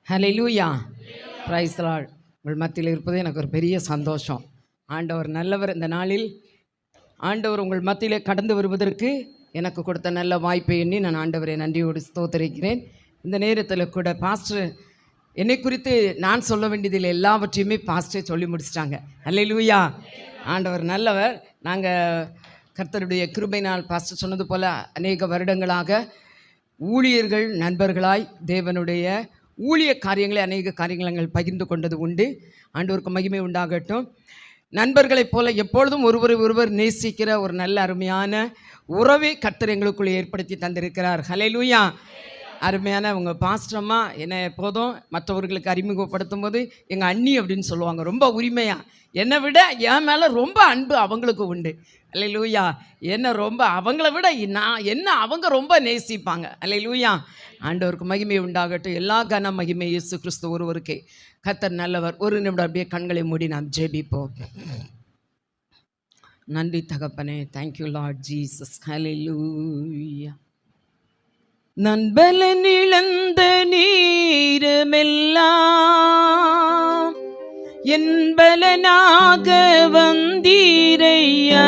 Hallelujah, praise the Lord. உங்கள் மத்தியில் இருப்பது எனக்கு ஒரு பெரிய சந்தோஷம். ஆண்டவர் நல்லவர். இந்த நாளில் ஆண்டவர் உங்கள் மத்தியிலே கடந்து வருவதற்கு எனக்கு கொடுத்த நல்ல வாய்ப்பை எண்ணி நான் ஆண்டவரை நன்றியோடு ஸ்தோத்திரிக்கிறேன். இந்த நேரத்தில் கூட பாஸ்டர் என்னை குறித்து நான் சொல்ல வேண்டியதில் எல்லாவற்றையுமே பாஸ்டரே சொல்லி முடிச்சிட்டாங்க. ஹல்லேலூயா, ஆண்டவர் நல்லவர். நாங்கள் கர்த்தருடைய கிருபையினால் பாஸ்டர் சொன்னது போல் அநேக வருடங்களாக ஊழியர்கள் நண்பர்களாய் தேவனுடைய ஊழிய காரியங்களை அநேக காரியங்களை நாங்கள் பகிர்ந்து கொண்டது உண்டு. ஆண்டவருக்கு மகிமை உண்டாகட்டும். நண்பர்களைப் போல எப்பொழுதும் ஒருவரை ஒருவர் நேசிக்கிற ஒரு நல்ல அருமையான உறவை கர்த்தர் எங்களுக்குள்ளே ஏற்படுத்தி தந்திருக்கிறார். ஹல்லேலூயா. அருமையான உங்கள் பாஸ்டர்மா என்னை எப்போதும் மற்றவர்களுக்கு அறிமுகப்படுத்தும் போது எங்கள் அண்ணி அப்படின்னு சொல்லுவாங்க. ரொம்ப உரிமையாக என்னை விட என் மேலே ரொம்ப அன்பு அவங்களுக்கு உண்டு. அல்லேலூயா. என்ன ரொம்ப அவங்கள விட என்ன அவங்க ரொம்ப நேசிப்பாங்க. அல்லேலூயா. ஆண்டவருக்கு மகிமை உண்டாகட்டும். எல்லா கன மகிமை இயேசு கிறிஸ்து ஒருவருக்கே. கர்த்தர் நல்லவர். ஒரு நிமிடம் அப்படியே கண்களை மூடி நாம் ஜெபிப்போம். நன்றி தகப்பனே. Thank you Lord Jesus. ஹல்லேலூயா. நண்பலன் இழந்த நீரமெல்லாம் என்பலனாக வந்தீரையா.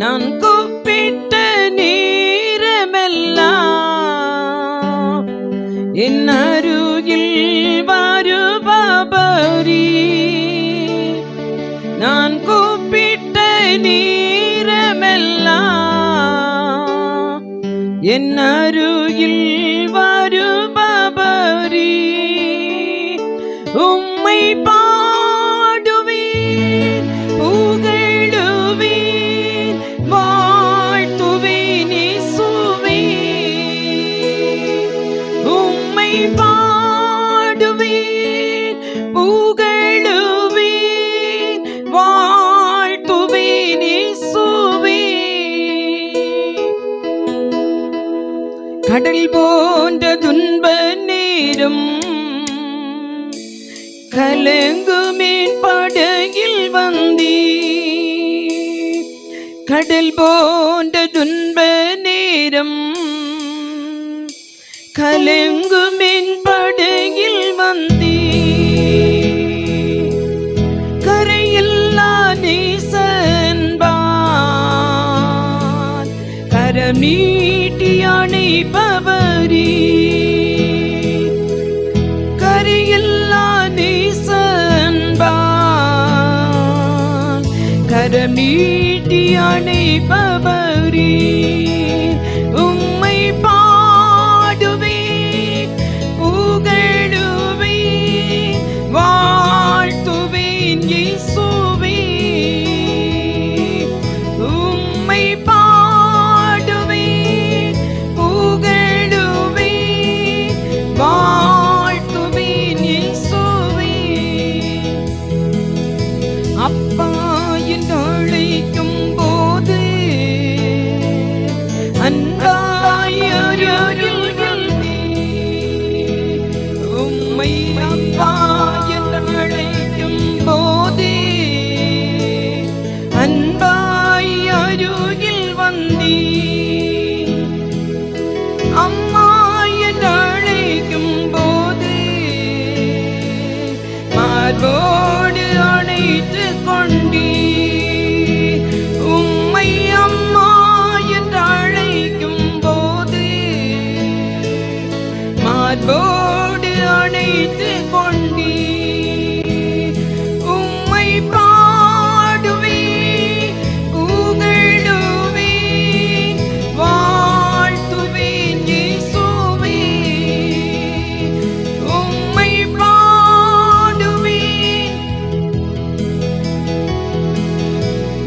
நான் கூப்பிட்ட நீரமெல்லாம் என் அருகில் வருபவரீ. நான் கூப்பிட்ட நீரமெல்லாம் என் அருகில் வருபவரீ. உம்மை பாடுவேன், புகழுவேன், வாழ்த்துவேன் இயேசுவே. உம்மை பாடுவேன், புகழுவேன், வாழ்த்துவேன் இயேசுவே. கடல் போன்ற துன்ப நேரம் கலங்குமேன் படகில் வந்தீ. கடல் போன்ற துன்ப நேரம் கலங்குமேன் படகில் வந்தீ. கரையில்லா நேசன்பால் கரம் நீட்டி அணைப்பவரீ. கரையில்லா நேசன்பால் கரம் நீட்டி அணைப்பவரீ. உம்மை பாடுவேன், புகழுவேன், வாழ்த்துவேன் இயேசுவே. உம்மை பாடுவேன், புகழுவேன், வாழ்த்துவேன் இயேசுவே. அப்பா என்று அழைக்கும் போது அன்பாய் அருகில் வந்தீர். உம்மை அப்பா என்று அழைக்கும் போது அன்பாய் அருகில் வந்தீர். அம்மா என்று அழைக்கும் போது மார்போடு அணைத்து கொண்டீர். உம்மை அம்மா என்று அழைக்கும் போது மார்போடு அணைத்து கொண்டீர். உம்மை பாடுவேன், புகழுவேன், வாழ்த்துவேன் இயேசுவே. உம்மை பாடுவேன்,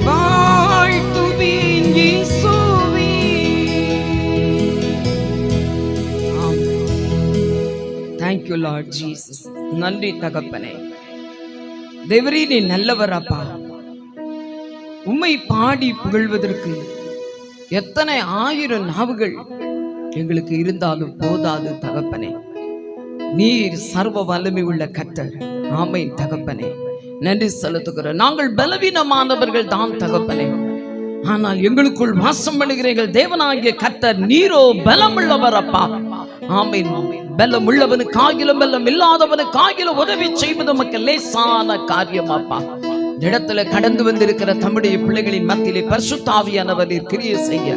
வாழ்த்துவேன் இயேசுவே. Thank you Lord Jesus. நன்றி தகப்பனே. தேவரே நீ நல்லவர் அப்பா. உம்மை பாடி புகழ்வதற்கு எத்தனை ஆயிரம் நாவுகள் எங்களுக்கு இருந்தாலும் போதாது தகப்பனே. நீர் சர்வ வல்லமை உள்ள கர்த்தர். ஆமென் தகப்பனே. நன்றி செலுத்துகிறோம். நாங்கள் பலவீனமானவர்கள் தான் தகப்பனே. ஆனால் எங்களுக்குள் வாசம் பண்ணுகிற எங்கள் தேவனாகிய கர்த்தர் நீரோ பலமுள்ளவர் அப்பா. ஆமென். பெல்லம் உள்ளவனுக்கு ஆகிலும் பெல்லம் இல்லாதவனுக்கு ஆகிலும் உதவி செய்வது நமக்கு லேசான காரியம் அப்பா. இந்த இடத்துல கடந்து வந்திருக்கிற தம்முடைய பிள்ளைகளின் மத்தியிலே பரிசுத்த ஆவியானவர் கிரியை செய்ய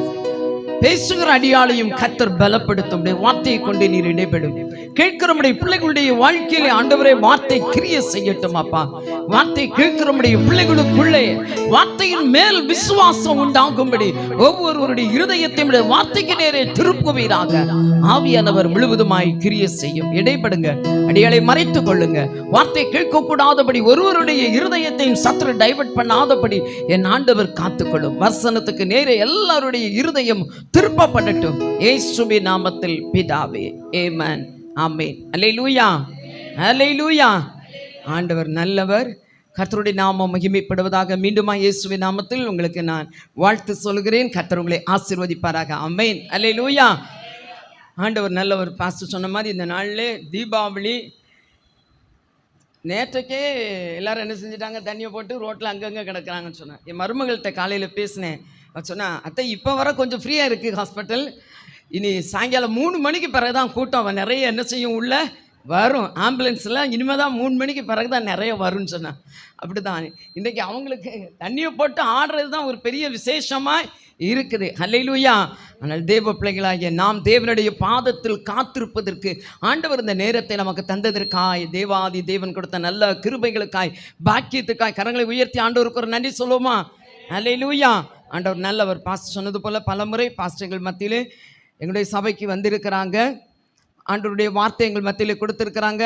பேசுகிற அடியாளையும் கர்த்தர் பலப்படுத்தும் வார்த்தையை கொண்டு நீர் இடைபெடும். கேட்கிறமுடைய பிள்ளைகளுடைய வாழ்க்கையிலே ஆண்டவரே வார்த்தை கிரியை செய்யட்டும் அப்பா. வார்த்தை கேட்கிறமுடைய பிள்ளைகளுக்குள்ளே வார்த்தையின் மேல் விசுவாசம் உண்டாகும்படி ஒவ்வொருவருடைய இருதயத்தையும் வார்த்தைக்கு நேரே திருப்புவீராக. ஆவியானவர் முழுவதுமாய் கிரியை செய்யும். இடைபடுங்க, அடியாளை மறைத்துக் கொள்ளுங்க. வார்த்தை கேட்கக்கூடாதபடி ஒருவருடைய இருதயத்தையும் சத்துரு டைவர்ட் பண்ணாதபடி என் ஆண்டவர் காத்துக்கொள்ளும். வசனத்துக்கு நேரே எல்லாருடைய இருதயம் திருப்பப்படட்டும். இயேசுவின் நாமத்தில் பிதாவே, ஆமென், ஆமென். அல்லேலூயா, அல்லேலூயா. ஆண்டவர் நல்லவர். கர்த்தருடைய நாமம் மகிமைப்படுவதாக. மீண்டுமா இயேசுவின் நாமத்தில் உங்களுக்கு நான் வாழ்த்து சொல்கிறேன். கர்த்தர் உங்களை ஆசீர்வதிப்பாராக. ஆமென், அல்லேலூயா. ஆண்டவர் நல்லவர். பாஸ்டர் சொன்ன மாதிரி இந்த நாளிலே தீபாவளி நேற்றைக்கே எல்லாரும் என்ன செஞ்சுட்டாங்க, தண்ணியை போட்டு ரோட்டில் அங்கங்கே கிடக்குறாங்கன்னு சொன்னேன். என் மருமகள்கிட்ட காலையில் பேசினேன். சொன்னா, அத்தை இப்போ வர கொஞ்சம் ஃப்ரீயாக இருக்குது ஹாஸ்பிட்டல், இனி சாயங்காலம் 3 மணிக்கு பிறகு தான் கூட்டம் நிறைய என்ன செய்யும் உள்ள வரும், ஆம்புலன்ஸ்லாம் இனிமேல் தான் 3 மணிக்கு பிறகு தான் நிறைய வரும்னு சொன்னேன். அப்படி தான் இன்றைக்கி அவங்களுக்கு தண்ணியை போட்டு ஆடுறது தான் ஒரு பெரிய விசேஷமாக இருக்குது. அல்லேலூயா. ஆனால் தேவ பிள்ளைகளாகிய நாம் தேவனுடைய பாதத்தில் காத்திருப்பதற்கு ஆண்டவர் இந்த நேரத்தை நமக்கு தந்ததற்காய், தேவாதி தேவன் கொடுத்த நல்ல கிருபைகளுக்காய், பாக்கியத்துக்காய் கரங்களை உயர்த்தி ஆண்டவருக்கு ஒரு நன்றி சொல்லுவோமா? அல்லேலூயா. ஆண்டவர் நல்லவர். பாஸ்டர் சொன்னது போல் பலமுறை பாஸ்டர்கள் மத்தியிலே எங்களுடைய சபைக்கு வந்திருக்கிறாங்க. ஆண்டவருடைய வார்த்தை எங்கள் மத்தியிலே கொடுத்துருக்கிறாங்க.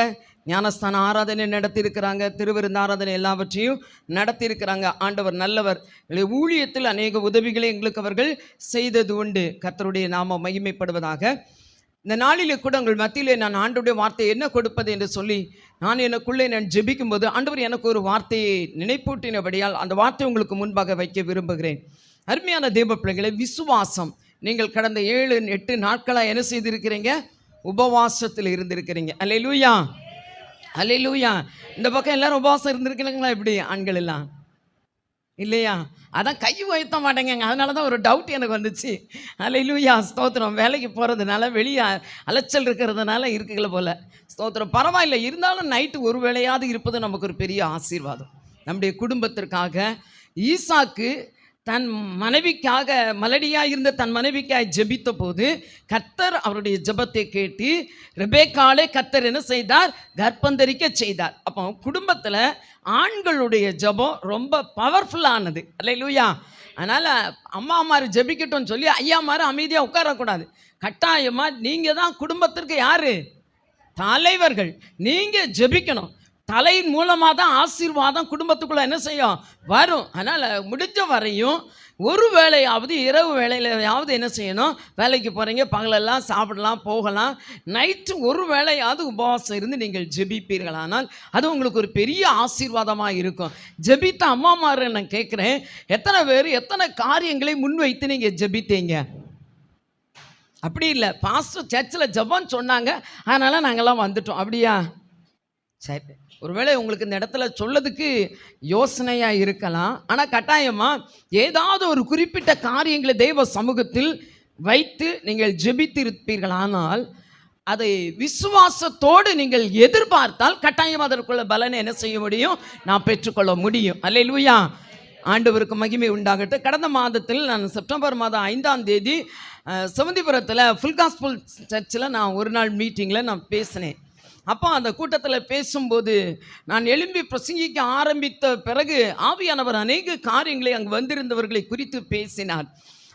ஞானஸ்தான ஆராதனை நடத்தியிருக்கிறாங்க. திருவிருந்த ஆராதனை எல்லாவற்றையும் நடத்தியிருக்கிறாங்க. ஆண்டவர் நல்லவர். எங்களுடைய ஊழியத்தில் அநேக உதவிகளை எங்களுக்கு அவர்கள் செய்தது உண்டு. கர்த்தருடைய நாமம் மகிமைப்படுவதாக. இந்த நாளிலே கூட உங்கள் மத்தியிலே நான் ஆண்டவருடைய வார்த்தை என்ன கொடுப்பது என்று சொல்லி நான் எனக்குள்ளே நான் ஜெபிக்கும்போது ஆண்டவர் எனக்கு ஒரு வார்த்தையை நினைப்பூட்டினபடியால் அந்த வார்த்தையை உங்களுக்கு முன்பாக வைக்க விரும்புகிறேன். அருமையான தேவ பிள்ளைகளை, விசுவாசம். நீங்கள் கடந்த 7-8 நாட்களாக என்ன செய்திருக்கிறீங்க? உபவாசத்தில் இருந்திருக்கிறீங்க. அல்லேலூயா, அல்லேலூயா. இந்த பக்கம் எல்லாரும் உபவாசம் இருந்திருக்கிறீங்களா? எப்படி ஆண்கள் எல்லாம் இல்லையா? அதான் கை உயர்த்த மாட்டேங்க. அதனால தான் ஒரு டவுட் எனக்கு வந்துச்சு. அல்லேலூயா, ஸ்தோத்திரம். வேலைக்கு போகிறதுனால வெளியே அலைச்சல் இருக்கிறதுனால இருக்குங்கள போல். ஸ்தோத்திரம். பரவாயில்லை, இருந்தாலும் நைட்டு ஒரு வேளையாவது இருப்பது நமக்கு ஒரு பெரிய ஆசீர்வாதம். நம்முடைய குடும்பத்திற்காக ஈசாக்கு தன் மனைவிக்காக மலடியாக இருந்த தன் மனைவிக்காக ஜெபித்த போது கர்த்தர் அவருடைய ஜெபத்தை கேட்டு ரெபேக்காளை கர்த்தர் என்ன செய்தார்? கர்ப்பந்தரிக்க செய்தார். அப்போ குடும்பத்தில் ஆண்களுடைய ஜெபம் ரொம்ப பவர்ஃபுல்லானது. அல்லேலூயா. அதனால் அம்மாமார் ஜெபிக்கட்டும்னு சொல்லி ஐயாமார் அமைதியாக உட்காரக்கூடாது. கட்டாயமாக நீங்கள் தான் குடும்பத்திற்கு யார்? தலைவர்கள். நீங்கள் ஜெபிக்கணும். தலையின் மூலமாக தான் ஆசீர்வாதம் குடும்பத்துக்குள்ளே என்ன செய்யும்? வரும். அதனால் முடிஞ்ச வரையும் ஒரு வேளையாவது இரவு வேளையிலையாவது என்ன செய்யணும்? வேலைக்கு போகிறீங்க, பகலெல்லாம் சாப்பிடலாம், போகலாம். நைட்டு ஒரு வேளையாவது உபவாசம் இருந்து நீங்கள் ஜெபிப்பீர்களானால் அது உங்களுக்கு ஒரு பெரிய ஆசீர்வாதமாக இருக்கும். ஜெபித்த அம்மாமாரை நான் கேட்குறேன், எத்தனை பேர் எத்தனை காரியங்களை முன்வைத்து நீங்கள் ஜெபித்தீங்க? அப்படி இல்லை, பாஸ்டர் சர்ச்சில் ஜெபம் சொன்னாங்க, அதனால் நாங்கள்லாம் வந்துட்டோம். அப்படியா? சரி, ஒருவேளை உங்களுக்கு இந்த இடத்துல சொல்லதுக்கு யோசனையாக இருக்கலாம். ஆனால் கட்டாயமாக ஏதாவது ஒரு குறிப்பிட்ட காரியங்களை தெய்வ சமூகத்தில் வைத்து நீங்கள் ஜெபித்திருப்பீர்களானால் அதை விசுவாசத்தோடு நீங்கள் எதிர்பார்த்தால் கட்டாயம் அதற்குள்ள பலனை என்ன செய்ய முடியும்? நான் பெற்றுக்கொள்ள முடியும். அல்லேலூயா. ஆண்டவருக்கு மகிமை உண்டாகட்டும். கடந்த மாதத்தில் நான் செப்டம்பர் மாதம் 5ஆம் தேதி செவந்திபுரத்தில் ஃபுல் காஸ்பல் சர்ச்சில் நான் ஒரு நாள் மீட்டிங்கில் நான் பேசினேன். அப்போ அந்த கூட்டத்தில் பேசும்போது நான் எழும்பி பிரசங்கிக்க ஆரம்பித்த பிறகு ஆவியானவர் அநேக காரியங்களை அங்கு வந்திருந்தவர்களை குறித்து பேசினார்.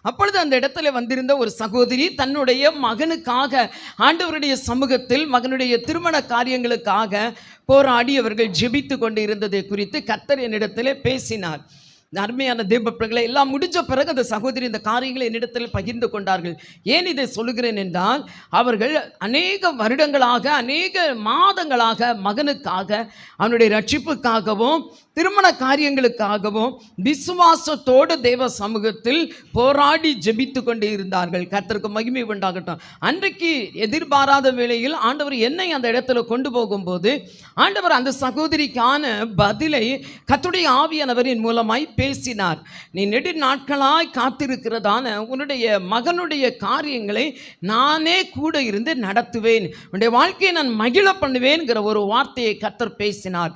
அப்பொழுது அந்த இடத்துல வந்திருந்த ஒரு சகோதரி தன்னுடைய மகனுக்காக ஆண்டவருடைய சமூகத்தில் மகனுடைய திருமண காரியங்களுக்காக போராடியவர்கள் ஜெபித்து கொண்டு இருந்ததை குறித்து கர்த்தர் என்னிடத்தில் பேசினார். அருமையான தேவ பிள்ளைகளை, எல்லாம் முடிஞ்ச பிறகு அந்த சகோதரி இந்த காரியங்களை என்னிடத்தில் பகிர்ந்து கொண்டார்கள். ஏன் இதை சொல்லுகிறேன் என்றால், அவர்கள் அநேக வருடங்களாக அநேக மாதங்களாக மகனுக்காக அவனுடைய ரட்சிப்புக்காகவும் திருமண காரியங்களுக்காகவும் விசுவாசத்தோடு தேவ சமூகத்தில் போராடி ஜெபித்து கொண்டு இருந்தார்கள். கர்த்தருக்கு மகிமை உண்டாகட்டும். அன்றைக்கு எதிர்பாராத வேளையில் ஆண்டவர் என்னை அந்த இடத்துல கொண்டு போகும்போது ஆண்டவர் அந்த சகோதரிக்கான பதிலை கர்த்தருடைய ஆவியானவரின் மூலமாய் பேசினார். நீ நெடு நாட்களாய் காத்திருக்கிறதான உன்னுடைய மகனுடைய காரியங்களை நானே கூட இருந்து நடத்துவேன், உன்னுடைய வாழ்க்கையை நான் மகிழ பண்ணுவேன்கிற ஒரு வார்த்தையை கர்த்தர் பேசினார்.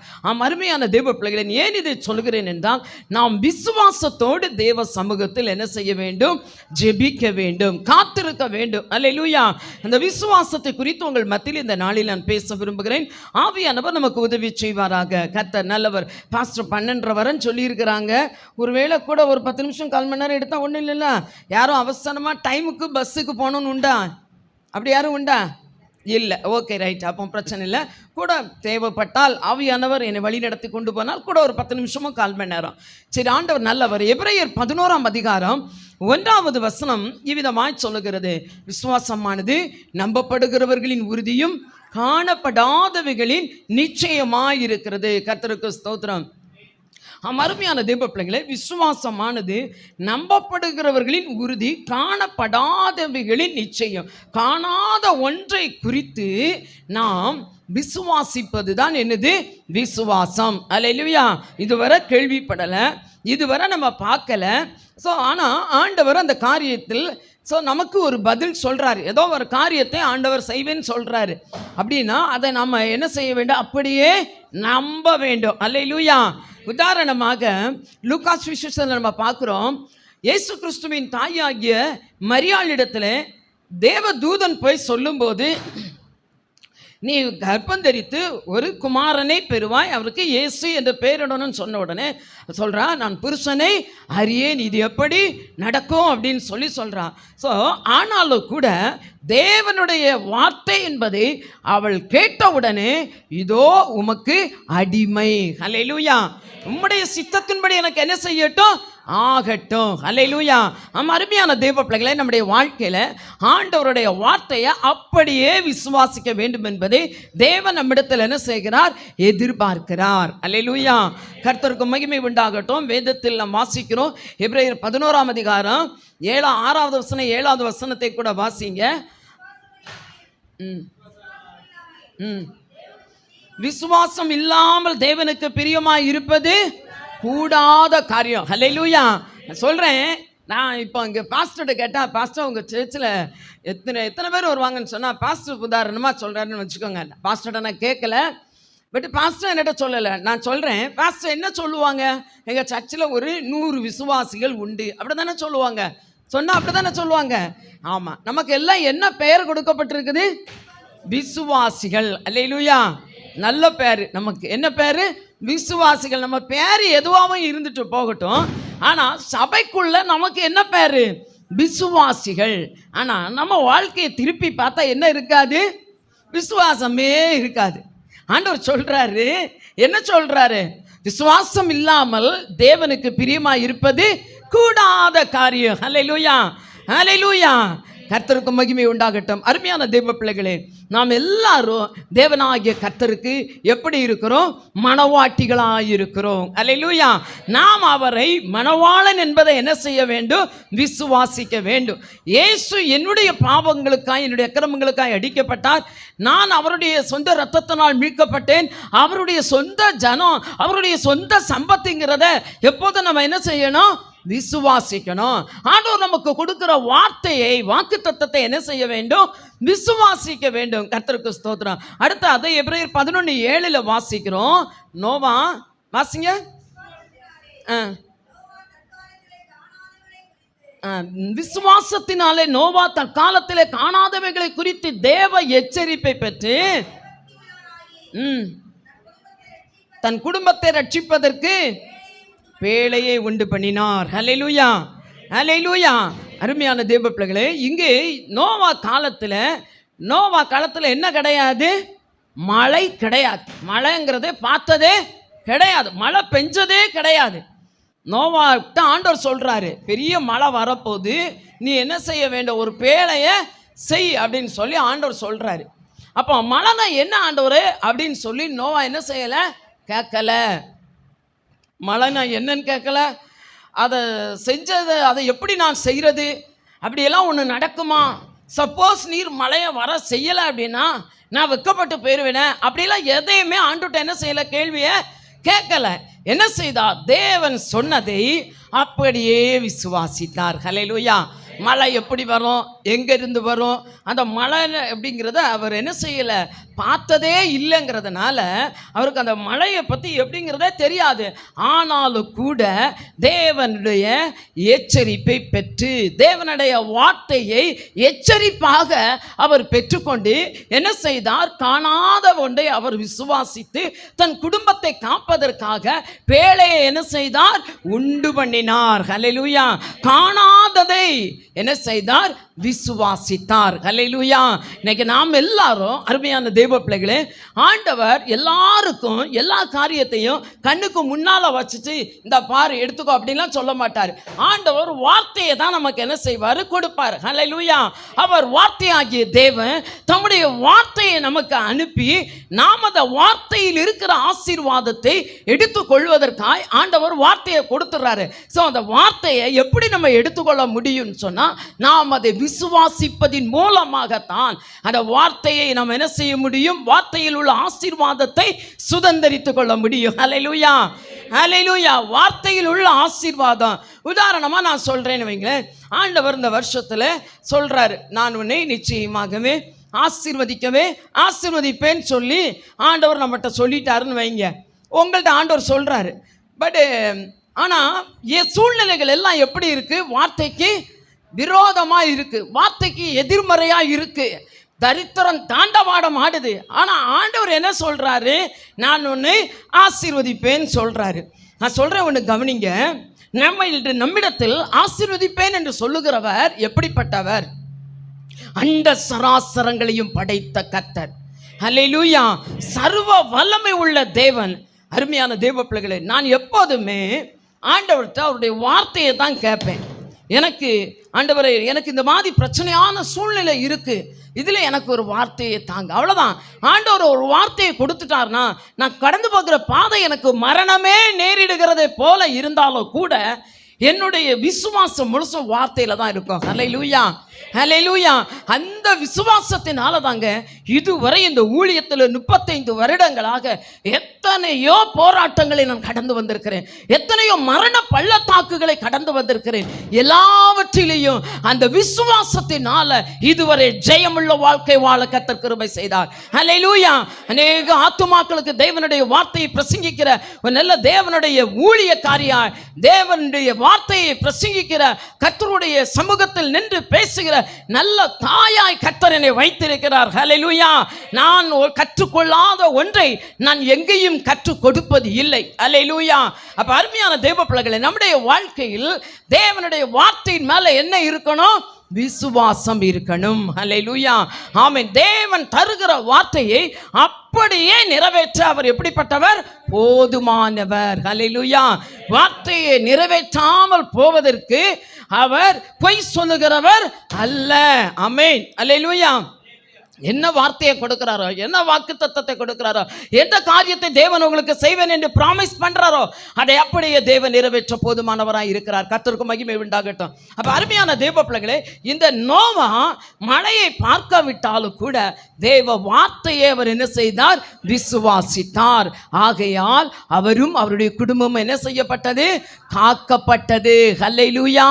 அருமையான தேவ பிள்ளைகளை, ஏன் இதை சொல்கிறேன் என்றால், நாம் விசுவாசத்தோடு தேவ சமூகத்தில் என்ன செய்ய வேண்டும்? ஜெபிக்க வேண்டும், காத்திருக்க வேண்டும். அல்லேலூயா. அந்த விசுவாசத்தை குறித்து உங்கள் மத்தியில் இந்த நாளில் நான் பேச விரும்புகிறேன். ஆவியானவர் நமக்கு உதவி செய்வாராக. கர்த்தர் நல்லவர். பாஸ்டர் 12:30 வரன்னு சொல்லியிருக்கிறாங்க. ஒருவேளை கூட ஒரு 10 நிமிஷம் 1/4 மணி நேரம் எடுத்தால் ஒன்றும் இல்லைல்ல. யாரும் அவசரமாக டைமுக்கு பஸ்ஸுக்கு போகணுன்னு உண்டா? அப்படி யாரும் உண்டா? இல்லை. Okay, right. அப்போ பிரச்சனை இல்லை. கூட தேவைப்பட்டால் ஆவியானவர் என்னை வழி நடத்தி கொண்டு போனால் கூட ஒரு 10 நிமிஷமும் 1/4 மணி நேரம். சரி, ஆண்டவர் நல்லவர். எபிரேயர் 11ஆம் அதிகாரம் 1வது வசனம் இவ்விதமாய் சொல்லுகிறது, விசுவாசமானது நம்பப்படுகிறவர்களின் உறுதியும் காணப்படாதவைகளின் நிச்சயமாயிருக்கிறது. கர்த்தருக்கு ஸ்தோத்திரம். அருமையான தேவ பிள்ளைகளே, விசுவாசமானது நம்பப்படுகிறவர்களின் உறுதி, காணப்படாதவைகளின் நிச்சயம். காணாத ஒன்றை குறித்து நாம் விசுவாசிப்பது தான் என்னது? விசுவாசம். அல்லேலூயா. இதுவரை கேள்விப்படலை, இதுவரை நம்ம பார்க்கல. ஸோ ஆனால் ஆண்டவர் அந்த காரியத்தில் நமக்கு ஒரு பதில் சொல்கிறாரு. ஏதோ ஒரு காரியத்தை ஆண்டவர் செய்வேன்னு சொல்கிறாரு அப்படின்னா அதை நம்ம என்ன செய்ய வேண்டும்? அப்படியே நம்ப வேண்டும். அல்லேலூயா. உதாரணமாக லூக்கா சுவிசேஷத்தில் நம்ம பார்க்குறோம், இயேசு கிறிஸ்துவின் தாயாகிய மரியாளிடத்தில் தேவதூதன் போய் சொல்லும்போது, நீ கர்ப்பம் தரித்து ஒரு குமாரனை பெறுவாய், அவருக்கு இயேசு என்று பெயரிடணும்னு சொன்ன உடனே சொல்கிறான், நான் புருஷனை அறியேன், இது எப்படி நடக்கும் அப்படின்னு சொல்கிறான். ஸோ ஆனாலும் கூட தேவனுடைய வார்த்தை என்பதை அவள் கேட்டவுடனே, இதோ உமக்கு அடிமை, அல்லேலூயா, உம்முடைய சித்தத்தின்படி எனக்கு என்ன செய்யட்டும்? ஆகட்டும். அல்லேலூயா. அருமையான தேவ பிள்ளைகளை, நம்முடைய வாழ்க்கையில் ஆண்டவருடைய வார்த்தையை அப்படியே விசுவாசிக்க வேண்டும் என்பதை தேவன் நம்மிடத்தில் என்ன செய்கிறார்? எதிர்பார்க்கிறார். அல்லேலூயா. கர்த்தருக்கு மகிமை உண்டாகட்டும். வேதத்தில் நாம் வாசிக்கிறோம், எபிரேயர் 11ஆம் அதிகாரம் 6வது வசனம் 7வது வசனத்தை கூட வாசிங்க. விசுவாசம் இல்லாமல் தேவனுக்கு பிரியமாய் இருப்பது கூடாத காரியம். ஹல்லேலூயா. சொல்கிறேன், நான் இப்போ இங்கே பாஸ்டர்கிட்ட கேட்டால், பாஸ்டர் உங்கள் சர்ச்சில் எத்தனை பேர் வருவாங்கன்னு சொன்னால், பாஸ்டர் உதாரணமாக சொல்கிறாருன்னு வச்சுக்கோங்க. பாஸ்டர்கிட்ட நான் கேட்கல, பட் பாஸ்டர் என்கிட்ட சொல்லலை. நான் சொல்கிறேன், பாஸ்டர் என்ன சொல்லுவாங்க? எங்கள் சர்ச்சில் ஒரு 100 விசுவாசிகள் உண்டு, அப்படி தானே சொல்லுவாங்க. சொன்னால் அப்படி தானே சொல்லுவாங்க. ஆமாம், நமக்கு எல்லாம் என்ன பெயர் கொடுக்கப்பட்டிருக்குது? விசுவாசிகள். அல்லேலூயா. நல்ல பேர். நமக்கு என்ன பேர்? விசுவாசிகள். நம்ம பேர் எதுவாகவும் இருந்துட்டு போகட்டும், ஆனால் சபைக்குள்ள நமக்கு என்ன பேர்? விசுவாசிகள். ஆனால் நம்ம வாழ்க்கையை திருப்பி பார்த்தா என்ன இருக்காது? விசுவாசமே இருக்காது. ஆண்டவர் சொல்றாரு, என்ன சொல்றாரு? விசுவாசம் இல்லாமல் தேவனுக்கு பிரியமாக இருப்பது கூடாத காரியம். ஹல்லேலூயா. ஹல்லேலூயா. கர்த்தருக்கு மகிமை உண்டாகட்டும். அருமையான தேவ பிள்ளைகளே, நாம் எல்லாரும் தேவனாகிய கர்த்தருக்கு எப்படி இருக்கிறோம்? மணவாட்டிகளாக இருக்கிறோம். அல்லேலூயா. நாம் அவரை மணவாளன் என்பதை என்ன செய்ய வேண்டும்? விசுவாசிக்க வேண்டும். இயேசு என்னுடைய பாவங்களுக்காய், என்னுடைய அக்கிரமங்களுக்காய் அடிக்கப்பட்டார். நான் அவருடைய சொந்த இரத்தத்தினால் மீட்கப்பட்டேன். அவருடைய சொந்த ஜனம், அவருடைய சொந்த சம்பத்துங்கிறத எப்போதும் நம்ம என்ன செய்யணும்? விசுவாசிக்கணும். ஆண்டவர் நமக்கு கொடுக்கிற வார்த்தையை, வாக்கு தத்தத்தை என்ன செய்ய வேண்டும்? விசுவாசிக்க வேண்டும். கர்த்தருக்கு ஸ்தோத்திரம். அடுத்து அதை எபிரேயர் 11:7 வாசிக்கிறோம். நோவா வாசிங்க. விசுவாசத்தினாலே நோவா தற்காலத்திலே காணாதவைகளை குறித்து தேவ எச்சரிப்பை பெற்று தன் குடும்பத்தை ரட்சிப்பதற்கு பேழையை உண்டு பண்ணினார். ஹல்லேலூயா. ஹல்லேலூயா. அருமையான தேவ பிள்ளைகளே, இங்கே நோவா காலத்தில் என்ன கிடையாது? மழை கிடையாது. மழைங்கிறதே பார்த்ததே கிடையாது. மழை பெஞ்சதே கிடையாது. நோவாட்ட ஆண்டவர் சொல்றாரு, பெரிய மழை வரப்போகுது, நீ என்ன செய்ய வேண்டும்? ஒரு பேழையை செய் அப்படின்னு சொல்லி ஆண்டவர் சொல்றாரு. அப்போ மழைனா என்ன ஆண்டவர் அப்படின்னு சொல்லி நோவா என்ன செய்யலை? கேட்கல. மழை நான் என்னன்னு கேட்கல, அதை செஞ்சதை அதை எப்படி நான் செய்கிறது, அப்படியெல்லாம் ஒன்று நடக்குமா? சப்போஸ் நீர் மழையை வர செய்யலை அப்படின்னா நான் வெக்கப்பட்டு போயிடுவேனே, அப்படிலாம் எதையுமே ஆண்டுகிட்ட என்ன செய்யலை, கேள்வியை கேட்கலை. என்ன செய்தார்? தேவன் சொன்னதை அப்படியே விசுவாசித்தார். ஹல்லேலூயா. மழை எப்படி வரும், எங்கேருந்து வரும், அந்த மழை அப்படிங்கிறத அவர் என்ன செய்யலை, பார்த்ததே இல்லைங்கிறதுனால அவருக்கு அந்த மழையை பற்றி எப்படிங்கிறதே தெரியாது. ஆனாலும் கூட தேவனுடைய எச்சரிப்பை பெற்று, தேவனுடைய வார்த்தையை எச்சரிப்பாக அவர் பெற்றுக்கொண்டு என்ன செய்தார்? காணாத ஒன்றை அவர் விசுவாசித்து தன் குடும்பத்தை காப்பதற்காக பேழையை என்ன செய்தார்? உண்டு பண்ணினார். ஹல்லேலூயா. காணாததை என்ன செய்தார்? விசுவாசித்தார். ஹல்லேலூயா. இன்னைக்கு நாம் எல்லாரும் அருமையான தேவ பிள்ளைகளே, ஆண்டவர் எல்லாருக்கும் எல்லா காரியத்தையும் கண்ணுக்கு முன்னால் வச்சுட்டு இந்த பாரு எடுத்துக்கோ அப்படின்லாம் சொல்ல மாட்டார். ஆண்டவர் வார்த்தையை தான் நமக்கு என்ன செய்வார்? கொடுப்பார். ஹல்லேலூயா. அவர் வார்த்தையாகிய தேவன் தம்முடைய வார்த்தையை நமக்கு அனுப்பி நாம் அந்த வார்த்தையில் இருக்கிற ஆசீர்வாதத்தை எடுத்துக்கொள்வதற்காய் ஆண்டவர் வார்த்தையை கொடுத்துறாரு. ஸோ அந்த வார்த்தையை எப்படி நம்ம எடுத்துக்கொள்ள முடியும்னு சொன்னால், நாம் அதை விசுவாசிப்பதின் மூலமாகத்தான் அந்த வார்த்தையை நாம் என்ன செய்ய முடியும்? வார்த்தையில் உள்ள ஆசீர்வாதத்தை சுதந்தரித்துக் கொள்ள முடியும். ஹல்லேலூயா. ஹல்லேலூயா. வார்த்தையில் உள்ள ஆசீர்வாதம். உதாரணமாக நான் சொல்கிறேன்னு வைங்களேன், ஆண்டவர் இந்த வருஷத்தில் சொல்கிறாரு, நான் உன்னை நிச்சயமாகவே ஆசீர்வதிப்பேன்னு சொல்லி ஆண்டவர் நம்மகிட்ட சொல்லிட்டாருன்னு வைங்க. உங்கள்கிட்ட ஆண்டவர் சொல்கிறாரு. பட்டு ஆனால் என் சூழ்நிலைகள் எல்லாம் எப்படி இருக்குது? வார்த்தைக்கு விரோதமாக இருக்குது, வார்த்தைக்கு எதிர்மறையாக இருக்குது, தரித்திரம் தாண்டவாடம் ஆடுது. ஆனால் ஆண்டவர் என்ன சொல்கிறாரு? நான் ஒன்று ஆசீர்வதிப்பேன்னு சொல்கிறாரு. நான் சொல்கிறேன், ஒன்று கவனிங்க. நம்மிடத்தில் ஆசீர்வதிப்பேன் என்று சொல்லுகிறவர் எப்படிப்பட்டவர்? அண்ட சராசரங்களையும் படைத்த கர்த்தர். ஹல்லேலூயா. சர்வ வல்லமை உள்ள தேவன். அருமையான தேவ பிள்ளைகளே, நான் எப்போதுமே ஆண்டவர்கிட்ட அவருடைய வார்த்தையை தான் கேட்பேன். எனக்கு ஆண்டவரே, எனக்கு இந்த மாதிரி பிரச்சனையான சூழ்நிலை இருக்குது, இதில் எனக்கு ஒரு வார்த்தையை தாங்க. அவ்வளோதான். ஆண்டவர் ஒரு வார்த்தையை கொடுத்துட்டார்னா, நான் கடந்து போகிற பாதை எனக்கு மரணமே நேரிடுகிறதை போல இருந்தாலும் கூட என்னுடைய விசுவாசம் முழுசும் வார்த்தையில் தான் இருக்கும். ஹல்லேலூயா. ஹல்லேலூயா. அந்த விசுவாசத்தினால தாங்க இதுவரை இந்த ஊழியத்தில் 35 வருடங்களாக எத்தனையோ போராட்டங்களை நான் கடந்து வந்திருக்கிறேன், எத்தனையோ மரண பள்ளத்தாக்குகளை கடந்து வந்திருக்கிறேன். எல்லாவற்றிலேயும் அந்த விசுவாசத்தினால இதுவரை ஜெயமுள்ள வாழ்க்கை வாழ கர்த்தர் கிருபை செய்தார். ஹல்லேலூயா. அநேக ஆத்துமாக்களுக்கு தேவனுடைய வார்த்தையை பிரசங்கிக்கிற ஒரு நல்ல தேவனுடைய ஊழியக்காரியா, தேவனுடைய வார்த்தையை பிரசங்கிக்கிற, கர்த்தருடைய சமூகத்தில் நின்று பேசுகிற நல்ல தாயாய் கர்த்தர் என்னை வைத்திருக்கிறார். ஹல்லேலூயா. நான் கற்றுக்கொள்ளாத ஒன்றை நான் எங்கேயும் கற்றுக் கொடுப்பது இல்லை. ஹல்லேலூயா. அப்ப அருமையான தேவ பிள்ளைகளே, நம்முடைய வாழ்க்கையில் தேவனுடைய வார்த்தையின் மேல என்ன இருக்கணும்? விசுவாசம் இருக்கணும். ஹல்லேலூயா. ஆமென். தேவன் தருகிற வார்த்தையை அப்படியே நிறைவேற்ற அவர் எப்படிப்பட்டவர்? போதுமானவர். ஹல்லேலூயா. வார்த்தையை நிறைவேற்றாமல் போவதற்கு அவர் பொய் சொல்லுகிறவர் அல்ல. ஆமென். ஹல்லேலூயா. என்ன வார்த்தையை கொடுக்கிறாரோ, என்ன வாக்கு தத்தத்தை கொடுக்கிறாரோ, எந்த காரியத்தை தேவன் உங்களுக்கு செய்வேன் என்று ப்ராமிஸ் பண்றாரோ அதை அப்படியே தேவன் நிறைவேற்ற போதுமானவராக இருக்கிறார். கர்த்தருக்கு மகிமை உண்டாகட்டும். அப்ப அருமையான தேவ பிள்ளைகளே, இந்த நோவா மழையை பார்க்காவிட்டாலும் கூட தேவ வார்த்தையை அவர் என்ன செய்தார்? விசுவாசித்தார். ஆகையால் அவரும் அவருடைய குடும்பமும் என்ன செய்யப்பட்டது? காக்கப்பட்டது. ஹல்லேலூயா.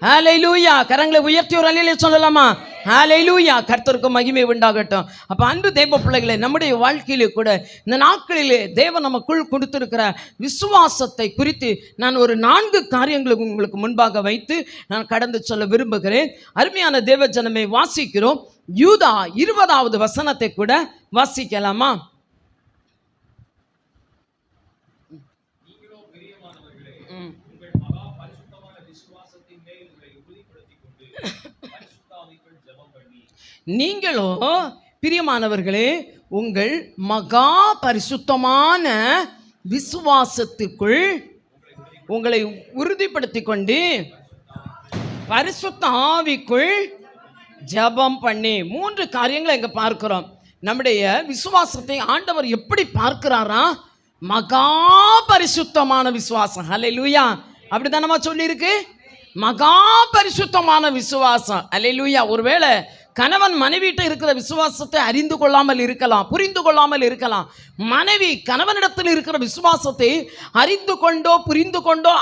ஹல்லேலூயா. கரங்களை உயர்த்தி ஒரு அல்லேலூயா சொல்லலாமா? ஹல்லேலூயா. கர்த்தருக்கு மகிமை உண்டாகட்டும். அப்போ அன்பு தேவ பிள்ளைகளே, நம்முடைய வாழ்க்கையிலே கூட இந்த நாட்களிலே தேவன் நமக்குள் கொடுத்திருக்கிற விசுவாசத்தை குறித்து நான் ஒரு 4 காரியங்களுக்கு உங்களுக்கு முன்பாக வைத்து நான் கடந்து சொல்ல விரும்புகிறேன். அருமையான தேவ ஜனமே, வாசிக்கிறோம். யூதா 20வது வசனத்தை கூட வாசிக்கலாமா? நீங்களோ பிரியமானவர்களே, உங்கள் மகா பரிசுத்தமான விசுவாசத்துக்குள் உங்களை உறுதிப்படுத்தி கொண்டு பரிசுத்த ஆவிக்குள் ஜெபம் பண்ணி. 3 காரியங்களை இங்கே பார்க்கிறோம். நம்முடைய விசுவாசத்தை ஆண்டவர் எப்படி பார்க்கிறாரா? மகா பரிசுத்தமான விசுவாசம். ஹல்லேலூயா. அப்படித்தானமா சொல்லியிருக்கு, மகா பரிசுத்தமான விசுவாசம். ஹல்லேலூயா. ஒருவேளை கணவன் மனைவிட்ட இருக்கிற விசுவாசத்தை அறிந்து கொள்ளாமல் இருக்கலாம், புரிந்து கொள்ளாமல் இருக்கலாம். மனைவி கணவனிடத்தில் இருக்கிற விசுவாசத்தை அறிந்து கொண்டோ புரிந்து கொண்டோ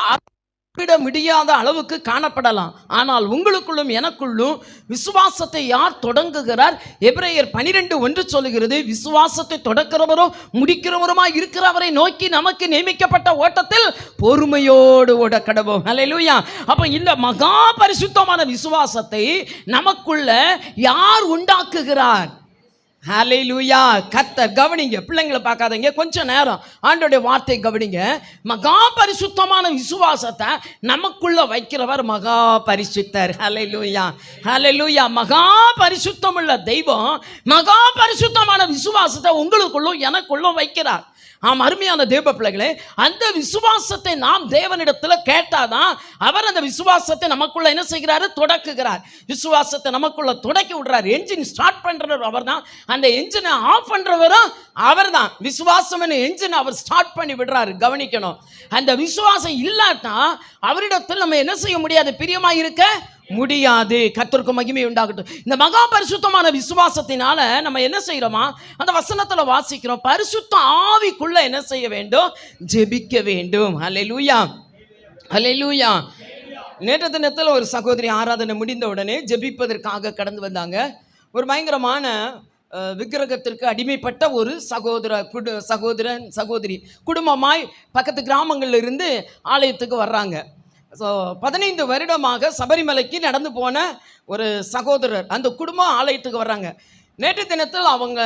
விட முடியாத அளவுக்கு காணப்படலாம். ஆனால் உங்களுக்குள்ளும் எனக்குள்ளும் விசுவாசத்தை யார் தொடங்குகிறார்? எபிரேயர் 12:1 சொல்லுகிறது, விசுவாசத்தை தொடக்கிறவரும் முடிக்கிறவருமாய் இருக்கிறவரை நோக்கி நமக்கு நியமிக்கப்பட்ட ஓட்டத்தில் பொறுமையோடு ஓட கடவோம். ஹல்லேலூயா. அப்ப இந்த மகா பரிசுத்தமான விசுவாசத்தை நமக்குள்ள யார் உண்டாக்குகிறார்? ஹல்லேலூயா. கர்த்தர். கவனிங்க, பிள்ளைங்களை பார்க்காதீங்க, கொஞ்சம் நேரம் ஆண்டவருடைய வார்த்தை கவனிங்க. மகா பரிசுத்தமான விசுவாசத்தை நமக்குள்ள வைக்கிறவர் மகா பரிசுத்தர். ஹல்லேலூயா. ஹல்லேலூயா. மகா பரிசுத்தமுள்ள தெய்வம் மகா பரிசுத்தமான விசுவாசத்தை உங்களுக்குள்ளும் எனக்குள்ளும் வைக்கிறார். ஆம், அருமையான தேவ பிள்ளைகளே, அந்த விசுவாசத்தை நாம் தேவனிடத்தில் கேட்டாதான் அவர் அந்த விசுவாசத்தை நமக்குள்ள என்ன செய்கிறாரு? தொடக்குகிறார். விசுவாசத்தை நமக்குள்ள தொடக்கி விடுறார். என்ஜின் ஸ்டார்ட் பண்றவர் அவர் தான், அந்த என்ஜினை ஆஃப் பண்றவரும் அவர் தான். விசுவாசம் என்ஜின் அவர் ஸ்டார்ட் பண்ணி விடுறாரு. கவனிக்கணும், அந்த விசுவாசம் இல்லாட்டா அவரிடத்தில் நம்ம என்ன செய்ய முடியாது? பிரியமாக இருக்க முடியாது. கர்த்தருக்கு மகிமை உண்டாகட்டும். இந்த மகா பரிசுத்தமான விசுவாசத்தினால நம்ம என்ன செய்யறோமா? அந்த வசனத்துல வாசிக்கிறோம், பரிசுத்த ஆவிக்குள்ள என்ன செய்ய வேண்டும்? ஜெபிக்க வேண்டும். ஹல்லேலூயா. ஹல்லேலூயா. நேற்று தினத்தில் ஒரு சகோதரி ஆராதனை முடிந்த உடனே ஜெபிப்பதற்காக கடந்து வந்தாங்க. ஒரு பயங்கரமான விக்கிரகத்திற்கு அடிமைப்பட்ட ஒரு சகோதரன் சகோதரி குடும்பமாய் பக்கத்து கிராமங்கள்ல இருந்து ஆலயத்துக்கு வர்றாங்க. 15 வருடமாக சபரிமலைக்கு நடந்து போன ஒரு சகோதரர், அந்த குடும்பம் ஆலயத்துக்கு வர்றாங்க. நேற்று தினத்தில் அவங்க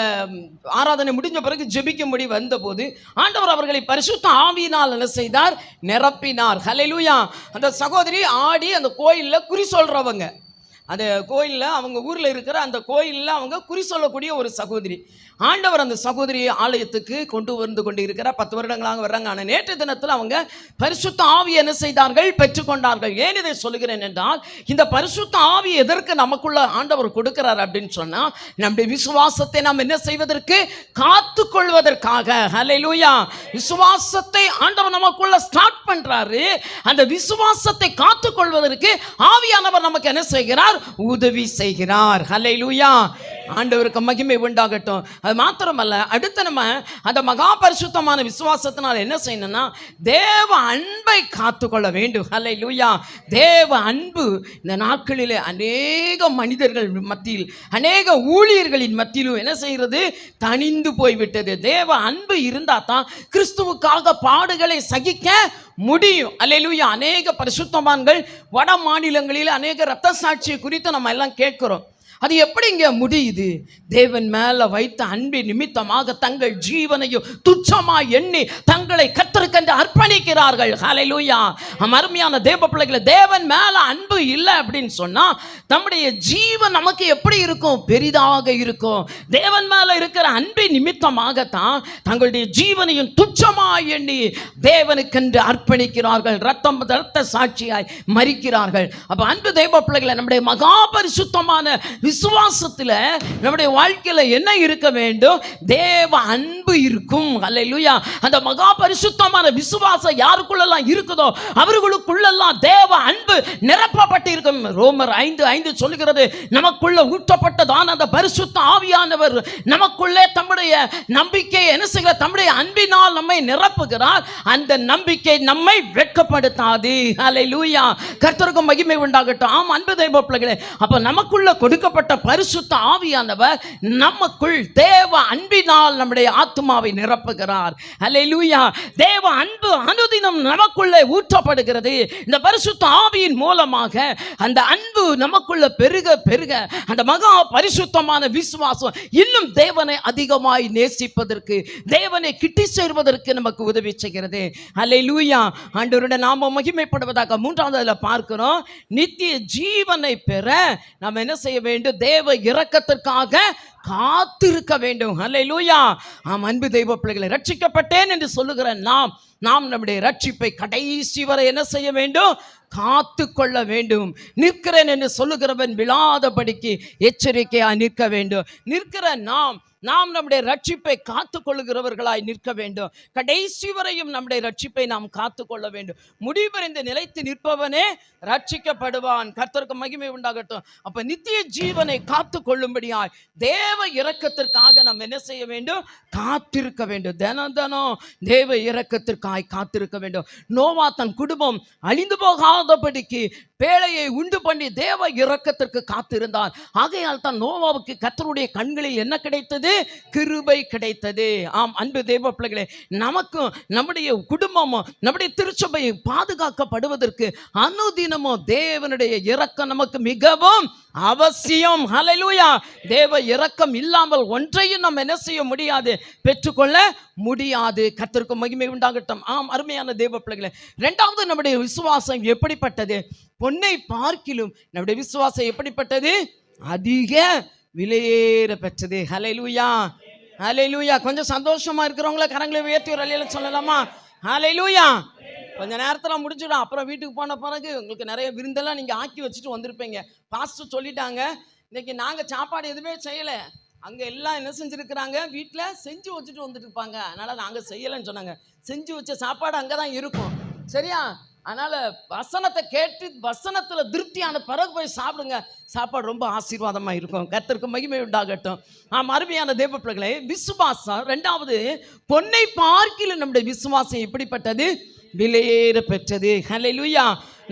ஆராதனை முடிஞ்ச பிறகு ஜெபிக்கும்படி வந்தபோது ஆண்டவர் அவர்களை பரிசுத்த ஆவியினால் என்ன செய்தார்? நிரப்பினார். ஹல்லேலூயா. அந்த சகோதரி ஆடி அந்த கோயிலில் குறி சொல்கிறவங்க, அந்த கோயிலில் அவங்க ஊரில் இருக்கிற அந்த கோயிலில் அவங்க குறி சொல்லக்கூடிய ஒரு சகோதரி. ஆண்டவர் அந்த சகோதரியை ஆலயத்துக்கு கொண்டு வந்து கொண்டு இருக்கிற 10 வருடங்களாக வர்றாங்க. ஆனால் நேற்று தினத்தில் அவங்க பரிசுத்த ஆவி என்ன செய்தார்கள்? பெற்றுக்கொண்டார்கள். ஏன் இதை சொல்லுகிறேன் என்றால், இந்த பரிசுத்த ஆவி எதற்கு நமக்குள்ள ஆண்டவர் கொடுக்கிறார் அப்படின்னு சொன்னால், நம்முடைய விசுவாசத்தை நாம் என்ன செய்வதற்கு? காத்து கொள்வதற்காக. ஹல்லேலூயா. விசுவாசத்தை ஆண்டவர் நமக்குள்ள ஸ்டார்ட் பண்றாரு. அந்த விசுவாசத்தை காத்து கொள்வதற்கு ஆவியானவர் நமக்கு என்ன செய்கிறார்? உதவி செய்கிறார். ஹல்லேலூயா. ஆண்டவருக்கு மகிமை உண்டாகட்டும். அது மாத்திரமல்ல, அடுத்து நம்ம அந்த மகா பரிசுத்தமான விசுவாசத்தினால் என்ன செய்யணும்னா, தேவ அன்பை காத்துக்கொள்ள வேண்டும். ஹல்லேலூயா. தேவ அன்பு இந்த நாட்களிலே அநேக மனிதர்கள் மத்தியில், அநேக ஊழியர்களின் மத்தியிலும் என்ன செய்கிறது? தனிந்து போய்விட்டது. தேவ அன்பு இருந்தால் தான் கிறிஸ்துவுக்காக பாடுகளை சகிக்க முடியும். அல்லேலூயா. அநேக பரிசுத்தவான்கள் வட மாநிலங்களில் அநேக இரத்த சாட்சியை குறித்து நம்ம எல்லாம் கேட்கிறோம். அது எப்படிங்க முடியுது? தேவன் மேல வைத்த அன்பின் நிமித்தமாக தங்கள் ஜீவனையும் துச்சமாய் எண்ணி தங்களை கர்த்தருக்கென்று அர்ப்பணிக்கிறார்கள். ஹல்லேலூயா. அருமையான தேவ பிள்ளைகளை, தேவன் மேல அன்பு இல்லை அப்படின்னு சொன்னா நம்முடைய ஜீவன் நமக்கு எப்படி இருக்கும்? பெரிதாக இருக்கும். தேவன் மேல இருக்கிற அன்பின் நிமித்தமாகத்தான் தங்களுடைய ஜீவனையும் துச்சமாய் எண்ணி தேவனுக்கென்று அர்ப்பணிக்கிறார்கள். இரத்த சாட்சியாய் மரிக்கிறார்கள். அப்ப அன்பு தேவ பிள்ளைகளை, நம்முடைய மகா பரிசுத்தமான விசுவாசத்தில் நம்முடைய வாழ்க்கையில் என்ன இருக்க வேண்டும்? தேவ அன்பு இருக்கும். ஹல்லேலூயா. அந்த மகா பரிசுத்தமான விசுவாசம் யாருக்குள்ளெல்லாம் இருக்குதோ அவர்களுக்குள்ளெல்லாம் தேவ அன்பு நிரப்பப்பட்டு இருக்கும். ரோமர் 5:5 சொல்லுகிறது, நமக்குள்ள ஊற்றப்பட்டதான அந்த பரிசுத்த ஆவியானவர் நமக்குள்ளே தம்முடைய நம்பிக்கையை என்ன செய்கிற? தம்முடைய அன்பினால் நம்மை நிரப்புகிறார். அந்த நம்பிக்கை நம்மை வெட்கப்படுத்தாது. ஹல்லேலூயா. கர்த்தருக்கு மகிமை உண்டாகட்டும். ஆம், அன்பு தேவ பிள்ளைகளே, அப்ப நமக்குள்ள கொடுக்கப்பட்ட பரிசுத்த ஆவியானவர் நமக்குள் தேவ அன்பினால் நம்முடைய ஆத்துமாவை நிரப்புகிறார். ஹல்லேலூயா. தேவ அன்பு அனுதினம் நமக்குள்ளே ஊற்றப்படுகிறது. இந்த பரிசுத்த ஆவியின் மூலமாக அந்த அன்பு நமக்குள்ள பெருக பெருக அந்த மகா பரிசுத்தமான விசுவாசம் இன்னும் தேவனை அதிகமாய் நேசிப்பதற்கு, தேவனை கிட்டி சேர்வதற்கு நமக்கு உதவி செய்கிறது. ஹல்லேலூயா. ஆண்டவருடைய நாமம் மகிமைப்படுவதாக. 3வது பார்க்கிறோம், நித்திய ஜீவனை பெற நாம் என்ன செய்ய வேண்டும்? தேவ இரக்கத்திற்காக காத்திருக்க வேண்டும். ஹல்லேலூயா. ஆம், அன்பு தெய்வ பிள்ளைகளை, ரட்சிக்கப்பட்டேன் என்று சொல்லுகிற நாம் நம்முடைய ரட்சிப்பை கடைசி வரை என்ன செய்ய வேண்டும்? காத்து கொள்ள வேண்டும். நிற்கிறேன் என்று சொல்லுகிறவன் விழாதபடிக்கு எச்சரிக்கையாக நிற்க வேண்டும். நிற்கிற நாம் நாம் நம்முடைய ரட்சிப்பை காத்து கொள்ளுகிறவர்களாய் நிற்க வேண்டும். கடைசி வரையும் நம்முடைய ரட்சிப்பை நாம் காத்து கொள்ள வேண்டும். முடிவடைந்து நிலைத்து நிற்பவனே ரட்சிக்கப்படுவான். கர்த்தருக்கு மகிமை உண்டாகட்டும். அப்ப நித்திய ஜீவனை காத்து கொள்ளும்படியாய் தேவ இரக்கத்திற்காக நாம் என்ன செய்ய வேண்டும்? காத்திருக்க வேண்டும். தினம் தினம் தேவ இரக்கத்திற்காய் காத்திருக்க வேண்டும். நோவா தன் குடும்பம் அழிந்து போகாதபடிக்கு பேழையை உண்டு பண்ணி தேவ இரக்கத்திற்கு காத்திருந்தான். ஆகையால் தான் நோவாவுக்கு கர்த்தருடைய கண்களில் என்ன கிடைத்தது? கிருபை கிடைத்தது. ஆம் அன்பு தேவ பிள்ளைகளே, நமக்கும் நம்முடைய குடும்பமும் நம்முடைய திருச்சபையை பாதுகாக்கப்படுவதற்கு அனுதினமும் தேவனுடைய இரக்கம் நமக்கு மிகவும் அவசியம். ஹல்லேலூயா. தேவ இரக்கம் இல்லாமல் ஒன்றையும் நம்ம என்ன செய்ய முடியாது? பெற்றுக்கொள்ள முடியாது. கர்த்தருக்கு மகிமை உண்டாகட்டும். ஆம் அருமையான தேவ பிள்ளைகளே, இரண்டாவது நம்முடைய விசுவாசம் எப்படிப்பட்டது? பொன்னை பார்க்கிலும் நம்முடைய விசுவாசம் எப்படிப்பட்டது? அதிக விலையேற பெற்றது. ஹல்லேலூயா, ஹல்லேலூயா. கொஞ்சம் சந்தோஷமா இருக்கிறவங்கள கரங்களை உயர்த்தி ஒரு அல்லேலூயா சொல்லலாமா? ஹல்லேலூயா. கொஞ்ச நேரத்தில் முடிஞ்சிடும். அப்புறம் வீட்டுக்கு போன பிறகு உங்களுக்கு நிறைய விருந்தெல்லாம் நீங்கள் ஆக்கி வச்சுட்டு வந்திருப்பீங்க. பாஸ்டர் சொல்லிட்டாங்க, இன்னைக்கு நாங்கள் சாப்பாடு எதுவுமே செய்யலை, அங்கே எல்லாம் என்ன செஞ்சுருக்கிறாங்க, வீட்டில் செஞ்சு வச்சுட்டு வந்துட்டு இருப்பாங்க, அதனால் நாங்கள் செய்யலைன்னு சொன்னாங்க. செஞ்சு வச்ச சாப்பாடு அங்கே தான் இருக்கும், சரியா? அதனால் வசனத்தை கேட்டு வசனத்தில் திருப்தியான பிறகு போய் சாப்பிடுங்க. சாப்பாடு ரொம்ப ஆசீர்வாதமாக இருக்கும். கர்த்தருக்கு மகிமை உண்டாகட்டும். அருமையான தேவ பிள்ளைகளே, விசுவாசம் ரெண்டாவது, பொன்னை பார்க்கிலும் நம்முடைய விசுவாசம் எப்படிப்பட்டது? விலையேற பெற்றது. ஹல்லேலூயா.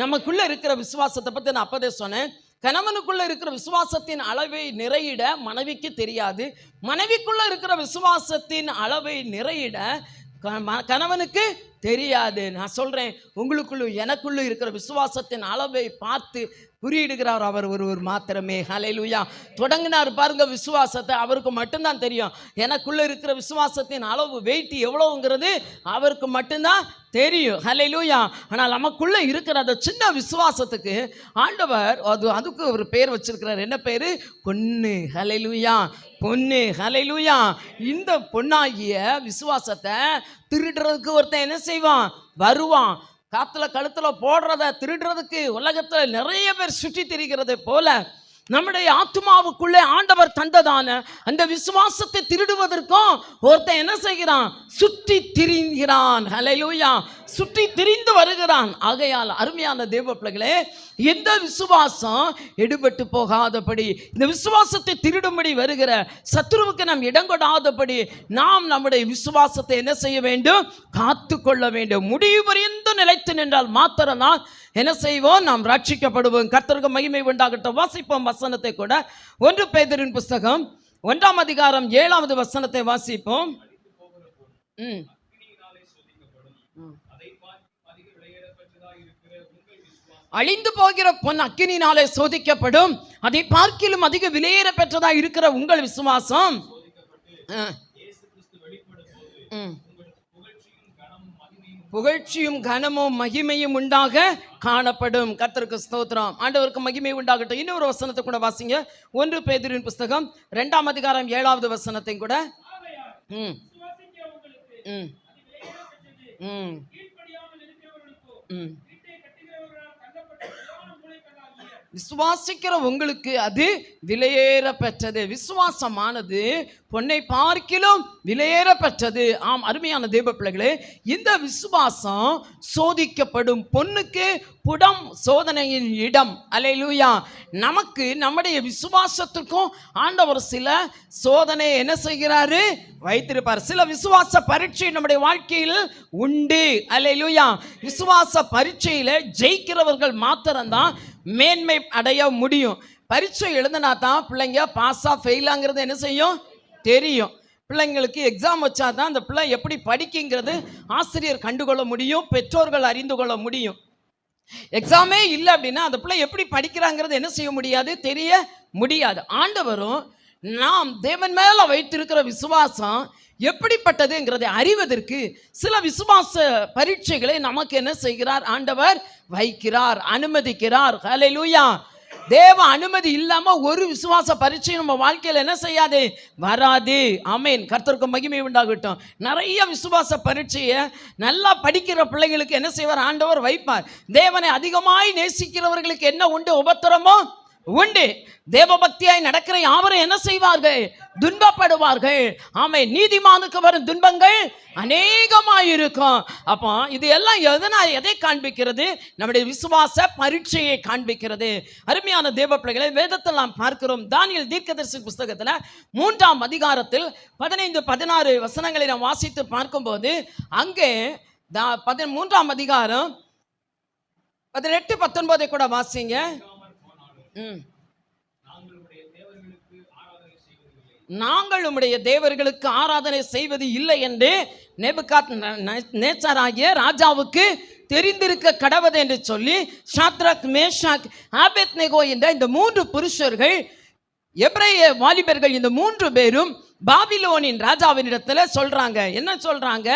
நமக்குள்ள இருக்கிற விசுவாசத்தை பற்றி நான் அப்பதே சொன்னேன். கணவனுக்குள்ள இருக்கிற விசுவாசத்தின் அளவை நிறையிட மனைவிக்கு தெரியாது. மனைவிக்குள்ள இருக்கிற விசுவாசத்தின் அளவை நிறையிட கணவனுக்கு தெரியாது. நான் சொல்றேன், உங்களுக்குள்ள எனக்குள்ள இருக்கிற விசுவாசத்தின் அளவை பார்த்து குறியிடுகிறார் அவர் ஒருவர் மாத்திரமே. ஹல்லேலூயா. தொடங்கினார் பாருங்க விசுவாசத்தை, அவருக்கு மட்டும்தான் தெரியும். எனக்குள்ள இருக்கிற விசுவாசத்தின் அளவு வெயிட் எவ்வளவுங்கிறது அவருக்கு மட்டும்தான் தெரியும். ஹல்லேலூயா. ஆனால் நமக்குள்ள இருக்கிற அந்த சின்ன விசுவாசத்துக்கு ஆண்டவர் அதுக்கு ஒரு பேர் வச்சிருக்கிறார். என்ன பேரு? பொன்னு. ஹல்லேலூயா. பொன்னு. ஹல்லேலூயா. இந்த பொன்னாகிய விசுவாசத்தை திருடுறதுக்கு ஒருத்தன் என்ன செய்வான்? வருவான். காத்துல கழுத்துல போடுறத திருடுறதுக்கு உலகத்துல நிறைய பேர் சுற்றி திரிகிறது போல நம்முடைய ஆத்மாவுக்குள்ளே ஆண்டவர் தந்ததான அந்த விசுவாசத்தை திருடுவதற்கும் ஒருத்தன் என்ன செய்கிறான்? சுற்றி திரிகிறான். ஹல்லேலூயா. சுற்றி திரிந்து வருகிறான். ஆகையால் அருமையான தேவ பிள்ளைகளே, எந்த விசுவாசம் எடுபட்டு போகாதபடி, இந்த விசுவாசத்தை திருடும்படி வருகிற சத்துருவுக்கு நாம் இடம் கொடாதபடி நாம் நம்முடைய விசுவாசத்தை என்ன செய்ய வேண்டும்? காத்து கொள்ள வேண்டும். முடிவு வரைந்து நிலைத்து நின்றால் மாத்திரம்தான் என்ன செய்வோம்? நாம் ரட்சிக்கப்படுவோம். கர்த்தருக்கு மகிமை உண்டாகட்டும். வாசிப்போம் வசனத்தை கூட. 1 பேதுருவின் புஸ்தகம் 1ஆம் அதிகாரம் 7வது வசனத்தை வாசிப்போம். அழிந்து போகிற பொன் அக்கினினாலே சோதிக்கப்படும், அதை பார்க்கிலும் அதிக விலையேற பெற்றதா இருக்கிற உங்கள் விசுவாசம் புகழ்ச்சியும் கனமும் மகிமையும் உண்டாக காணப்படும். கர்த்தருக்கு ஸ்தோத்திரம். ஆண்டவருக்கு மகிமை உண்டாகட்டும். இன்னொரு வசனத்தை கூட வாசிங்க. 1 பேதுருவின் புஸ்தகம் 2ஆம் அதிகாரம் 7வது வசனத்தை கூட. விசுவாசிக்கிற உங்களுக்கு அது விலையேற பெற்றது. விசுவாசமானது பொன்னை பார்க்கிலும் விலையேற பெற்றது. ஆம் அருமையான தேவ பிள்ளைகளே, இந்த விசுவாசம் சோதிக்கப்படும். பொன்னுக்கு புடம் சோதனையின் இடம். அல்லேலூயா. நமக்கு நம்முடைய விசுவாசத்துக்கும் ஆண்டவர் சில சோதனை என்ன செய்கிறாரு? வைத்திருப்பார். சில விசுவாச பரீட்சை நம்முடைய வாழ்க்கையில் உண்டு. அல்லேலூயா. விசுவாச பரீட்சையில ஜெயிக்கிறவர்கள் மாத்திரம்தான் மேன்மை அடைய முடியும். பரீட்சை எழுதினா தான் பிள்ளைங்க பாஸா ஃபெயிலாங்கிறது என்ன செய்யும்? தெரியும். பிள்ளைங்களுக்கு எக்ஸாம் வச்சா தான் அந்த பிள்ளை எப்படி படிக்குங்கிறது ஆசிரியர் கண்டுகொள்ள முடியும், பெற்றோர்கள் அறிந்து கொள்ள முடியும். எக்ஸாமே இல்லை அப்படின்னா அந்த பிள்ளை எப்படி படிக்கிறாங்கிறது என்ன செய்ய முடியாது? தெரிய முடியாது. ஆண்டவரும் நாம் தேவன் மேல வைத்திருக்கிற விசுவாசம் எப்படிப்பட்டதுங்கிறதை அறிவதற்கு சில விசுவாச பரீட்சைகளை நமக்கு என்ன செய்கிறார்? ஆண்டவர் வைக்கிறார், அனுமதிக்கிறார். ஹல்லேலூயா. தேவ அனுமதி இல்லாம ஒரு விசுவாச பரீட்சை நம்ம வாழ்க்கையில் என்ன செய்யாது? வராது. ஆமென். கர்த்தருக்கு மகிமை உண்டாகட்டும். நிறைய விசுவாச பரீட்சையை நல்லா படிக்கிற பிள்ளைங்களுக்கு என்ன செய்வார்? ஆண்டவர் வைப்பார். தேவனை அதிகமாய் நேசிக்கிறவர்களுக்கு என்ன உண்டு? உபத்திரமோ உண்டு. தேவபக்தியாய் நடக்கிற யாவரும் என்ன செய்வார்கள்? துன்பப்படுவார்கள். ஆமே, நீதிமானுக்கு வரும் துன்பங்கள் அநேகமாயிருக்கும். அப்போ இது எல்லாம் எதை காண்பிக்கிறது? நம்முடைய விசுவாச பரீட்சையை காண்பிக்கிறது. அருமையான தேவ பிள்ளைகளை, வேதத்தில் நாம் பார்க்கிறோம். தானியேல் தீர்க்கதரிசி புஸ்தகத்தில் 3ஆம் அதிகாரத்தில் 15-16 வசனங்களை நாம் வாசித்து பார்க்கும்போது, அங்கே 3ஆம் அதிகாரம் 18-19 கூட வாசிங்க. நாங்கள் உம்முடைய தேவர்களுக்கு ஆராதனை செய்வது இல்லை என்று நேபுகாத்நேச்சாராகிய ராஜாவுக்கு தெரிந்திருக்க கடவது என்று சொல்லி சாத்ராக், மேஷாக், ஆபேத்நேகோ என்ற இந்த 3 புருஷர்கள், எபிரேய வாலிபர்கள், இந்த 3 பேரும் பாபிலோனின் ராஜாவினிடத்துல சொல்றாங்க. என்ன சொல்றாங்க?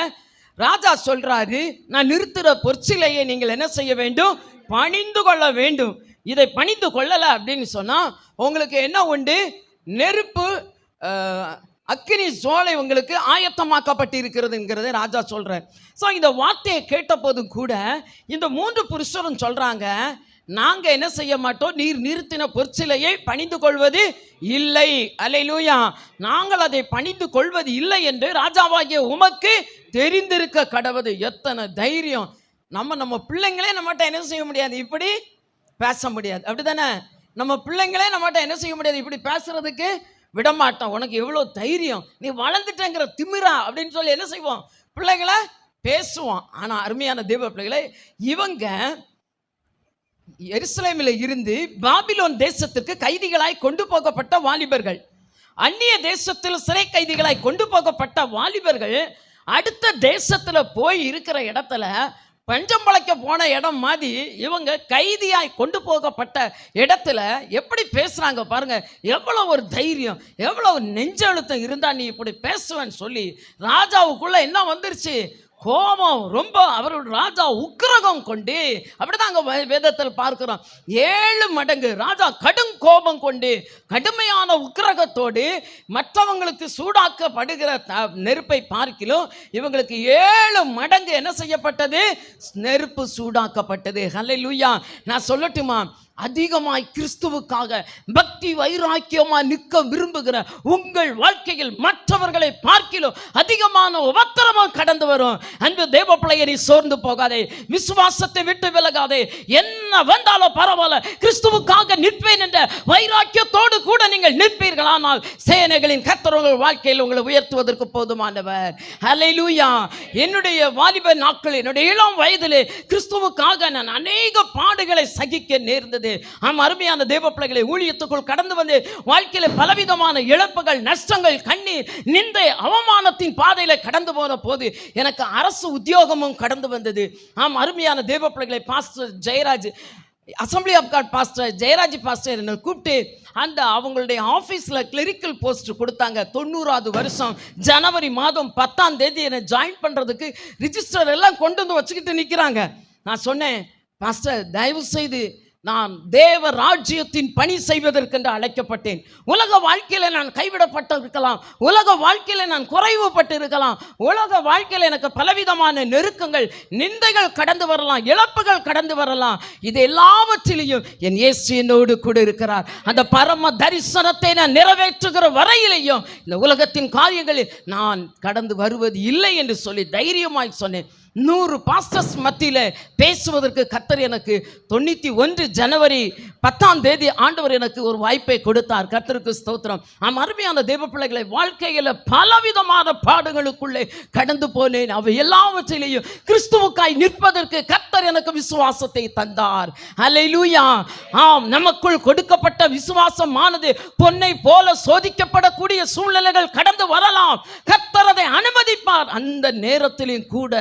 ராஜா சொல்றாரு, நான் நிறுத்துற பொற்சிலையை நீங்கள் என்ன செய்ய வேண்டும்? பணிந்து கொள்ள வேண்டும். இதை பணிந்து கொள்ளல அப்படின்னு சொன்னா உங்களுக்கு என்ன உண்டு? நெருப்பு, அக்கினி ஜுவாலை உங்களுக்கு ஆயத்தமாக்கப்பட்டு இருக்கிறதுங்கிறத ராஜா சொல்றார். ஸோ இந்த வார்த்தையை கேட்ட போதும் கூட இந்த 3 புருஷரும் சொல்றாங்க, நாங்க என்ன செய்ய மாட்டோம், நீர் நிறுத்தின பொற்சிலையை பணிந்து கொள்வது இல்லை. அல்லேலூயா. நாங்கள் அதை பணிந்து கொள்வது இல்லை என்று ராஜாவாகிய உமக்கு தெரிந்திருக்க கடவது. எத்தனை தைரியம்! நம்ம பிள்ளைங்களே நம்மகிட்ட என்ன செய்ய முடியாது, இப்படி பேச முடியாது. அப்படிதானே? நம்ம பிள்ளைங்களே நம்மகிட்ட என்ன செய்ய முடியாது, இப்படி பேசுறதுக்கு விடமாட்டோம். உனக்கு எவ்வளோ தைரியம், நீ வளர்ந்துட்டேங்கிற திமிரா அப்படின்னு சொல்லி என்ன செய்வோம்? பிள்ளைங்களை பேசுவோம். ஆனால் அருமையான தேவ பிள்ளைகளை, இவங்க எருசலேமில் இருந்து பாபிலோன் தேசத்துக்கு கைதிகளாய் கொண்டு போகப்பட்ட வாலிபர்கள், அந்நிய தேசத்தில் சிறை கைதிகளாய் கொண்டு போகப்பட்ட வாலிபர்கள் அடுத்த தேசத்தில் போய் இருக்கிற இடத்துல பஞ்சம் பழைக்க போன இடம் மாதிரி இவங்க கைதியாய் கொண்டு போகப்பட்ட இடத்துல எப்படி பேசுறாங்க பாருங்க. எவ்வளவு ஒரு தைரியம், எவ்வளவு நெஞ்செழுத்தம் இருந்தா நீ இப்படி பேசுவேன்னு சொல்லி ராஜாவுக்குள்ள என்ன வந்துருச்சு? கோபம். ரொம்ப அவரோட ராஜா உக்கிரகம் கொண்டு, அப்படிதான் வேதத்தில் பார்க்கிறோம், 7 மடங்கு ராஜா கடும் கோபம் கொண்டு கடுமையான உக்கிரகத்தோடு மற்றவங்களுக்கு சூடாக்கப்படுகிற நெருப்பை பார்க்கிலும் இவங்களுக்கு 7 மடங்கு என்ன செய்யப்பட்டது? நெருப்பு சூடாக்கப்பட்டது. ஹல்லேலூயா. நான் சொல்லட்டுமா, அதிகமாய் கிறிஸ்துவுக்காக பக்தி வைராக்கியமாய் நிற்க விரும்புகிற உங்கள் வாழ்க்கையில் மற்றவர்களை பார்க்கிலும் அதிகமான உபத்திரவம் கடந்து வரும். அன்பு தேவ பிள்ளையை, நீ சோர்ந்து போகாதே, விசுவாசத்தை விட்டு விலகாதே. என்ன வந்தாலும் பரவாயில்ல, கிறிஸ்துவுக்காக நிற்பேன் என்ற வைராக்கியத்தோடு கூட நீங்கள் நிற்பீர்களானால் சேனைகளின் கர்த்தர் உங்கள் வாழ்க்கையில் உங்களை உயர்த்துவதற்கு போதுமானவர். ஹல்லேலூயா. என்னுடைய வாலிப நாட்கள், என்னுடைய இளம் வயதிலே கிறிஸ்துவுக்காக நான் அநேக பாடுகளை சகிக்க நேர்ந்தது. அருமையான தேவ பிள்ளைகளை, ஊழியத்துக்குள் கடந்து வந்து வாழ்க்கையில பலவிதமான இழப்புகள், நஷ்டங்கள், கண்ணீர், நிந்தை, அவமானத்தின் பாதையில கடந்து போன போது எனக்கு அரசு உத்தியோகமும் கடந்து வந்தது. அருமையான தேவ பிள்ளைகளை, pastor Jeyaraj, assembly of God pastor Jeyaraj pastor என்னை கூப்பிட்டு அவங்களுடைய ஆஃபீஸில் கிளரிக்கல் போஸ்ட் கொடுத்தாங்க. 90வது வருஷம் ஜனவரி மாதம் 10ஆம் தேதி என்னை ஜாயின் பண்ணுறதுக்கு ரிஜிஸ்டர் எல்லாம் கொண்டு வந்து வச்சுக்கிட்டு நிற்கிறாங்க. நான் சொன்னேன், பாஸ்டர் தயவு செய்து நான் தேவ ராஜ்யத்தின் பணி செய்வதற்கென்று அழைக்கப்பட்டேன். உலக வாழ்க்கையில் நான் கைவிடப்பட்டு இருக்கலாம், உலக வாழ்க்கையில் நான் குறைவுபட்டு இருக்கலாம், உலக வாழ்க்கையில் எனக்கு பலவிதமான நெருக்கங்கள், நிந்தைகள் கடந்து வரலாம், இழப்புகள் கடந்து வரலாம். இது எல்லாவற்றிலையும் என் இயேசு என்னோடு கூட இருக்கிறார். அந்த பரம தரிசனத்தை நான் நிறைவேற்றுகிற வரையிலையும் இந்த உலகத்தின் காரியங்களில் நான் கடந்து வருவது இல்லை என்று சொல்லி தைரியமாய் சொன்னேன். 100 பாஸ்டர்ஸ் மத்தியில் பேசுவதற்கு கர்த்தர் எனக்கு 91 ஜனவரி 10ஆம் தேதி ஆண்டவர் எனக்கு ஒரு வாய்ப்பை கொடுத்தார். கர்த்தருக்கு ஸ்தோத்திரம். அருமையான தேவ பிள்ளைகளை, வாழ்க்கையில் பலவிதமான பாடுகளுக்குள்ளே கடந்து போனேன். அவை எல்லாவற்றிலேயும் கிறிஸ்துவுக்காய் நிற்பதற்கு கர்த்தர் எனக்கு விசுவாசத்தை தந்தார். அல்லேலூயா. நமக்குள் கொடுக்கப்பட்ட விசுவாசமானது பொன்னை போல சோதிக்கப்படக்கூடிய சூழ்நிலைகள் கடந்து வரலாம். கர்த்தர் அதை அனுமதிப்பார். அந்த நேரத்திலும் கூட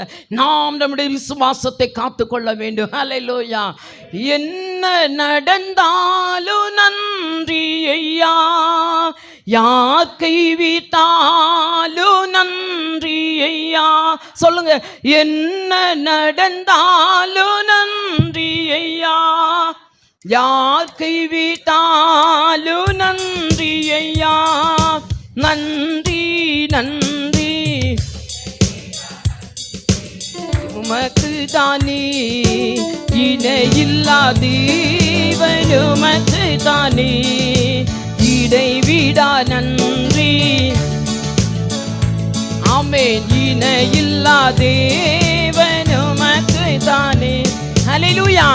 நாம் நம்முடைய விசுவாசத்தை காத்துக்கொள்ள வேண்டும். ஹல்லேலூயா. என்ன நடந்தாலும் நன்றி ஐயா, யார் கைவிட்டாலும் நன்றி ஐயா. சொல்லுங்க, என்ன நடந்தாலும் நன்றி ஐயா, யார் கைவிட்டாலும் நன்றி ஐயா. நன்றி நன்றி உமக்கு தானே, இணையில்லா தேவன் உமக்கு தானே இடைவிடா நன்றி. ஆமென். இணையில்லா தேவன் உமக்கு தானே. ஹல்லேலூயா.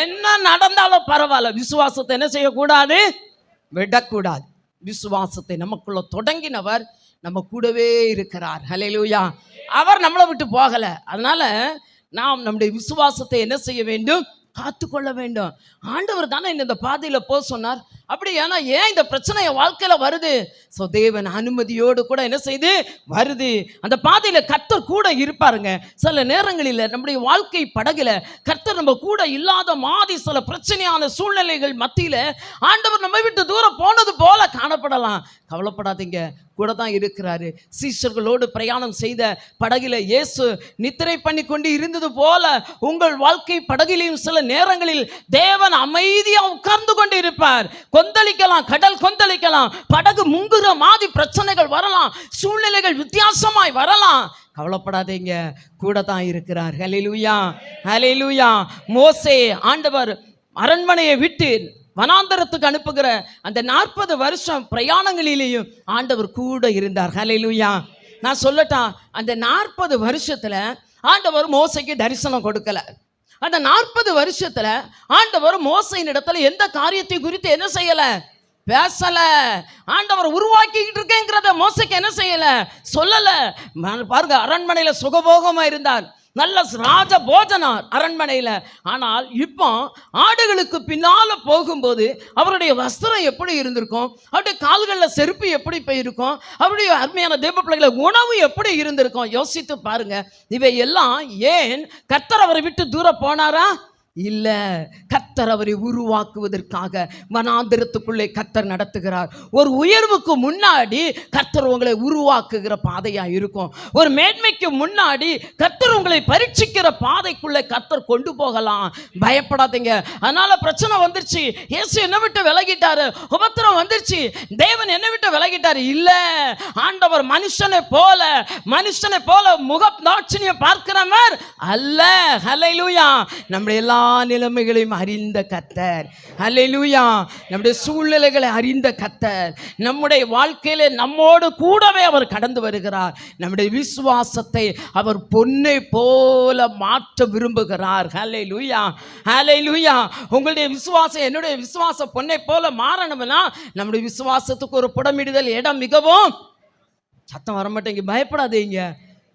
என்ன நடந்தாலும் பரவாயில்ல, விசுவாசத்தை என்ன செய்யக்கூடாது? விடக்கூடாது. விசுவாசத்தை நமக்குள்ள தொடங்கினவர் நம்ம கூடவே இருக்கிறார். ஹல்லேலூயா. அவர் நம்மளை விட்டு போகல. அதனால நாம் நம்முடைய விசுவாசத்தை என்ன செய்ய வேண்டும்? காத்துக்கொள்ள வேண்டும். ஆண்டவர் தானே இந்த பாதையில போக சொன்னார். அப்படி ஏன்னா ஏன் இந்த பிரச்சனை என் வாழ்க்கையில வருது? ஸோ தேவன் அனுமதியோடு கூட என்ன செய்து வருது. அந்த பாதையில கர்த்தர் கூட இருப்பாருங்க. சில நேரங்களில் நம்முடைய வாழ்க்கை படகுல கர்த்தர் நம்ம கூட இல்லாத மாதிரி சில பிரச்சனையான சூழ்நிலைகள் மத்தியில ஆண்டவர் நம்ம விட்டு தூரம் போனது போல காணப்படலாம். கவலைப்படாதீங்க, கூட தான் இருக்கிறாரு. சீஷர்களோடு பிரயாணம் செய்த படகில இயேசு நித்திரை பண்ணி கொண்டு இருந்தது போல உங்கள் வாழ்க்கை படகிலையும் சில நேரங்களில் தேவன் அமைதியா உட்கார்ந்து கொண்டு இருப்பார். கொந்தளிக்கலாம், கடல் கொந்தளிக்கலாம், படகு முங்குற மாதிரி பிரச்சனைகள் வரலாம், சூழ்நிலைகள் வித்தியாசமாய் வரலாம். கவலைப்படாதீங்க, கூட தான் இருக்கிறார். ஹல்லேலூயா, ஹல்லேலூயா. மோசே ஆண்டவர் அரண்மனையை விட்டு வனாந்தரத்துக்கு அனுப்புகிற அந்த 40 வருஷம் பிரயாணங்களிலேயும் ஆண்டவர் கூட இருந்தார். ஹல்லேலூயா. நான் சொல்லட்டா, அந்த 40 வருஷத்துல ஆண்டவர் மோசைக்கு தரிசனம் கொடுக்கல. அந்த 40 வருஷத்துல ஆண்டவர் மோசையின் இடத்துல எந்த காரியத்தை குறித்து என்ன செய்யல? பேசல. ஆண்டவர் உருவாக்கிட்டு இருக்கேங்கிறத மோசைக்கு என்ன செய்யல? சொல்லல. பாருங்க, அரண்மனையில சுகபோகமா இருந்தார், நல்ல ராஜ போஜனார் அரண்மனையில். ஆனால் இப்போ ஆடுகளுக்கு பின்னால போகும்போது அவருடைய வஸ்திரம் எப்படி இருந்திருக்கும், அவருடைய கால்களில் செருப்பு எப்படி போயிருக்கும், அவருடைய அருமையான தேவ பிள்ளைகளை உணவு எப்படி இருந்திருக்கும்? யோசித்து பாருங்க. இவை எல்லாம் ஏன் கர்த்தர் அவரை விட்டு தூரம் போனாரா? இல்ல, கர்த்தர் அவரை உருவாக்குவதற்காக வனாந்திரத்துக்குள்ளே கர்த்தர் நடத்துகிறார். ஒரு உயர்வுக்கு முன்னாடி கர்த்தர் உங்களை உருவாக்குகிற பாதையா இருக்கும். ஒரு மேன்மைக்கு முன்னாடி கர்த்தர் உங்களை பரீட்சிக்கிற பாதைக்குள்ளே கர்த்தர் கொண்டு போகலாம். பயப்படாதீங்க. அதனால பிரச்சனை வந்துருச்சு, இயேசு என்ன விட்டு விலகிட்டாரு, உபத்திரம் வந்துருச்சு, தேவன் என்ன விட்டு விலகிட்டாரு. இல்ல, ஆண்டவர் மனுஷனை போல முகதாட்சிணியம் பார்க்கிறவர் அல்ல. ஹல்லேலூயா. நம்முடைய எல்லா நிலைமைகளையும் அறிந்த கர்த்தர். ஹல்லேலூயா. நம்முடைய சூழ்நிலைகளை அறிந்த கர்த்தர் நம்முடைய வாழ்க்கையில நம்மோடு கூடவே அவர் கடந்து வருகிறார். நம்முடைய விசுவாசத்தை அவர் பொன்னை போல மாற்ற விரும்புகிறார். ஹல்லேலூயா, ஹல்லேலூயா. உங்களுடைய விசுவாசம் என்னுடைய விசுவாசம் பொன்னை போல மாறணும்னா நம்முடைய விசுவாசத்துக்கு ஒரு புடமிடுதல் இடம் மிகவும். சத்தம் வரமாட்டேங்க, பயப்படாதீங்க.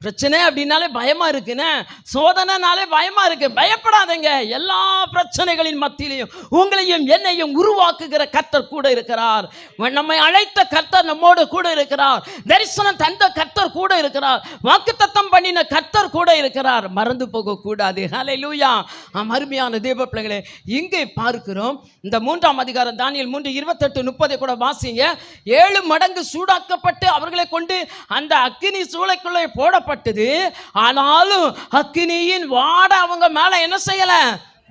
பிரச்சனை அப்படின்னாலே பயமா இருக்குன்னு, சோதனைனாலே பயமா இருக்கு. பயப்படாதீங்க. எல்லா பிரச்சனைகளின் மத்தியிலையும் உங்களையும் என்னையும் உருவாக்குகிற கர்த்தர் கூட இருக்கிறார். நம்மை அழைத்த கர்த்தர் நம்மோடு கூட இருக்கிறார். தரிசனம் தந்த கர்த்தர் கூட இருக்கிறார். வாக்குத்தத்தம் பண்ணின கர்த்தர் கூட இருக்கிறார். மறந்து போக கூடாது. ஹல்லேலூயா. அருமையான தேவ பிள்ளைகளே, இங்கே பார்க்கிறோம் இந்த 3ஆம் அதிகாரம் தானியேல் 3:28-30 கூட வாசிங்க. 7 மடங்கு சூடாக்கப்பட்டு அவர்களை கொண்டு அந்த அக்கினி சூளைக்குள்ளே போடப்பட்டது. ஆனாலும் அக்கினியின் வாட அவங்க மேல என்ன செய்யல?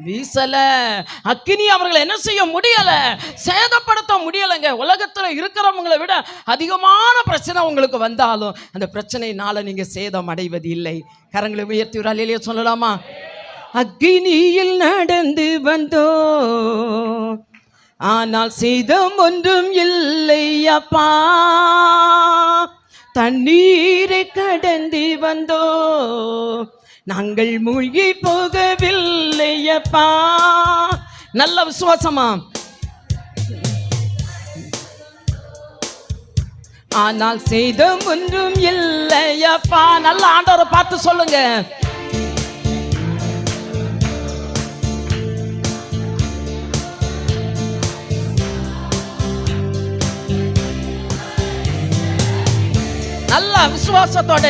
வீசல. அக்கினி அவர்களை என்ன செய்ய முடியல? சேதப்படுத்த முடியலைங்க. உலகத்துல இருக்கிறவங்களை விட அதிகமான பிரச்சனை உங்களுக்கு வந்தாலும் அந்த பிரச்சனையினால நீங்க சேதம் அடைவது இல்லை. கரங்களை உயர்த்தி ஒரு அல்லேலூயா சொல்லலாமா? அக்கினியில் நடந்து வந்தோ, ஆனால் சேதம் ஒன்றும் இல்லை அப்பா. தண்ணீரை கடந்து வந்தோ, நாங்கள் மூழ்கி போகவில்லை அப்பா. நல்ல விசுவாசமா? ஆனால் சேதம் ஒன்றும் இல்லை அப்பா. நல்ல ஆண்டவரை பார்த்து சொல்லுங்க. நல்ல விசுவாசத்தோட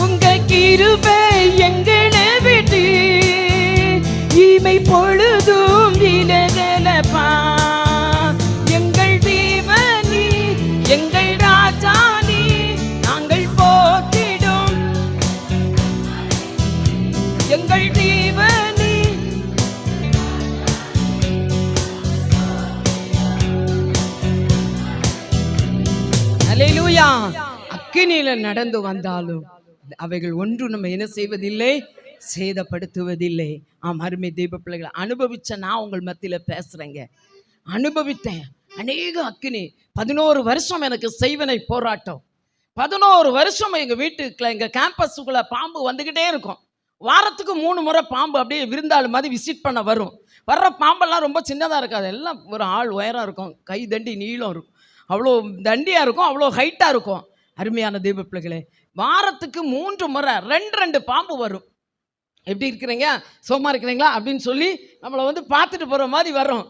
உங்க கிருபை எங்களை விட்டு இமை பொழுதும் விலகலப்பா. எங்கள் தேவனே, எங்கள் ராஜானே, நாங்கள் போற்றிடும் எங்கள் தேவனே. ஹல்லேலூயா. அக்கினியில நடந்து வந்தாலும் அவைகள் ஒன்றும் நம்ம என்ன செய்வதில்லை? சேதப்படுத்துவதில்லை. அருமை தெய்வ பிள்ளைகளை அனுபவிச்ச நான் உங்கள் மத்தியில் பேசுகிறேங்க. அனுபவித்தேன் அநேக அக்கினி. 11 வருஷம் எனக்கு செய்வனை போராட்டம். 11 வருஷம் எங்கள் வீட்டுக்குள்ள எங்கள் கேம்பஸுக்குள்ளே பாம்பு வந்துக்கிட்டே இருக்கும். வாரத்துக்கு 3 முறை பாம்பு அப்படியே விருந்தாள் மாதிரி விசிட் பண்ண வரும். வர்ற பாம்பெல்லாம் ரொம்ப சின்னதாக இருக்காது, எல்லாம் ஒரு ஆள் உயரம் இருக்கும், கை தண்டி நீளம் இருக்கும், அவ்வளோ தண்டியாக இருக்கும், அவ்வளோ ஹைட்டாக இருக்கும். அருமையான தெய்வ பிள்ளைகளே, வாரத்துக்கு 3 முறை 2 பாம்பு வரும். எப்படி இருக்கிறீங்க, சோமா இருக்கிறீங்களா அப்படின்னு சொல்லி நம்மளை பார்த்துட்டு போகிற மாதிரி வரும்.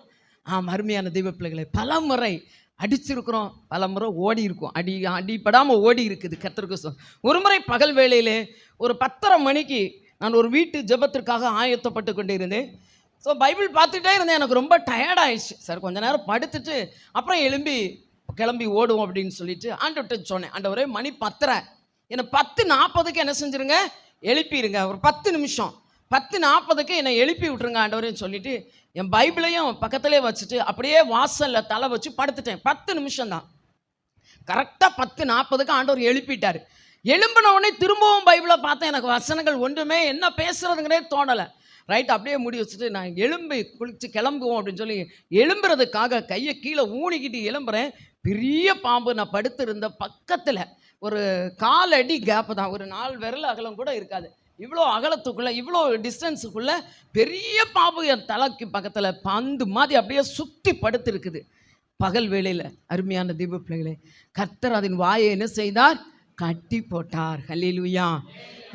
அருமையான தெய்வ பிள்ளைகளே, பல முறை அடிச்சிருக்கிறோம், பல முறை ஓடி இருக்கும், அடிப்படாமல் ஓடி இருக்குது. கர்த்தருக்கு ஒரு முறை பகல் வேளையிலே ஒரு 10:30 மணிக்கு நான் ஒரு வீட்டு ஜெபத்திற்காக ஆயத்தப்பட்டு கொண்டு இருந்தேன். ஸோ பைபிள் பார்த்துட்டே இருந்தேன். எனக்கு ரொம்ப டயர்டாகிடுச்சு. சார் கொஞ்ச நேரம் படுத்துட்டு அப்புறம் கிளம்பி ஓடுவோம் அப்படின்னு சொல்லிட்டு ஆண்டவர்கிட்ட சொன்னேன். ஆண்டவரே மணி 10:30, என்னை 10:40க்கு என்ன செஞ்சுருங்க, எழுப்பிடுங்க. ஒரு 10 நிமிஷம் 10:40க்கு என்னை எழுப்பி விட்டுருங்க ஆண்டவரேன்னு சொல்லிட்டு என் பைபிளையும் பக்கத்திலே வச்சுட்டு அப்படியே வாசலில் தலை வச்சு படுத்துட்டேன். 10 நிமிஷம் தான். கரெக்டாக 10:40க்கு ஆண்டவர் எழுப்பிட்டார். எழும்பின உடனே திரும்பவும் பைபிளை பார்த்தேன். எனக்கு வசனங்கள் ஒன்றுமே என்ன பேசுகிறதுங்கிறே தோணலை. ரைட், அப்படியே முடி வச்சுட்டு நான் எழும்பி குளித்து கிளம்புவோம் அப்படின்னு சொல்லி எழும்புறதுக்காக கையை கீழே ஊனிக்கிட்டு எழும்புறேன். பெரிய பாம்பு நான் படுத்திருந்த பக்கத்தில் ஒரு 4 அடி கேப்பு தான், ஒரு 4 விரல் அகலம் கூட இருக்காது, இவ்வளோ அகலத்துக்குள்ளே இவ்வளோ டிஸ்டன்ஸுக்குள்ளே பெரிய பாம்பு என் தலைக்கு பக்கத்தில் பந்து மாதிரி அப்படியே சுற்றி படுத்திருக்குது. பகல் வேளையில் அருமையான தெய்வ பிள்ளைகளே, கர்த்தர் அதன் வாயை என்ன செய்தார், கட்டி போட்டார். ஹல்லேலூயா,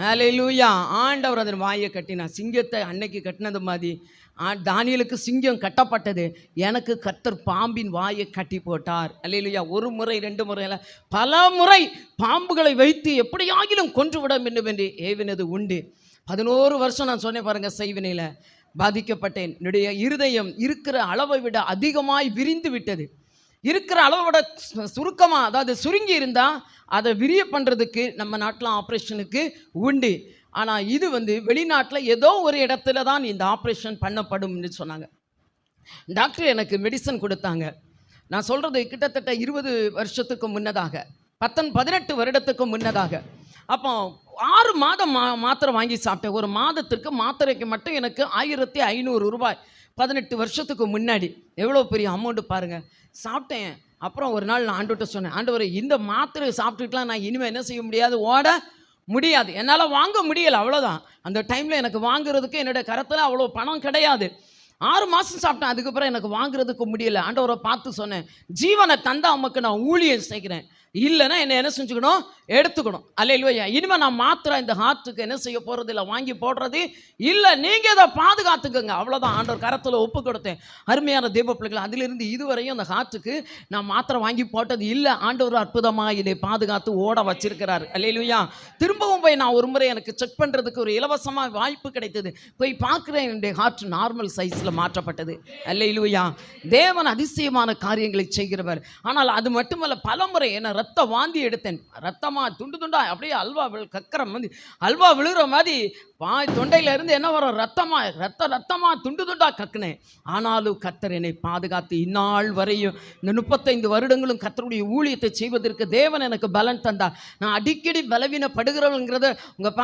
ஹல்லேலூயா. ஆண்டவர் அதன் வாயை கட்டினார். சிங்கத்தை அன்னைக்கு கட்டினது மாதிரி தானியேலுக்கு சிங்கம் கட்டப்பட்டது, எனக்கு கர்த்தர் பாம்பின் வாயை கட்டி போட்டார். ஹல்லேலூயா. 1 முறை 2 முறையில் பல முறை பாம்புகளை வைத்து எப்படியாகிலும் கொன்றுவிட வேண்டும் என்று ஏவினது உண்டு. 11 வருஷம் நான் சொன்னேன் பாருங்கள், செய்வினையில் பாதிக்கப்பட்டேன். என்னுடைய இருதயம் இருக்கிற அளவை விட அதிகமாய் விரிந்து விட்டது. இருக்கிற அளவை விட சுருக்கமாக, அதாவது சுருங்கி இருந்தால் அதை விரிய பண்ணுறதுக்கு நம்ம நாட்டில் ஆப்ரேஷனுக்கு உண்டு. ஆனால் இது வெளிநாட்டில் ஏதோ ஒரு இடத்துல தான் இந்த ஆப்ரேஷன் பண்ணப்படும்னு சொன்னாங்க. டாக்டர் எனக்கு மெடிசன் கொடுத்தாங்க. நான் சொல்கிறது கிட்டத்தட்ட 20 வருஷத்துக்கு முன்னதாக, 18 வருடத்துக்கு முன்னதாக. அப்போ 6 மாதம் மாத்திரை வாங்கி சாப்பிட்டேன். ஒரு மாதத்திற்கு மாத்திரைக்கு மட்டும் எனக்கு 1500 ரூபாய். 18 வருஷத்துக்கு முன்னாடி எவ்வளோ பெரிய அமௌண்ட்டு பாருங்கள். சாப்பிட்டேன். அப்புறம் ஒரு நாள் நான் ஆண்டவர்கிட்ட சொன்னேன், ஆண்டவரே இந்த மாத்திரை சாப்பிட்டுக்கலாம் நான் இனிமேல் என்ன செய்ய முடியாது, ஓட முடியாது, என்னால் வாங்க முடியலை, அவ்வளோதான். அந்த டைமில் எனக்கு வாங்குறதுக்கு என்னுடைய கரத்தில் அவ்வளோ பணம் கிடையாது. 6 மாதம் சாப்பிட்டேன். அதுக்கப்புறம் எனக்கு வாங்குறதுக்கு முடியலை. ஆண்டவரை பார்த்து சொன்னேன், ஜீவனை தந்தா அம்மாக்கு நான் ஊழியம் செய்கிறேன், இல்லைன்னா என்ன செஞ்சுக்கணும், எடுத்துக்கணும். அல்லேலூயா. இனிமேல் நான் மாத்திரை இந்த ஹார்ட்டுக்கு என்ன செய்ய போகிறது இல்லை, வாங்கி போடுறது இல்லை, நீங்கள் இதை பாதுகாத்துக்கோங்க, அவ்வளோதான். ஆண்டவர் கரத்தில் ஒப்பு கொடுத்தேன். அருமையான தெய்வ பிள்ளைகள், அதிலிருந்து இதுவரையும் அந்த ஹார்ட்டுக்கு நான் மாத்திரை வாங்கி போட்டது இல்லை. ஆண்டவர் அற்புதமாக இதை பாதுகாத்து ஓட வச்சிருக்கிறார். அல்லேலூயா. திரும்பவும் போய் நான் ஒரு முறை எனக்கு செக் பண்ணுறதுக்கு ஒரு இலவசமாக வாய்ப்பு கிடைத்தது. போய் பார்க்குறேன், என்னுடைய ஹார்ட் நார்மல் சைஸில் மாற்றப்பட்டது. அல்லேலூயா. தேவன் அதிசயமான காரியங்களை செய்கிறவர். ஆனால் அது மட்டுமல்ல, பலமுறை என்ன ரத்த வாந்தி எடுத்தேன். ரத்தமாக துண்டு துண்டா அப்படியே கக்கிற மாதிரி அல்வா விழுகிற மாதிரி தொண்டையிலிருந்து என்ன வரும், ரத்தமாக துண்டு துண்டா கக்குனேன். ஆனாலும் கர்த்தர் என்னை பாதுகாத்து இந்நாள் வரையும் இந்த 35 வருடங்களும் கர்த்தருடைய ஊழியத்தை செய்வதற்கு தேவன் எனக்கு பலன் தந்தார். நான் அடிக்கடி பலவீனப்படுகிறவங்கிறத உங்கள்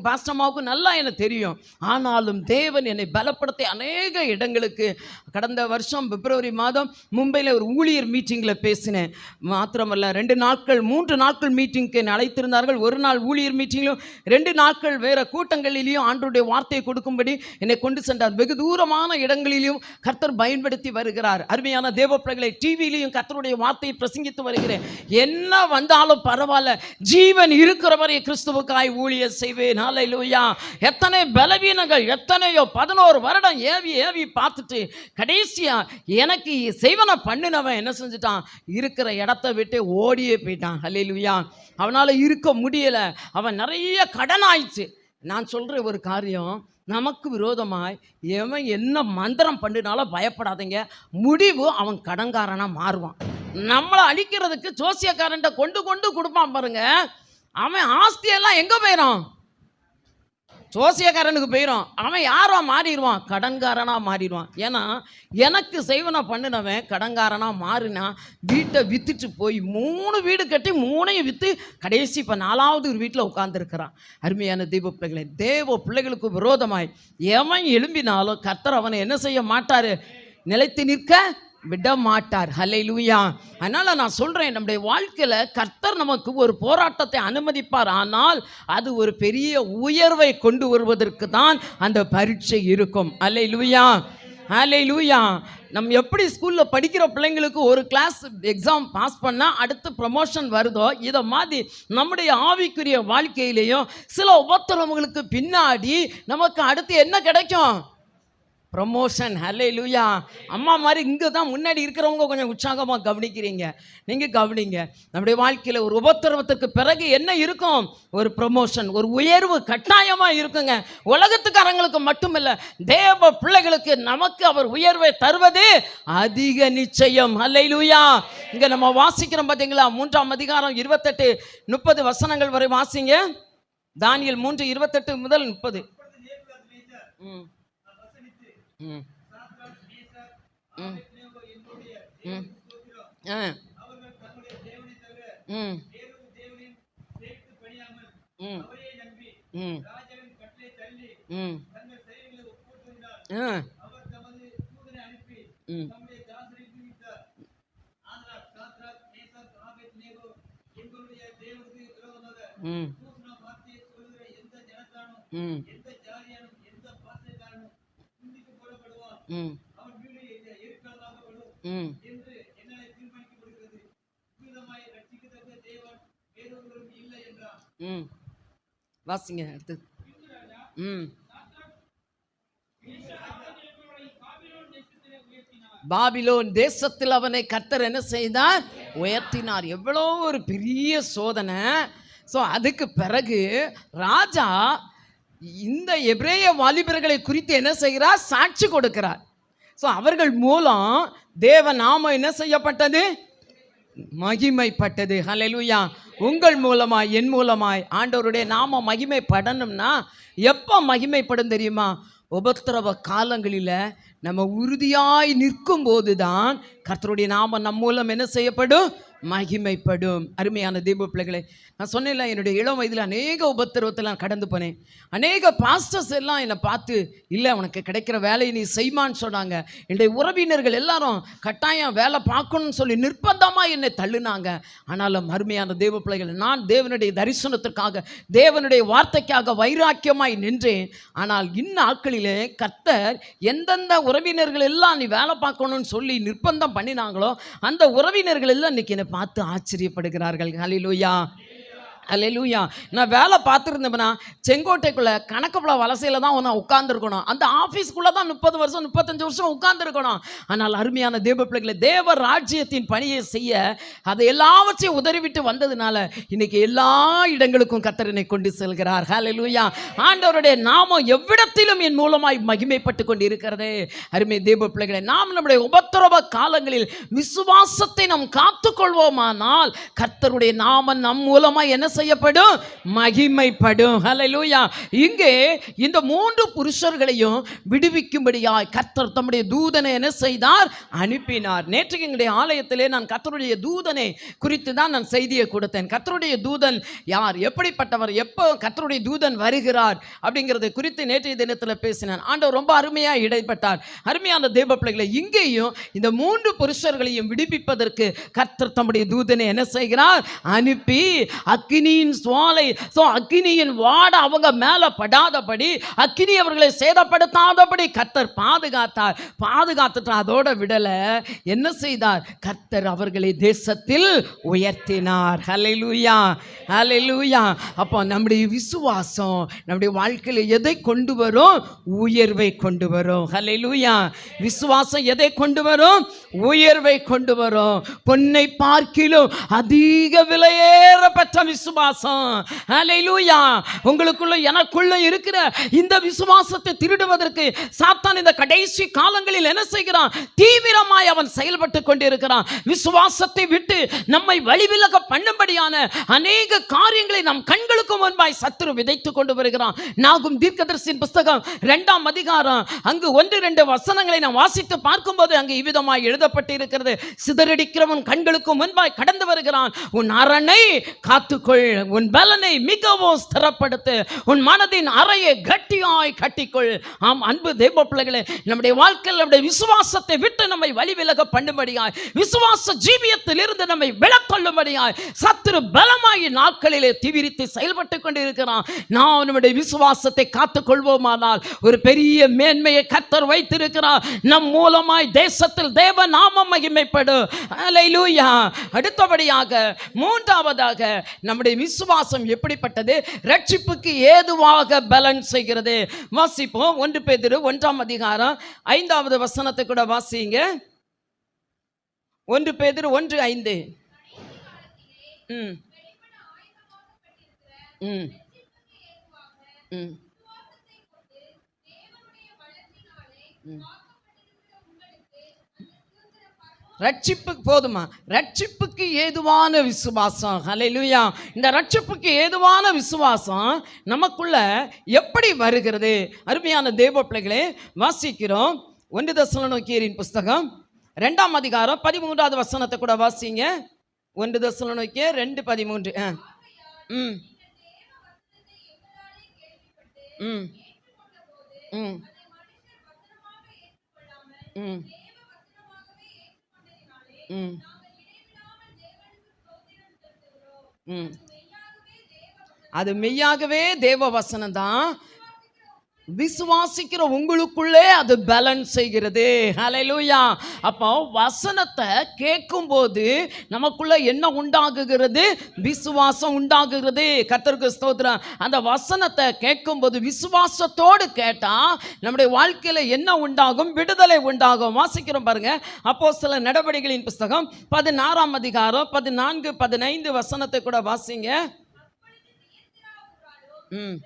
பாஸ்டமாவுக்கும் நல்லா எனக்கு தெரியும். ஆனாலும் தேவன் என்னை பலப்படுத்தி அநேக இடங்களுக்கு, கடந்த வருஷம் பிப்ரவரி மாதம் மும்பையில் ஒரு ஊழியர் மீட்டிங்கில் பேசினேன். மாத்திரமல்ல 2 நாட்கள் 3 நாட்கள் மீட்டிங்க்கு என்னை அழைத்திருந்தார்கள். ஒரு நாள் ஊழியர் மீட்டிங்கிலும் 2 நாட்கள் வேறு கூட்டங்களிலையும் ஆண்டவருடைய வார்த்தையை கொடுக்கும்படி என்னை கொண்டு சென்றார். வெகு தூரமான இடங்களிலும் கர்த்தர் பயன்படுத்தி வருகிறார். அருமையான தேவ பிள்ளைகளை, டிவியிலையும் கர்த்தருடைய வார்த்தையை பிரசங்கித்து வருகிறேன். என்ன வந்தாலும் பரவாயில்ல, ஜீவன் இருக்கிறவரை கிறிஸ்துவுக்காய் ஊழியர் செய்வேன். ஹல்லேலூயா. எத்தனை பலவீனங்கள், எத்தனையோ 11 வருடம் ஏவி பார்த்துட்டு கடைசியா எனக்கு செய்வனை பண்ணினவன் என்ன செஞ்சுட்டான், இருக்கிற இடத்தை விட்டு ஓடியே போயிட்டான். ஹல்லேலூயா. அவனால் இருக்க முடியலை. அவன் நிறைய கடன் ஆயிடுச்சு. நான் சொல்கிற ஒரு காரியம், நமக்கு விரோதமாய் எவன் என்ன மந்திரம் பண்ணினாலும் பயப்படாதீங்க, முடிவு அவன் கடன்காரனாக மாறுவான். நம்மளை அழிக்கிறதுக்கு ஜோசியக்காரன்ட்ட கொண்டு கொடுப்பான் பாருங்க, அவன் ஆஸ்தியெல்லாம் எங்கே போயிடும், சோசியக்காரனுக்கு போயிடும், அவன் யாரோ மாறிடுவான், கடன்காரனாக மாறிடுவான். ஏன்னா எனக்கு செய்வனை பண்ணினவன் கடன்காரனாக மாறினா வீட்டை விற்றுட்டு போய் 3 வீடு கட்டி 3ஐயும் விற்று கடைசி இப்போ 4வது ஒரு வீட்டில் உட்காந்துருக்கிறான். அருமையான தெய்வ பிள்ளைகளை, தேவ பிள்ளைகளுக்கு விரோதமாய் எவன் எழும்பினாலும் கர்த்தர் அவனை என்ன செய்ய மாட்டார், நிலைத்து நிற்க விட மாட்டார். ஹல்லேலூயா. அதனால நான் சொல்றேன், நம்முடைய வாழ்க்கையில கர்த்தர் நமக்கு ஒரு போராட்டத்தை அனுமதிப்பார், ஆனால் அது ஒரு பெரிய உயர்வை கொண்டு வருவதற்கு தான் அந்த பரீட்சை இருக்கும். ஹல்லேலூயா, ஹல்லேலூயா. நம்ம எப்படி ஸ்கூலில் படிக்கிற பிள்ளைங்களுக்கு ஒரு கிளாஸ் எக்ஸாம் பாஸ் பண்ணால் அடுத்து ப்ரமோஷன் வருதோ, இதை மாதிரி நம்முடைய ஆவிக்குரிய வாழ்க்கையிலையும் சில உபத்திரவங்களுக்கு பின்னாடி நமக்கு அடுத்து என்ன கிடைக்கும், ப்ரமோஷன். ஹல்லேலூயா. அம்மா மாதிரி இங்கே தான் முன்னாடி இருக்கிறவங்க கொஞ்சம் உற்சாகமாக கவனிக்கிறீங்க, நீங்கள் கவனிங்க. நம்முடைய வாழ்க்கையில் ஒரு உபத்திரவத்துக்கு பிறகு என்ன இருக்கும், ஒரு ப்ரமோஷன், ஒரு உயர்வு கட்டாயமாக இருக்குங்க. உலகத்துக்காரங்களுக்கு மட்டுமில்லை, தேவ பிள்ளைகளுக்கு நமக்கு அவர் உயர்வை தருவது அதிக நிச்சயம். ஹல்லேலூயா. இங்கே நம்ம வாசிக்கிறோம் பார்த்தீங்களா, 3ஆம் அதிகாரம் 28-30 வசனங்கள் வரை வாசிங்க. தானியேல் 3:28 முதல் 30. வாசிங்க அடுத்து. பாபிலோன் தேசத்தில் அவனை கர்த்தர் என்ன செய்தார், உயர்த்தினார். எவ்வளோ ஒரு பெரிய சோதனை. ஸோ அதுக்கு பிறகு ராஜா இந்த எபிரேய வாலிபர்களை குறித்து என்ன செய்கிறார், சாட்சி கொடுக்கிறார். ஸோ அவர்கள் மூலம் தேவ நாமம் என்ன செய்யப்பட்டது, மகிமைப்பட்டது. ஹல்லேலூயா. உங்கள் மூலமாய் என் மூலமாய் ஆண்டவருடைய நாமம் மகிமைப்படணும்னா எப்போ மகிமைப்படும் தெரியுமா, உபத்திரவ காலங்களில் நம்ம உறுதியாய் நிற்கும் போது தான் கர்த்தருடைய நாமம் நம் மூலம் என்ன செய்யப்படும், மகிமைப்படும். அருமையான தெய்வ பிள்ளைகளை, நான் சொன்னேன்ல, என்னுடைய இளம் வயதில் அநேக உபத்திரவத்தில் நான் கடந்து போனேன். அநேக பாஸ்டர்ஸ் எல்லாம் என்னை பார்த்து, இல்லை உனக்கு கிடைக்கிற வேலையை நீ செய்மான்னு சொன்னாங்க. என்னுடைய உறவினர்கள் எல்லாரும் கட்டாயம் வேலை பார்க்கணும்னு சொல்லி நிர்பந்தமாக என்னை தள்ளுனாங்க. ஆனாலும் அருமையான தெய்வ பிள்ளைகள், நான் தேவனுடைய தரிசனத்திற்காக தேவனுடைய வார்த்தைக்காக வைராக்கியமாய் நின்றேன். ஆனால் இந்நாட்களிலே கர்த்தர் எந்தெந்த உறவினர்கள் எல்லாம் நீ வேலை பார்க்கணும்னு சொல்லி நிர்பந்தம் பண்ணினாங்களோ அந்த உறவினர்கள் எல்லாம் இன்னைக்கு என்னை பார்த்து ஆச்சரியப்படுகிறார்கள். ஹல்லேலூயா, அல்லேலூயா. நான் வேலை பார்த்துருந்தேன்னா செங்கோட்டைக்குள்ளே கணக்குப்புல வலசையில் தான் நான் உட்காந்துருக்கணும். அந்த ஆஃபீஸ்க்குள்ளே தான் 30 வருஷம் 35 வருஷம் உட்காந்துருக்கணும். ஆனால் அருமையான தேவ பிள்ளைகளை, தேவ ராஜ்யத்தின் பணியை செய்ய அதை எல்லாவற்றையும் உதறிவிட்டு வந்ததுனால இன்னைக்கு எல்லா இடங்களுக்கும் கர்த்தர் என்னை கொண்டு செல்கிறார். ஹல்லேலூயா. ஆண்டவருடைய நாமம் எவ்விடத்திலும் என் மூலமாய் மகிமைப்பட்டு கொண்டு இருக்கிறது. அருமை தேவ பிள்ளைகளை, நாம் நம்முடைய உபத்திரவ காலங்களில் விசுவாசத்தை நாம் காத்துக்கொள்வோமானால் கர்த்தருடைய நாமம் நம் மூலமாய் என்ன செய்யப்படும், மகிமைப்படும். ஹல்லேலூயா. இங்கே இந்த 3 புருஷர்களையும் விடுவிக்கும்படியாய் கர்த்தர் தம்முடைய தூதனை என்ன செய்தார், அனுப்பினார். நேற்று எங்களுடைய ஆலயத்திலே நான் கர்த்தருடைய தூதனை குறித்து தான் நான் செய்தியை கொடுத்தேன். கர்த்தருடைய தூதன் யார், எப்படிப்பட்டவர், எப்போ கர்த்தருடைய தூதன் வருகிறார் அப்படிங்கிறதை குறித்து நேற்றைய தினத்தில் பேசினான். ஆண்டவர் ரொம்ப அருமையாக இடைப்பட்டார். அருமையான தேவ பிள்ளைகளை, இங்கேயும் இந்த 3 புருஷர்களையும் விடுவிப்பதற்கு கர்த்தர் தம்முடைய தூதனை என்ன செய்கிறார், அனுப்பி அக்கினியின் சுவாலை, அக்கினியின் வாட அவங்க மேல படாதபடி, அக்கினி அவர்களை சேதப்படுத்தாதபடி கர்த்தர் பாதுகாத்துட்டு அதோட விடல, என்ன செய்தார், கர்த்தர் அவர்களை தேசத்தில் உயர்த்தினார். ஹல்லேலூயா, ஹல்லேலூயா. அப்போ நம்முடைய விசுவாசம் நம்முடைய வாழ்க்கையில் எதை கொண்டு வரும், உயர்வை கொண்டு வரும். ஹல்லேலூயா. விசுவாசம் எதை கொண்டு வரும், உயர்வை கொண்டு வரும். பொன்னை பார்க்கிலும் அதிக விலையேற பெற்ற விசுவாசம். ஹல்லேலூயா. உங்களுக்குள்ள எனக்குள்ள இருக்கிற இந்த விசுவாசத்தை திருடுவதற்கு சாத்தான் இந்த கடைசி காலங்களில் என்ன செய்கிறான், தீவிரமாய் அவன் செயல்பட்டு கொண்டிருக்கிறான். விசுவாசத்தை விட்டு நம்மை வழிவிலக பண்ணும்படியான அநேக காரியங்களை நம் கண்களுக்கு முன்பாய் சத்துரு விதைத்து கொண்டு வருகிறான். நாகும் தீர்க்கதரிசியின் புஸ்தகம் 2ஆம் அதிகாரம் அங்கு 1-2 வசனங்களை நாம் வாசித்து பார்க்கும்போது அங்கு இவ்விதமாய் எழுதப்பட்டு இருக்கிறது. சிதறடிக்கிறவன் கண்களுக்கு முன்பாய் கடந்து வருகிறான். உன் அரணை காத்துக்கொள், உன் பலனை மிகவும் ஸ்திரப்படுத்து, உன் மனதின் அறையை கட்டியாய் கட்டிக்கொள். ஆம் அன்பு தேவ பிள்ளைகளே, நம்முடைய வாழ்க்கையில் நம்முடைய விசுவாசத்தை விட்டு நம்மை வழிவிலக பண்ணும்படியாய், விசுவாச ஜீவியத்தில் இருந்து நம்மை விலக்கொள்ளும்படியாய் சத்துரு பலமாகி நாட்களிலே தீவிரித்து செயல்பட்டு கொண்டிருக்கிறான். நாம் நம்முடைய விசுவாசத்தை காத்துக் கொள்வோமானால் ஒரு பெரிய மேன்மையை கர்த்தர் வைத்திருக்கிறார். நம் மூலமாய் தேசத்தில் தேவ நாமம் மகிமைப்படும். அல்லேலூயா. அடுத்தபடியாக 3ஆவதாக நம்முடைய விசுவாசம் எப்படிப்பட்டது? ரட்சிப்புக்கு ஏதுவாக பலன் செய்கிறது. வாசிப்போம். 1 பேதுரு 1ஆம் அதிகாரம் 5வது வசனத்தை கூட வாசிங்க. 1 பேதுரு 1:5. ரட்சிப்புக்கு போதுமா? ரட்சிப்புக்கு ஏதுவான விசுவாசம். ஹல்லேலூயா. இந்த ரட்சிப்புக்கு ஏதுவான விசுவாசம் நமக்குள்ள எப்படி வருகிறது? அருமையான தேவ பிள்ளைகளே, வாசிக்கிறோம் 1 தெசலோனிக்கேயரின் புஸ்தகம் 2ஆம் அதிகாரம் 13வது வசனத்தை கூட வாசிங்க. 1 தெசலோனிக்கேயர் 2:13. ம் ம் ம் ம் ம் அது மெய்யாகவே தேவ வசனம் தான். விசுவாசிக்கிற உங்களுக்குள்ளே அது பேலன்ஸ் செய்கிறது. ஹல்லேலூயா. அப்போ வசனத்தை கேட்கும்போது நமக்குள்ள என்ன உண்டாகுகிறது? விசுவாசம் உண்டாகுகிறது. கர்த்தருக்கு ஸ்தோத்திரம். அந்த வசனத்தை கேட்கும்போது விசுவாசத்தோடு கேட்டால் நம்முடைய வாழ்க்கையில் என்ன உண்டாகும்? விடுதலை உண்டாகும். வாசிக்கிறோம் பாருங்க. அப்போஸ்தலர் நடவடிக்கைகளின் புஸ்தகம் 16ஆம் அதிகாரம் 14-15 வசனத்தை கூட வாசிங்க. ம்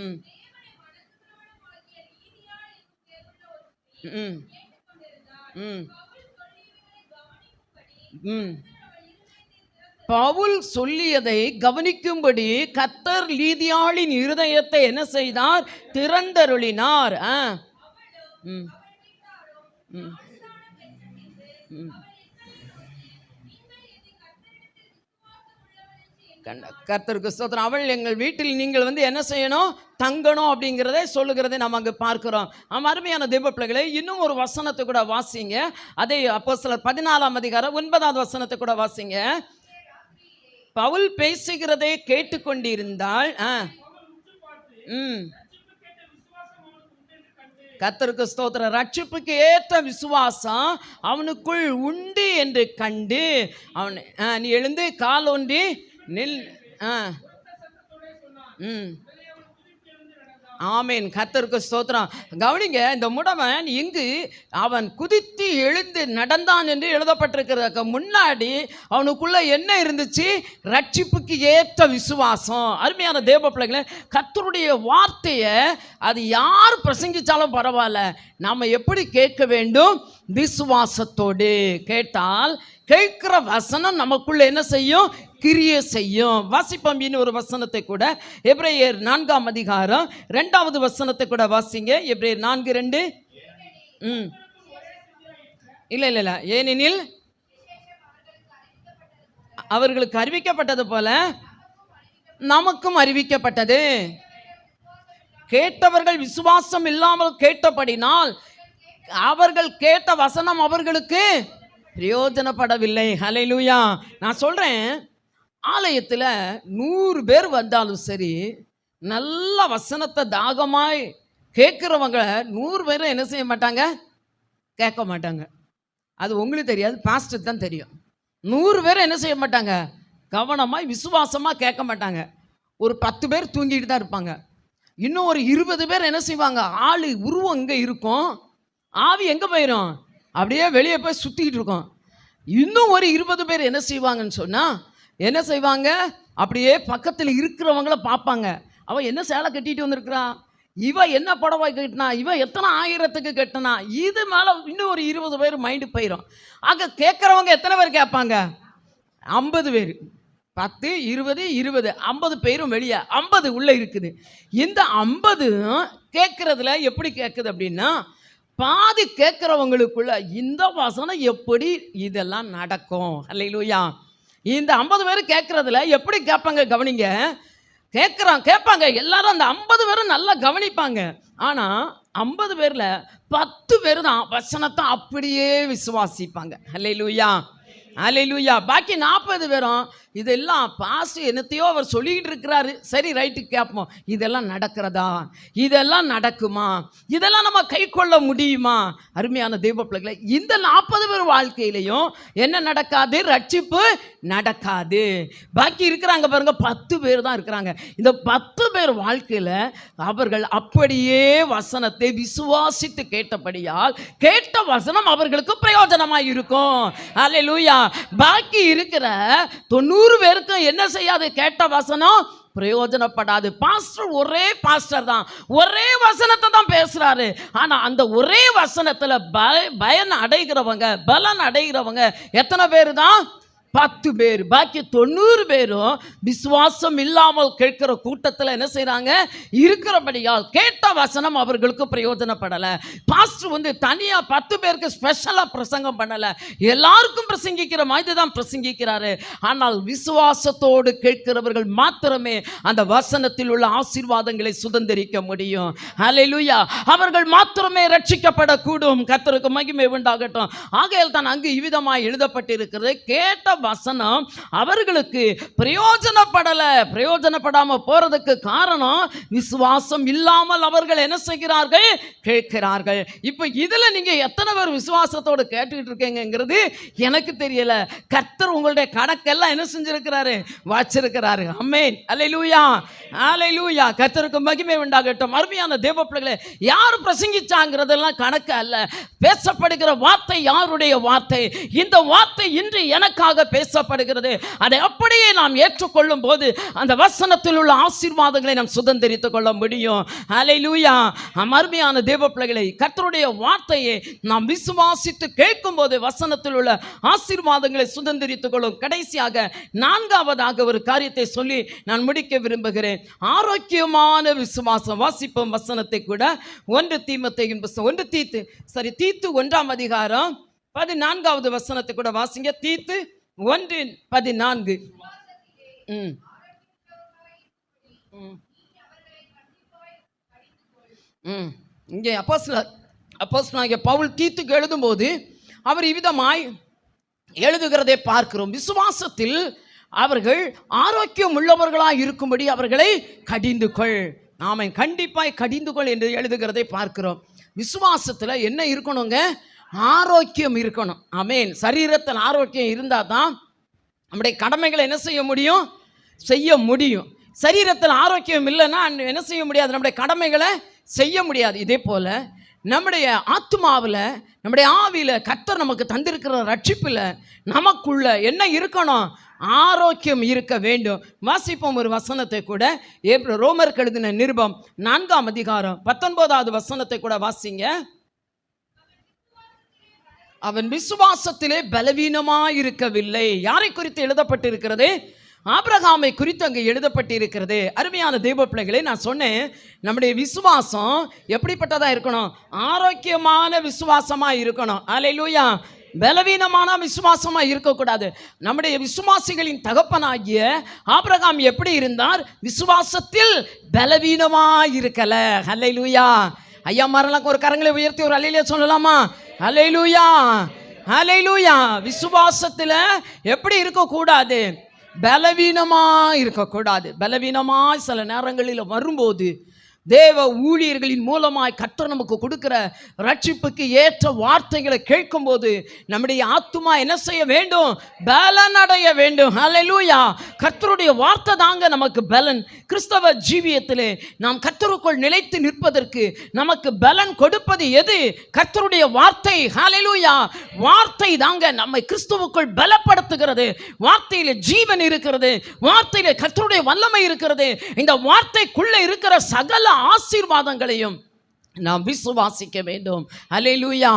ம் ம் ம் ம் பவுல் சொல்லியதை கவனிக்கும்படி கர்த்தர் லீதியாளின் இருதயத்தை என்ன செய்தார்? திறந்தருளினார். ம் ம் ம் கர்த்தருக்கு ஸ்தோத்திரம். அவள் எங்கள் வீட்டில் நீங்கள் என்ன செய்யணும்? தங்கணும் அப்படிங்கிறதை சொல்லுகிறதை நாம் அங்கு பார்க்கிறோம். அருமையான தேவ பிள்ளைகளை, இன்னும் ஒரு வசனத்தை கூட வாசிங்க. அதே அப்போஸ்தலர் 14ஆம் அதிகாரம் 9வது வசனத்தை கூட வாசிங்க. பவுல் பேசுகிறதை கேட்டுக்கொண்டிருந்தால் கர்த்தருக்கு ஸ்தோத்திரம். ரட்சிப்புக்கு ஏற்ற விசுவாசம் அவனுக்குள் உண்டு என்று கண்டு அவன் நீ எழுந்து கால் ஒன்றி நில். ஆமேன். கர்த்தருக்கு ஸ்தோத்திரம். கவனிங்க, இந்த முடவன் இங்கு அவன் குதித்து எழுந்து நடந்தான் என்று எழுதப்பட்டிருக்கிறதுக்கு முன்னாடி அவனுக்குள்ள என்ன இருந்துச்சு? ரட்சிப்புக்கு ஏற்ற விசுவாசம். அருமையான தேவ பிள்ளைகளை, கர்த்தருடைய வார்த்தையை அது யார் பிரசங்கிச்சாலும் பரவாயில்ல, நாம் எப்படி கேட்க வேண்டும்? விசுவாசத்தோடு கேட்டால் கேட்கிற வசனம் நமக்குள்ள என்ன செய்யும்? கிரியை செய்யும். வாசிப்போம் இன்னொரு வசனத்தை கூட. எபிரேயர் 4ஆம் அதிகாரம் 2வது வசனத்தை கூட வாசிங்க. எபிரேயர் 4:2. இல்லை ஏனெனில் அவர்களுக்கு அறிவிக்கப்பட்டது போல நமக்கும் அறிவிக்கப்பட்டது. கேட்டவர்கள் விசுவாசம் இல்லாமல் கேட்டபடினால் அவர்கள் கேட்ட வசனம் அவர்களுக்கு பிரயோஜனப்படவில்லை. ஹல்லேலூயா. நான் சொல்றேன், ஆலயத்தில் 100 பேர் வந்தாலும் சரி, நல்ல வசனத்தை தாகமாய் கேட்குறவங்க 100 பேரும் என்ன செய்ய மாட்டாங்க? கேட்க மாட்டாங்க. அது உங்களுக்கு தெரியாது, பாஸ்டருக்கு தான் தெரியும். 100 பேர் என்ன செய்ய மாட்டாங்க? கவனமாய் விசுவாசமாக கேட்க மாட்டாங்க. ஒரு 10 பேர் தூங்கிட்டு தான் இருப்பாங்க. இன்னும் ஒரு 20 பேர் என்ன செய்வாங்க? ஆள் உருவம் இங்கே இருக்கும், ஆவி எங்கே போயிடும்? அப்படியே வெளியே போய் சுற்றிக்கிட்டு இருக்கோம். இன்னும் ஒரு 20 பேர் என்ன செய்வாங்கன்னு சொன்னால் என்ன செய்வாங்க? அப்படியே பக்கத்தில் இருக்கிறவங்கள பார்ப்பாங்க. அவன் என்ன சேலை கட்டிட்டு வந்திருக்கிறான், இவன் என்ன புடவை கட்டினா, இவன் எத்தனை ஆயிரத்துக்கு கட்டினா, இது மேலே இன்னும் ஒரு 20 பேர் மைண்டு போயிடும். ஆக கேட்குறவங்க எத்தனை பேர் கேட்பாங்க? 50 பேர், 10, 20, 20, 50 பேரும் வெளியே, 50 உள்ளே இருக்குது. இந்த 50 கேட்குறதுல எப்படி கேட்குது அப்படின்னா, பாதி கேட்குறவங்களுக்குள்ள இந்த வசனம் எப்படி இதெல்லாம் நடக்கும். அல்லேலூயா. இந்த 50 பேர் கேட்குறதுல எப்படி கேட்பாங்க கவனிங்க. கேட்பாங்க எல்லாரும், அந்த 50 பேரும் நல்லா கவனிப்பாங்க. ஆனால் 50 பேரில் 10 பேர் தான் வசனத்தை அப்படியே விசுவாசிப்பாங்க. அல்லேலூயா, அல்லேலூயா. பாக்கி 40 பேரும் இதெல்லாம் பாஸ்ட் என்னத்தையோ அவர் சொல்லிக்கிட்டு இருக்கிறாரு, சரி ரைட்டு கேட்போம், இதெல்லாம் நடக்கிறதா, இதெல்லாம் நடக்குமா, இதெல்லாம் நம்ம கை கொள்ள முடியுமா. அருமையான தெய்வ பிள்ளைகளை, இந்த 40 பேர் வாழ்க்கையிலையும் என்ன நடக்காது, ரட்சிப்பு நடக்காது. பாக்கி இருக்கிறாங்க பாருங்க, 10 பேர் தான் இருக்கிறாங்க. இந்த 10 பேர் வாழ்க்கையில் அவர்கள் அப்படியே வசனத்தை விசுவாசித்து கேட்டபடியால் கேட்ட வசனம் அவர்களுக்கு பிரயோஜனமாக இருக்கும். அல்லேலூயா. பாக்கி இருக்கிற 90 பேருக்கும் என்ன செய்யாது, கேட்ட வசனம் பிரயோஜனப்படாது. பாஸ்டர் ஒரே பாஸ்டர் தான், ஒரே வசனத்தை தான் பேசுறாரு. ஆனா அந்த ஒரே வசனத்துல பயன் அடைகிறவங்க, பலன் அடைகிறவங்க எத்தனை பேர் தான்? 10 பேர். பாக்கி 90 பேரும் விசுவாசம் இல்லாமல் கேட்கிற கூட்டத்தில் என்ன செய்கிறாங்க, இருக்கிறபடியால் கேட்ட வசனம் அவர்களுக்கு பிரயோஜனப்படலை. பாஸ்டர் தனியாக 10 பேருக்கு ஸ்பெஷலாக பிரசங்கம் பண்ணலை, எல்லாருக்கும் பிரசங்கிக்கிற மாதிரி தான் பிரசங்கிக்கிறாரு. ஆனால் விசுவாசத்தோடு கேட்கிறவர்கள் மாத்திரமே அந்த வசனத்தில் உள்ள ஆசீர்வாதங்களை சுதந்திரிக்க முடியும். அல்லேலூயா. அவர்கள் மாத்திரமே ரட்சிக்கப்படக்கூடும். கர்த்தருக்கு மகிமை உண்டாகட்டும். ஆகையால் தான் அங்கு இவ்விதமாய் எழுதப்பட்டிருக்கிறது, கேட்ட வசனம் அவர்களுக்கு பிரயோஜனப்படாம போறதுக்கு காரணம் விசுவாசம் இல்லாமல் அவர்கள் என்ன செய்கிறார்கள், கேட்கிறார்கள். இப்ப இதுல நீங்க எத்தனை பேர் விசுவாசத்தோடு கேட்டுக்கிட்டு இருக்கீங்கிறது எனக்கு தெரியல. கர்த்தர் உங்களுடைய கணக்கெல்லாம் என்ன செஞ்சிருக்கிறாரு, வச்சிருக்கிறாரு. ஆமென். அல்லேலூயா, அல்லேலூயா. கர்த்தருக்கு மகிமை உண்டாகட்டும். அருமையான தேவ பிள்ளைகளே, யார் பிரசங்கிச்சாங்கிறதெல்லாம் கணக்கு அல்ல. பேசப்படுகிற வார்த்தை யாருடைய வார்த்தை, இந்த வார்த்தை இன்று எனக்காக பேசப்படுகிறது. அதை அப்படியே நாம் ஏற்றுக்கொள்ளும் போது அந்த வசனத்தில் உள்ள ஆசீர்வாதங்களை நாம் சுதந்திரித்துக் கொள்ள முடியும். அல்லேலூயா. அருமையான தேவ பிள்ளைகளை, கர்த்தருடைய வார்த்தையை நாம் விசுவாசித்து கேட்கும் போது வசனத்தில் உள்ள ஆசீர்வாதங்களை சுதந்திரித்துக் கொள்ளும். கடைசியாக 4வதாக ஒரு காரியத்தை சொல்லி நான் முடிக்க விரும்புகிறேன். ஆரோக்கியமான விசுவாசம். வாசிப்போம் வசனத்தை கூட. 1 தீமோத்தேயுவின் புத்தகம், தீத்து 1ஆம் அதிகாரம் 14வது வசனத்தை கூட வாசிங்க. தீத்து 1:14. இங்கே அப்போஸ்தலனாகிய பவுல் தீத்துக்கு எழுதும்போது அவர் இவ்விதமாய் எழுதுகிறதை பார்க்கிறோம். விசுவாசத்தில் அவர்கள் ஆரோக்கியம் உள்ளவர்களாக இருக்கும்படி அவர்களை கடிந்து கொள். ஆமென். கண்டிப்பாய் கடிந்து கொள் என்று எழுதுகிறதை பார்க்கிறோம். விசுவாசத்தில் என்ன இருக்கணுங்க, ஆரோக்கியம் இருக்கணும். ஆமென். சரீரத்தில் ஆரோக்கியம் இருந்தால் தான் நம்முடைய கடமைகளை என்ன செய்ய முடியும், செய்ய முடியும். சரீரத்தில் ஆரோக்கியம் இல்லைன்னா என்ன செய்ய முடியாது, நம்முடைய கடமைகளை செய்ய முடியாது. இதே போல் நம்முடைய ஆத்மாவில், நம்முடைய ஆவியில் கர்த்தர் நமக்கு தந்திருக்கிற ரட்சிப்பில் நமக்குள்ள என்ன இருக்கணும், ஆரோக்கியம் இருக்க வேண்டும். வாசிப்போம் ஒரு வசனத்தை கூட. ரோமருக்கு எழுதின நிருபம் 4ஆம் அதிகாரம் 19வது வசனத்தை கூட வாசிங்க. அவன் விசுவாசத்திலே பலவீனமாயிருக்கவில்லை. யாரை குறித்து எழுதப்பட்டிருக்கிறது, ஆபிரகாமை குறித்து அங்கே எழுதப்பட்டிருக்கிறது. அருமையான தெய்வ பிள்ளைகளை, நான் சொன்னேன் நம்முடைய விசுவாசம் எப்படிப்பட்டதாக இருக்கணும், ஆரோக்கியமான விசுவாசமாக இருக்கணும். அல்லேலூயா. பலவீனமான விசுவாசமா இருக்கக்கூடாது. நம்முடைய விசுவாசிகளின் தகப்பனாகிய ஆபிரகாம் எப்படி இருந்தார், விசுவாசத்தில் பலவீனமாக இருக்கல. அல்லேலூயா. ஐயா மாரெல்லாம் ஒரு கரங்களை உயர்த்தி ஒரு அல்லேலூயா சொல்லலாமா? அல்லேலூயா, அல்லேலூயா. விசுவாசத்தில் எப்படி இருக்கக்கூடாது, பலவீனமா இருக்கக்கூடாது. பலவீனமா சில நேரங்களில் வரும்போது தேவ ஊழியர்களின் மூலமாய் கர்த்தர் நமக்கு கொடுக்கிற ரட்சிப்புக்கு ஏற்ற வார்த்தைகளை கேட்கும்போது நம்முடைய ஆத்துமா என்ன செய்ய வேண்டும், பலன் அடைய வேண்டும். அல்லேலூயா. கர்த்தருடைய வார்த்தை தாங்க நமக்கு பலன். கிறிஸ்தவ ஜீவியத்திலே நாம் கர்த்தருக்குள் நிலைத்து நிற்பதற்கு நமக்கு பலன் கொடுப்பது எது, கர்த்தருடைய வார்த்தை. அல்லேலூயா. வார்த்தை தாங்க நம்மை கிறிஸ்துவுக்குள் பலப்படுத்துகிறது. வார்த்தையில ஜீவன் இருக்கிறது, வார்த்தையில கர்த்தருடைய வல்லமை இருக்கிறது. இந்த வார்த்தைக்குள்ள இருக்கிற சகல ஆசீர்வாதங்களையும் நாம் விசுவாசிக்க வேண்டும். ஹல்லேலூயா,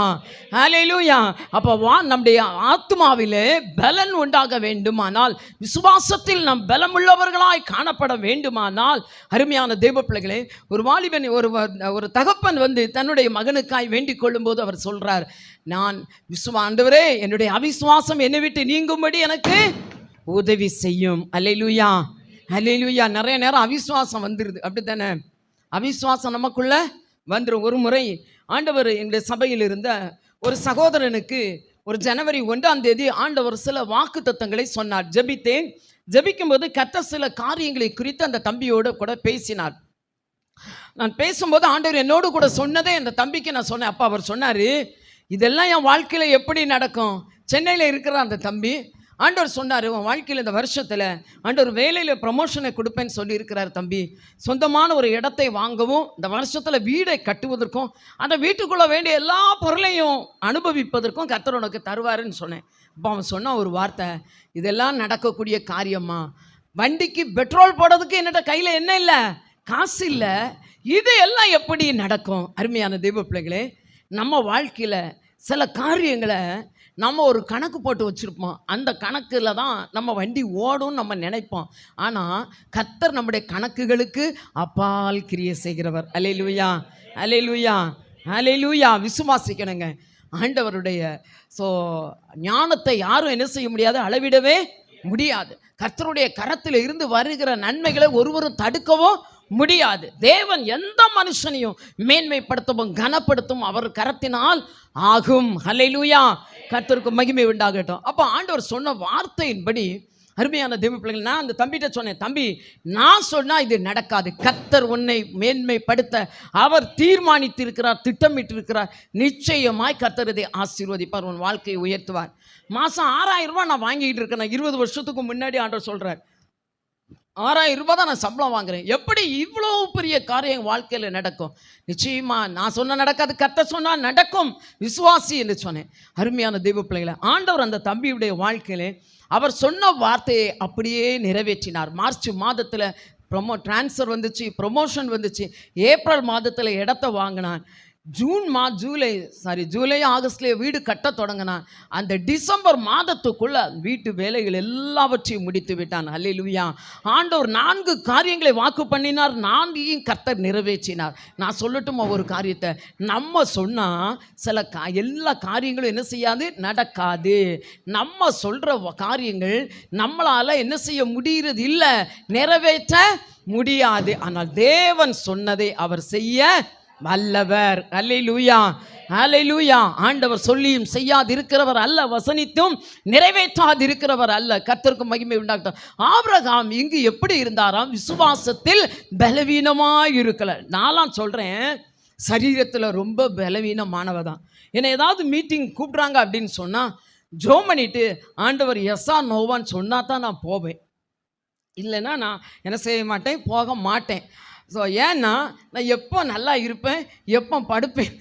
ஹல்லேலூயா. அப்போ நம்முடைய ஆத்மாவிலே பலன் உண்டாக வேண்டுமானால், விசுவாசத்தில் நாம் பலமுள்ளவர்களாய் காணப்பட வேண்டுமானால், அருமையான தேவ பிள்ளைகளே, ஒரு வாலிபன் ஒரு தகப்பன் வந்து தன்னுடைய மகனுக்காய் வேண்டிக் கொள்ளும்போது அவர் சொல்றார், நான் ஆண்டவரே, என்னுடைய அவிசுவாசம் என்னை விட்டு நீங்கும்படி எனக்கு உதவி செய்யும். ஹல்லேலூயா, ஹல்லேலூயா. நிறைய நேரம் அவிசுவாசம் வந்துடுது, அப்படித்தானே? அவிசுவாசம் நமக்குள்ள வந்துடும். ஒரு முறை ஆண்டவர் எங்களுடைய சபையில் இருந்த ஒரு சகோதரனுக்கு ஒரு ஜனவரி 1ஆம் தேதி ஆண்டவர் சில வாக்கு தத்தங்களை சொன்னார். ஜெபித்தேன். ஜெபிக்கும்போது கர்த்தர் சில காரியங்களை குறித்து அந்த தம்பியோடு கூட பேசினார். நான் பேசும்போது ஆண்டவர் என்னோடு கூட சொன்னதே அந்த தம்பிக்கு நான் சொன்னேன். அப்பா அவர் சொன்னார், இதெல்லாம் என் வாழ்க்கையில் எப்படி நடக்கும்? சென்னையில் இருக்கிற அந்த தம்பி ஆண்டவர் சொன்னார், உன் வாழ்க்கையில் இந்த வருஷத்தில் ஆண்டவர் வேலையில் ப்ரமோஷனை கொடுப்பேன்னு சொல்லியிருக்கிறார் தம்பி. சொந்தமான ஒரு இடத்தை வாங்கவும், இந்த வருஷத்தில் வீடை கட்டுவதற்கும், அந்த வீட்டுக்குள்ளே வேண்டிய எல்லா பொருளையும் அனுபவிப்பதற்கும் கர்த்தர் உனக்கு தருவாருன்னு சொன்னேன். அப்போ அவன் சொன்ன ஒரு வார்த்தை, இதெல்லாம் நடக்கக்கூடிய காரியமா? வண்டிக்கு பெட்ரோல் போடுறதுக்கு என்னோட கையில் என்ன இல்லை, காசு இல்லை, இது எல்லாம் எப்படி நடக்கும்? அருமையான தெய்வ பிள்ளைகளே, நம்ம வாழ்க்கையில் சில காரியங்களை நம்ம ஒரு கணக்கு போட்டு வச்சுருப்போம். அந்த கணக்கில் தான் நம்ம வண்டி ஓடும் நம்ம நினைப்போம். ஆனால் கர்த்தர் நம்முடைய கணக்குகளுக்கு அப்பால் கிரியை செய்கிறவர். அல்லேலூயா, அல்லேலூயா, அல்லேலூயா. விசுவாசிக்கணுங்க. ஆண்டவருடைய ஞானத்தை யாரும் என்ன செய்ய முடியாது, அளவிடவே முடியாது. கர்த்தருடைய கரத்தில் இருந்து வருகிற நன்மைகளை ஒருவரும் தடுக்கவும் முடியாது. தேவன் எந்த மனுஷனையும் மேன்மைப்படுத்தவும் கனப்படுத்தும் அவர் கரத்தினால் ஆகும். ஹல்லேலூயா, கர்த்தருக்கு மகிமை உண்டாகட்டும். அப்போ ஆண்டவர் சொன்ன வார்த்தையின்படி, அருமையான தேவ பிள்ளைகள், நான் அந்த தம்பிகிட்ட சொன்னேன், தம்பி நான் சொன்னால் இது நடக்காது. கர்த்தர் உன்னை மேன்மைப்படுத்த அவர் தீர்மானித்திருக்கிறார், திட்டமிட்டிருக்கிறார். நிச்சயமாய் கர்த்தர் இதை ஆசீர்வதிப்பார், உன் வாழ்க்கையை உயர்த்துவார். மாதம் 6000 ரூபாய் நான் வாங்கிட்டு இருக்கேன். 20 வருஷத்துக்கு முன்னாடி ஆண்டவர் சொல்கிறார், 6000 ரூபாய் தான் நான் சம்பளம் வாங்குறேன். எப்படி இவ்வளோ பெரிய காரியம் வாழ்க்கையில் நடக்கும்? நிச்சயமா நான் சொன்ன நடக்காது, கர்த்தர் சொன்னால் நடக்கும், விசுவாசி என்று சொன்னேன். அருமையான தெய்வ பிள்ளைகளை, ஆண்டவர் அந்த தம்பியுடைய வாழ்க்கையிலே அவர் சொன்ன வார்த்தையை அப்படியே நிறைவேற்றினார். மார்ச் மாதத்தில் ட்ரான்ஸ்ஃபர் வந்துச்சு, ப்ரொமோஷன் வந்துச்சு. ஏப்ரல் மாதத்தில் இடத்த வாங்கினான். ஜூலை ஆகஸ்ட்லேயே வீடு கட்ட தொடங்கினான். அந்த டிசம்பர் மாதத்துக்குள்ள வீட்டு வேலைகள் எல்லாவற்றையும் முடித்து விட்டான். அல்லேலூயா. ஆண்டவர் 4 காரியங்களை வாக்கு பண்ணினார், 4ஐயும் கர்த்தர் நிறைவேற்றினார். நான் சொல்லட்டும் ஒரு காரியத்தை, நம்ம சொன்னால் சில எல்லா காரியங்களும் என்ன செய்யாது, நடக்காது. நம்ம சொல்கிற காரியங்கள் நம்மளால் என்ன செய்ய முடிகிறது இல்லை, நிறைவேற்ற முடியாது. ஆனால் தேவன் சொன்னதை அவர் செய்ய வல்லவர். அல்லேலூயா, அல்லேலூயா. ஆண்டவர் சொல்லியும் செய்யாதிருக்கிறவர் அல்ல, வசனித்தும் நிறைவேற்றாதிருக்கிறவர் அல்ல. கர்த்தருக்கு மகிமை உண்டாகட்டும். ஆபிரகாம் இங்கு எப்படி இருந்தாராம்? விசுவாசத்தில் பலவீனமாக இருக்கல. நான்லாம் சொல்கிறேன், சரீரத்தில் ரொம்ப பலவீனமானவ தான். என்னை ஏதாவது மீட்டிங் கூப்பிட்றாங்க அப்படின்னு சொன்னால் ஜோம் பண்ணிட்டு ஆண்டவர் எஸ்ஸா நோவான்னு சொன்னால் தான் நான் போவேன். இல்லைன்னா நான் என்ன செய்ய மாட்டேன், போக மாட்டேன். ஏன்னா நான் எப்போ நல்லா இருப்பேன், எப்போ படுப்பேன்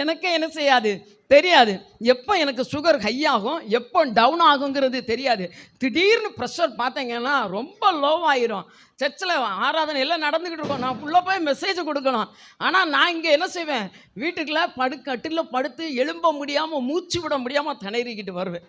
எனக்கே என்ன செய்யாது, தெரியாது. எப்போ எனக்கு சுகர் ஹை ஆகும், எப்போ டவுன் ஆகுங்கிறது தெரியாது. திடீர்னு ப்ரெஷர் பார்த்தீங்கன்னா ரொம்ப லோவாயிரும். சர்ச்சில் ஆராதனை எல்லாம் நடந்துக்கிட்டு இருக்கோம், நான் உள்ளே போய் மெசேஜ் கொடுக்கணும். ஆனால் நான் இங்கே என்ன செய்வேன், வீட்டுக்குள்ளே கட்டில் படுத்து எழும்ப முடியாமல், மூச்சு விட முடியாமல் திணறிக்கிட்டு வருவேன்.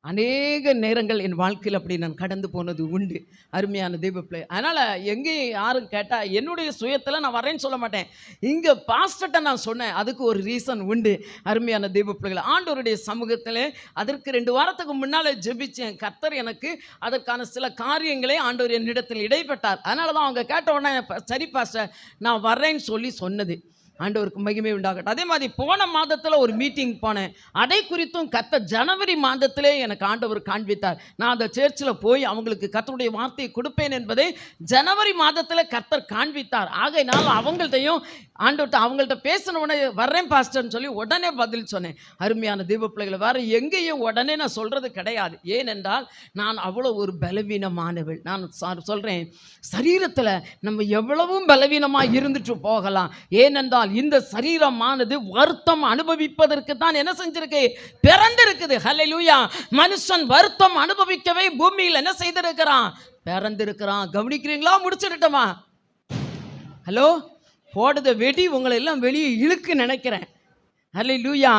அநேக நேரங்கள் என் வாழ்க்கையில் அப்படி நான் கடந்து போனது உண்டு. அருமையான தெய்வ பிள்ளை. அதனால் எங்கேயும் யாரும் கேட்டால் என்னுடைய சுயத்தில் நான் வரேன்னு சொல்ல மாட்டேன். இங்கே பாஸ்டர்கிட்ட நான் சொன்னேன், அதுக்கு ஒரு ரீசன் உண்டு. அருமையான தெய்வ பிள்ளைகள், ஆண்டவருடைய சமூகத்தில் அதற்கு 2 வாரத்துக்கு முன்னால் ஜெபிச்சேன். கர்த்தர் எனக்கு அதற்கான சில காரியங்களே ஆண்டவர் என்னிடத்தில் இடைப்பட்டார். அதனால தான் அவங்க கேட்ட உடனே சரி பாஸ்டர் நான் வர்றேன்னு சொன்னது. ஆண்டவருக்கு மகிமை உண்டாகட்டும். அதே மாதிரி போன மாதத்தில் ஒரு மீட்டிங் போனேன். அதை குறித்தும் கர்த்தர் ஜனவரி மாதத்திலே எனக்கு ஆண்டவர் காண்பித்தார். நான் அந்த சர்ச்சில் போய் அவங்களுக்கு கர்த்தருடைய வார்த்தையை கொடுப்பேன் என்பதை ஜனவரி மாதத்தில் கர்த்தர் காண்பித்தார். ஆகையினால் அவங்கள்ட்டையும் அவங்கள்ட்ட பேசின உடனே வர்றேன் பாஸ்டர்னு சொல்லி உடனே பதில் சொன்னேன். அருமையான தெய்வ பிள்ளைகளை, வேறு எங்கேயும் உடனே நான் சொல்கிறது கிடையாது. ஏனென்றால் நான் அவ்வளோ ஒரு பலவீனமானவள். நான் சொல்கிறேன், சரீரத்தில் நம்ம எவ்வளவும் பலவீனமாக இருந்துட்டு போகலாம். ஏனென்றால் இந்த சரீரமானது வருத்தம் அனுபவிப்பதற்கு தான் என்ன செஞ்சிருக்கு, பிறந்திருக்குது. ஹல்லேலூயா. மனுஷன் வருத்தம் அனுபவிக்கவே பூமியில் என்ன செய்திருக்கிறான், பிறந்திருக்கிறான். கவனிக்கிறீங்களா? முடிச்சிருட்டமா? ஹலோ, போடுத வெடி உங்களை எல்லாம் வெளியே இழுக்கு நினைக்கிறேன். அல்லேலூயா.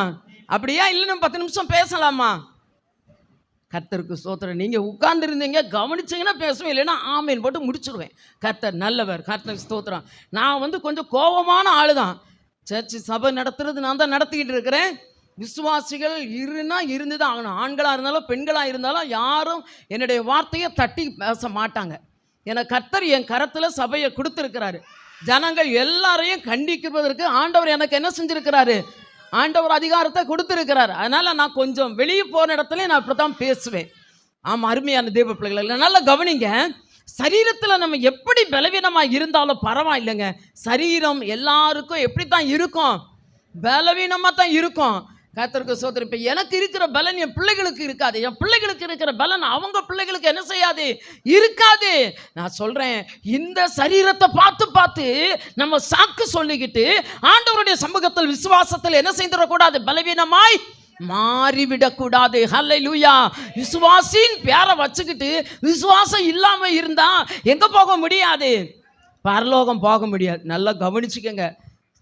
அப்படியா? இல்லைன்னா 10 நிமிஷம் பேசலாமா? கர்த்தருக்கு ஸ்தோத்திரம். நீங்கள் உட்கார்ந்துருந்தீங்க கவனிச்சிங்கன்னா பேசுவேன், இல்லைன்னா ஆமேன் போட்டு முடிச்சுடுவேன். கர்த்தர் நல்லவர். கர்த்தருக்கு ஸ்தோத்திரம். நான் கொஞ்சம் கோபமான ஆள் தான். சர்ச்சு சபை நடத்துறது நான் தான் நடத்திக்கிட்டு இருக்கிறேன். விசுவாசிகள் இருந்து தான் ஆகணும். ஆண்களாக இருந்தாலும் பெண்களாக இருந்தாலும் யாரும் என்னுடைய வார்த்தையை தட்டி பேச மாட்டாங்க. ஏன்னா கர்த்தர் என் கரத்தில் சபையை கொடுத்துருக்கிறாரு. ஜனங்கள் எல்லாரையும் கண்டிக்குவதற்கு ஆண்டவர் எனக்கு என்ன செஞ்சுருக்கிறாரு? ஆண்டவர் அதிகாரத்தை கொடுத்துருக்கிறார். அதனால் நான் கொஞ்சம் வெளியே போன இடத்துல நான் இப்படி தான் பேசுவேன். ஆமாம், அருமையான தேவ பிள்ளைகள் நல்லா கவனிங்க. சரீரத்தில் நம்ம எப்படி பலவீனமாக இருந்தாலும் பரவாயில்லைங்க. சரீரம் எல்லாருக்கும் எப்படி தான் இருக்கும்? பலவீனமாக தான் இருக்கும். கர்த்தருக்கு ஸ்தோத்திரம். இப்போ எனக்கு இருக்கிற பலன் என் பிள்ளைகளுக்கு இருக்காது. என் பிள்ளைகளுக்கு இருக்கிற பலன் அவங்க பிள்ளைகளுக்கு என்ன செய்யாது? இருக்காது. நான் சொல்கிறேன், இந்த சரீரத்தை பார்த்து பார்த்து நம்ம சாக்கு சொல்லிக்கிட்டு ஆண்டவருடைய சமூகத்தில் விசுவாசத்தில் என்ன செய்திடக்கூடாது? பலவீனமாய் மாறிவிடக்கூடாது. ஹல்லேலூயா. விசுவாசின் பேரை வச்சுக்கிட்டு விசுவாசம் இல்லாமல் இருந்தால் எங்கே போக முடியாது? பரலோகம் போக முடியாது. நல்லா கவனிச்சுக்கங்க.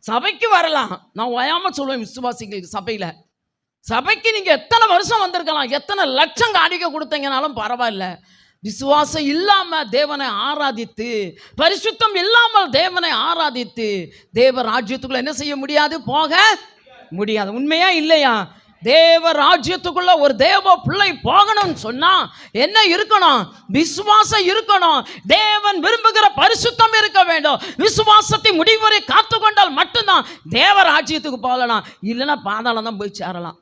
சபைக்கு வரலாம், நான் ஓயாமல் சொல்லுவேன் விசுவாசிகளுக்கு. சபைக்கு நீங்கள் எத்தனை வருஷம் வந்திருக்கலாம், எத்தனை லட்சம் காணிக்க கொடுத்தீங்கனாலும் பரவாயில்ல. விசுவாசம் இல்லாமல் தேவனை ஆராதித்து, பரிசுத்தம் இல்லாமல் தேவனை ஆராதித்து தேவ ராஜ்யத்துக்குள்ள என்ன செய்ய முடியாது? போக முடியாது. உண்மையா இல்லையா? தேவ ராஜ்யத்துக்குள்ள ஒரு தேவ பிள்ளை போகணும்னு சொன்னா என்ன இருக்கணும்? விசுவாசம் இருக்கணும். தேவன் விரும்புகிற பரிசுத்தம் இருக்க வேண்டும். விசுவாசத்தை முடிவரை காத்து கொண்டால் மட்டும்தான் தேவ ராஜ்யத்துக்கு போகலாம். இல்லைன்னா பாதாளம் தான் போய் சேரலாம்.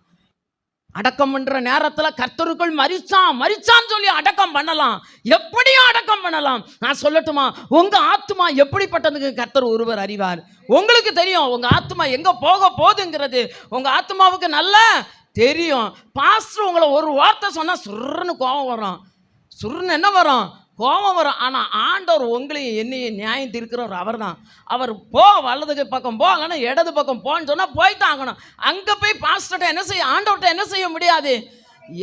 அடக்கம் பண்ற நேரத்தில் கர்த்தருக்குள் மரிச்சான்னு சொல்லி அடக்கம் பண்ணலாம். எப்படியும் அடக்கம் பண்ணலாம். நான் சொல்லட்டுமா? உங்க ஆத்மா எப்படிப்பட்டதுக்கு கர்த்தர் ஒருவர் அறிவார். உங்களுக்கு தெரியும் உங்க ஆத்மா எங்க போக போகுதுங்கிறது. உங்க ஆத்மாவுக்கு நல்லா தெரியும். பாஸ்டர் உங்களை ஒரு வார்த்தை சொன்னா சுருன்னு கோபம் வரும். சுருன்னு என்ன வரும்? கோபம் வரும். ஆனால் ஆண்டவர் உங்களையும் என்னையும் நியாயம் தீர்க்கிறவர் அவர் தான். அவர் வலது பக்கம் போ, இல்லைன்னா இடது பக்கம் போன்னு சொன்னால் போய்தான் ஆகணும். அங்கே போய் பாஸ்டர்கிட்ட என்ன செய்ய, ஆண்டவர்கிட்ட என்ன செய்ய முடியாது?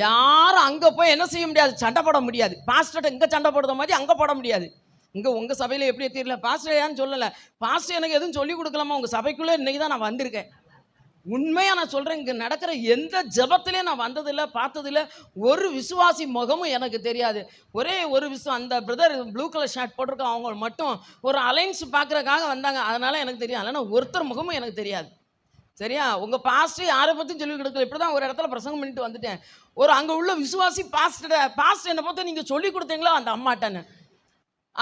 யாரும் அங்கே போய் என்ன செய்ய முடியாது? சண்டை போட முடியாது. பாஸ்டர்கிட்ட இங்கே சண்டை போடுற மாதிரி அங்கே போட முடியாது. இங்கே உங்கள் சபையில் எப்படி தெரியல, பாஸ்டர் ஏன்னு சொல்லலை. பாஸ்டர் எனக்கு எதுவும் சொல்லிக் கொடுக்கலாமா? உங்கள் சபைக்குள்ளே இன்றைக்கி தான் நான் வந்திருக்கேன். உண்மையாக நான் சொல்கிறேன், இங்கே நடக்கிற எந்த ஜபத்திலையும் நான் வந்ததில்லை, பார்த்ததில்லை. ஒரு விசுவாசி முகமும் எனக்கு தெரியாது. ஒரே ஒரு அந்த பிரதர் ப்ளூ கலர் ஷர்ட் போட்டிருக்கோம், அவங்க மட்டும் ஒரு அலைன்ஸ் பார்க்குறக்காக வந்தாங்க. அதனால் எனக்கு தெரியும். இல்லைன்னா ஒருத்தர் முகமும் எனக்கு தெரியாது. சரியா? உங்கள் பாஸ்டர் யாரை பற்றியும் சொல்லிக் கொடுக்கல. இப்படி தான் ஒரு இடத்துல பிரசங்கம் பண்ணிட்டு வந்துட்டேன். அங்கே உள்ள விசுவாசி பாஸ்டர் என்னை பார்த்து நீங்கள் சொல்லிக் கொடுத்தீங்களோ அந்த அம்மாட்டன்னு.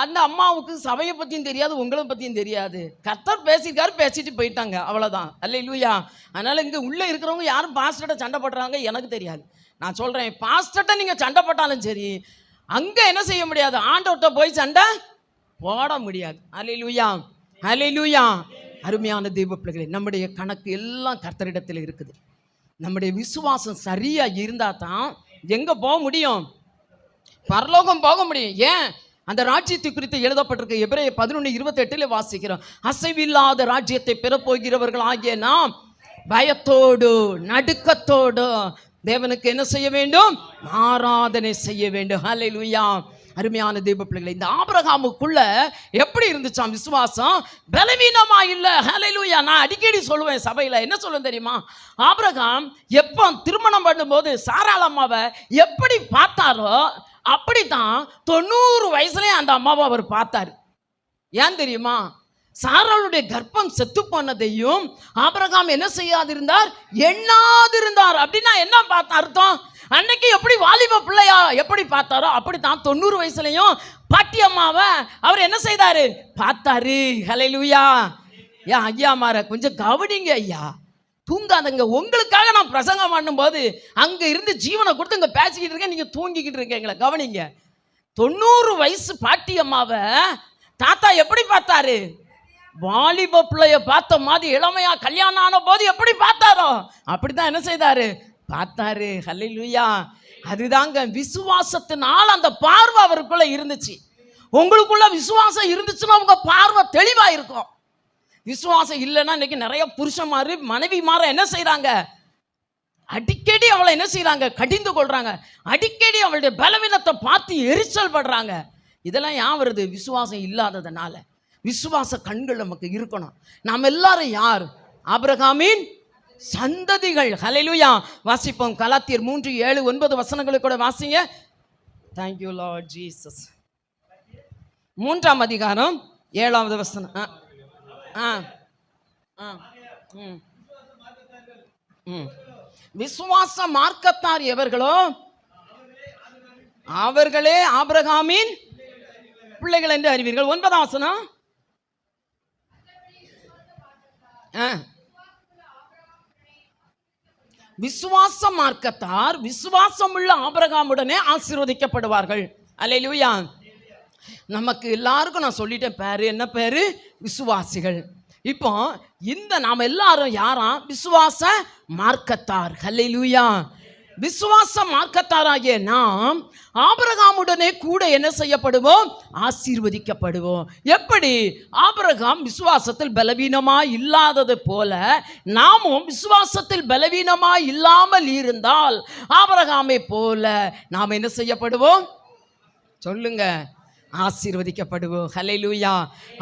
அந்த அம்மாவுக்கு சபையை பற்றியும் தெரியாது, உங்களை பற்றியும் தெரியாது. கர்த்தர் பேசிட்டு போயிட்டாங்க, அவ்வளோதான். அல்லேலூயா. அதனால் இங்கே உள்ளே இருக்கிறவங்க யாரும் பாஸ்டர்கிட்ட சண்டை போடுறாங்க எனக்கு தெரியாது. நான் சொல்கிறேன், பாஸ்டர்கிட்ட நீங்கள் சண்டை போட்டாலும் சரி, அங்கே என்ன செய்ய முடியாது? ஆண்டவர்கிட்ட போய் சண்டை போட முடியாது. அல்லேலூயா, அல்லேலூயா. அருமையான தெய்வ பிள்ளைகளே, நம்முடைய கணக்கு எல்லாம் கர்த்தரிடத்தில் இருக்குது. நம்முடைய விசுவாசம் சரியாக இருந்தால் தான் எங்கே போக முடியும்? பரலோகம் போக முடியும். ஏன்? அந்த ராஜ்யத்தை குறித்து எழுதப்பட்டிருக்க எபிரேயர் 11:28 வாசிக்கிறோம். அசைவில்லாத ராஜ்யத்தை பெறப்போகிறவர்கள் ஆகிய நாம் பயத்தோடு நடுக்கத்தோடு தேவனுக்கு என்ன செய்ய வேண்டும்? ஆராதனை செய்ய வேண்டும். ஹல்லேலூயா. அருமையான தெய்வ பிள்ளைகளை, இந்த ஆபிரகாமுக்குள்ள எப்படி இருந்துச்சாம் விசுவாசம்? பலவீனமா இல்லை. ஹல்லேலூயா. நான் அடிக்கடி சொல்லுவேன் சபையில், என்ன சொல்லுவேன் தெரியுமா? ஆபிரகாம் எப்போ திருமணம் பண்ணும்போது சாராள் அம்மாவை எப்படி பார்த்தாரோ அப்படித்தான் 90 வயசுலேயே அந்த அம்மாவை அவர் பார்த்தார். ஏன் தெரியுமா? சாராளுடைய கர்ப்பம் செத்து போனதையும் ஆபிரகாம் என்ன செய்யாதிருந்தார்? எண்ணாதிருந்தார். அப்படின்னா என்ன பார்த்த அர்த்தம்? அன்னைக்கு எப்படி வாலிப பிள்ளையா எப்படி பார்த்தாரோ அப்படித்தான் 90 வயசுலையும் பாட்டி அம்மாவை அவர் என்ன செய்தாரு? பார்த்தாரு. ஹல்லேலூயா. ஏன் ஐயா மாற கொஞ்சம் கவனிங்க ஐயா, தூங்காதங்க. உங்களுக்காக நான் பிரசங்கம் பண்ணும்போது அங்கே இருந்து ஜீவனை கொடுத்து இங்கே பேசிக்கிட்டு இருக்கேன், நீங்கள் தூங்கிக்கிட்டு இருக்கீங்களா? கவனிங்க. 90 வயசு பாட்டி அம்மாவை தாத்தா எப்படி பார்த்தாரு? வாலிப பிள்ளைய பார்த்த மாதிரி இளமையா கல்யாணம் ஆன போது எப்படி பார்த்தாரோ அப்படித்தான் என்ன செய்தாரு? பார்த்தாரு. ஹல்லேலூயா. அதுதாங்க விசுவாசத்தினால் அந்த பார்வை அவருக்குள்ள இருந்துச்சு. உங்களுக்குள்ள விசுவாசம் இருந்துச்சுன்னா உங்க பார்வை தெளிவா இருக்கும். விசுவாசம் இல்லைன்னா இன்னைக்கு நிறைய புருஷன்மாரு மனைவி மாற என்ன செய்யறாங்க? அடிக்கடி அவளை என்ன செய்யறாங்க? கடிந்து கொள்றாங்க. அடிக்கடி அவளுடைய பலவீனத்தை பார்த்து எரிச்சல் படுறாங்க. இதெல்லாம் ஏன் வருது? விசுவாசம் இல்லாததுனால. விசுவாச கண்கள் நமக்கு இருக்கணும். நாம் எல்லாரும் யார்? ஆபிரகாமின் சந்ததிகள். ஹல்லேலூயா. வாசிப்போம். கலாத்தியர் 3:7-9 வசனங்களை கூட வாசிங்க. Thank you Lord Jesus. 3ஆம் அதிகாரம் 7வது வசனம். விசுவாச மார்க்கத்தார் எவர்களோ அவர்களே ஆபிரகாமின் பிள்ளைகள் என்று அறிவீர்கள். 9ஆம் வசனம். விசுவாச மார்க்கத்தார் விசுவாசம் உள்ள ஆபிரகாமுடனே ஆசீர்வதிக்கப்படுவார்கள். அல்லேலூயா. நமக்கு எல்லாருக்கும் நான் சொல்லிட்டேன் பேரு. என்ன பேரு? விசுவாசிகள். இப்போ இந்த நாம் எல்லாரும் யாரா? விசுவாச மார்க்கத்தார். அல்லேலூயா. விசுவாச மார்க்கத்தாராகிய நாம் ஆபிரகாமுடனே கூட என்ன செய்யப்படுவோம்? ஆசீர்வதிக்கப்படுவோம். எப்படி? ஆபிரகாம் விசுவாசத்தில் பலவீனமாய் இல்லாதது போல நாமும் விசுவாசத்தில் பலவீனமாய் இல்லாமல் இருந்தால் ஆபிரகாமை போல நாம் என்ன செய்யப்படுவோம்? சொல்லுங்க. ஆசீர்வதிக்கப்படுவோம். ஹல்லேலூயா.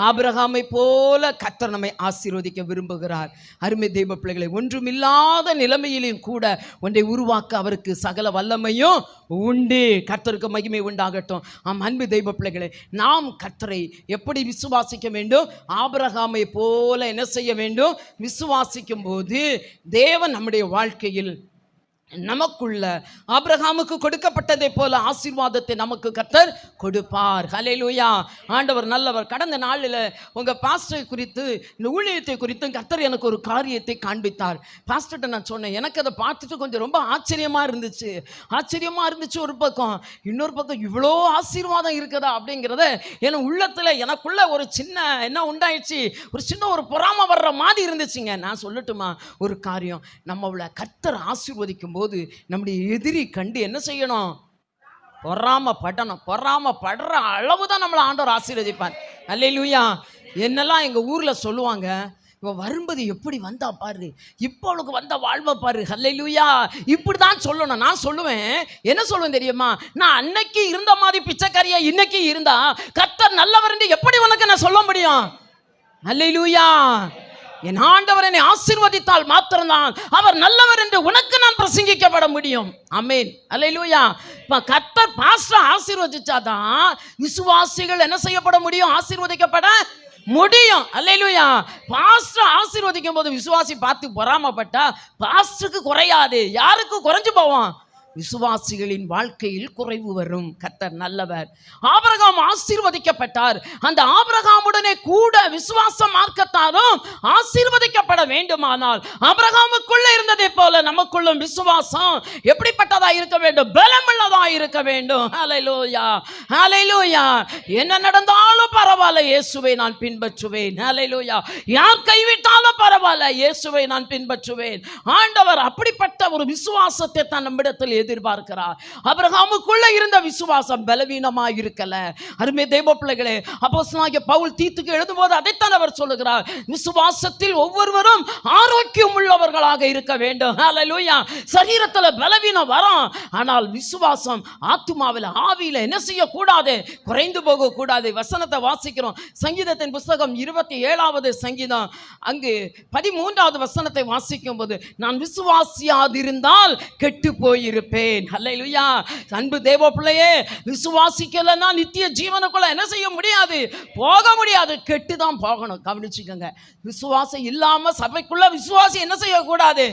ஆபிரகாமை போல கர்த்தர் நம்மை ஆசீர்வதிக்க விரும்புகிறார். அருமை தெய்வ பிள்ளைகளை, ஒன்றுமில்லாத நிலைமையிலும் கூட ஒன்றை உருவாக்க அவருக்கு சகல வல்லமையும் உண்டு. கர்த்தருக்கு மகிமை உண்டாகட்டும். அன்பு தெய்வ பிள்ளைகளை, நாம் கர்த்தரை எப்படி விசுவாசிக்க வேண்டும்? ஆபிரகாமை போல என்ன செய்ய வேண்டும்? விசுவாசிக்கும் போது தேவன் நம்முடைய வாழ்க்கையில் நமக்குள்ள ஆபிரகாமுக்கு கொடுக்கப்பட்டதை போல ஆசீர்வாதத்தை நமக்கு கர்த்தர் கொடுப்பார். ஹல்லேலூயா. ஆண்டவர் நல்லவர். கடந்த நாளில் உங்கள் பாஸ்டரை குறித்து, இந்த ஊழியத்தை குறித்து கர்த்தர் எனக்கு ஒரு காரியத்தை காண்பித்தார். பாஸ்டர்கிட்ட நான் சொன்னேன், எனக்கு அதை பார்த்துட்டு கொஞ்சம் ரொம்ப ஆச்சரியமாக இருந்துச்சு. ஒரு பக்கம். இன்னொரு பக்கம் இவ்வளோ ஆசீர்வாதம் இருக்குதா அப்படிங்கிறத என் உள்ளத்தில் எனக்குள்ள ஒரு சின்ன என்ன உண்டாயிடுச்சு, ஒரு சின்ன ஒரு பொறாமை வர்ற மாதிரி இருந்துச்சுங்க. நான் சொல்லட்டுமா ஒரு காரியம்? நம்மளை கர்த்தர் ஆசீர்வதிக்கும் போது நம்முடைய எதிரி கண்டு என்ன செய்யணும்? பொறாமப்படணும். பொறாமப்படுற அளவு தான் நம்மளை ஆண்டவர் ஆசீர்வதிப்பார். அல்லேலூயா. என்னெல்லாம் எங்கள் ஊரில் சொல்லுவாங்க, இவன் வரும்போது எப்படி வந்தா பாரு, இப்போ அவளுக்கு வந்த வாழ்வை பாரு. ஹல்லேலூயா. இப்படி தான் சொல்லணும். நான் சொல்லுவேன், என்ன சொல்லுவேன் தெரியுமா? நான் அன்னைக்கு இருந்த மாதிரி பிச்சைக்காரியா இன்னைக்கு இருந்தா கர்த்தர் நல்லவர் என்று எப்படி உனக்கு நான் சொல்ல முடியும்? ஹல்லேலூயா. என் ஆண்டவர் என்னை ஆசீர்வதித்தால் மாத்திரம்தான் அவர் நல்லவர் என்று உனக்கு நான் பிரசங்கிக்கப்பட முடியும். ஆமென். அல்லேலூயா. இப்ப கர்த்தர் பாஸ்டர் ஆசீர்வதிச்சாதான் விசுவாசிகள் என்ன செய்யப்பட முடியும்? ஆசீர்வதிக்கப்பட முடியும். அல்லேலூயா. பாஸ்டர் ஆசீர்வதிக்கும் போது விசுவாசி பார்த்து பொறாமப்பட்டா பாஸ்டருக்கு குறையாது. யாருக்கு குறைஞ்சு போவோம்? விசுவாசிகளின் வாழ்க்கையில் குறைவு வரும். கர்த்தர் நல்லவர். ஆபிரகாம் ஆசீர்வதிக்கப்பட்டார். அந்த ஆபிரகாமுடனே கூட விசுவாச மார்க்கத்தாரும் ஆசீர்வதிக்கப்பட வேண்டுமானால் ஆபிரகாமுக்குள்ள இருந்ததை போல நமக்குள்ளும் விசுவாசம் எப்படிப்பட்டதா இருக்க வேண்டும்? பலமுள்ளதா இருக்க வேண்டும். ஹல்லேலூயா. ஹல்லேலூயா. என்ன நடந்தாலும் பரவாயில்ல, இயேசுவை நான் பின்பற்றுவேன். ஹல்லேலூயா. யார் கைவிட்டாலும் பரவாயில்ல, இயேசுவை நான் பின்பற்றுவேன். ஆண்டவர் அப்படிப்பட்ட ஒரு விசுவாசத்தை தான் நம்மிடத்தில் எதிர்பார்க்கிறார். ஆபிரகாமுக்குள்ள இருந்த விசுவாசம் பலவீனமாக இருக்கல. அருமை தேவ பிள்ளைகளே, அப்போஸ்தலனாகிய பவுல் தீத்துக்கு எழுதும்போது அதைத்தான் அவர் சொல்லுகிறார். விசுவாசத்தில் ஒவ்வொருவரும் ஆரோக்கியம் உள்ளவர்களாக இருக்க வேண்டும். ஹல்லேலூயா. சரீரத்தில் பலவீனம் வரும், ஆனால் விசுவாசம் ஆத்துமாவில் ஆவியில என்ன செய்யக்கூடாது? குறைந்து போக கூடாது. வசனத்தை வாசிக்கிறோம். சங்கீதத்தின் புஸ்தகம் 27வது சங்கீதம் அங்கு 13வது வசனத்தை வாசிக்கும் போது, நான் விசுவாசியாதிருந்தால் கெட்டு போயிருப்பேன். ஹல்லேலூயா. அன்பு தேவ பிள்ளையே, விசுவாசிக்கலன்னா நித்திய ஜீவனுக்குள்ள என்ன செய்ய முடியாது? போக முடியாது. கெட்டுதான் போகணும். கவனிச்சுக்கோங்க. விசுவாசம் இல்லாம சபைக்குள்ள விசுவாசி என்ன செய்யக்கூடாது?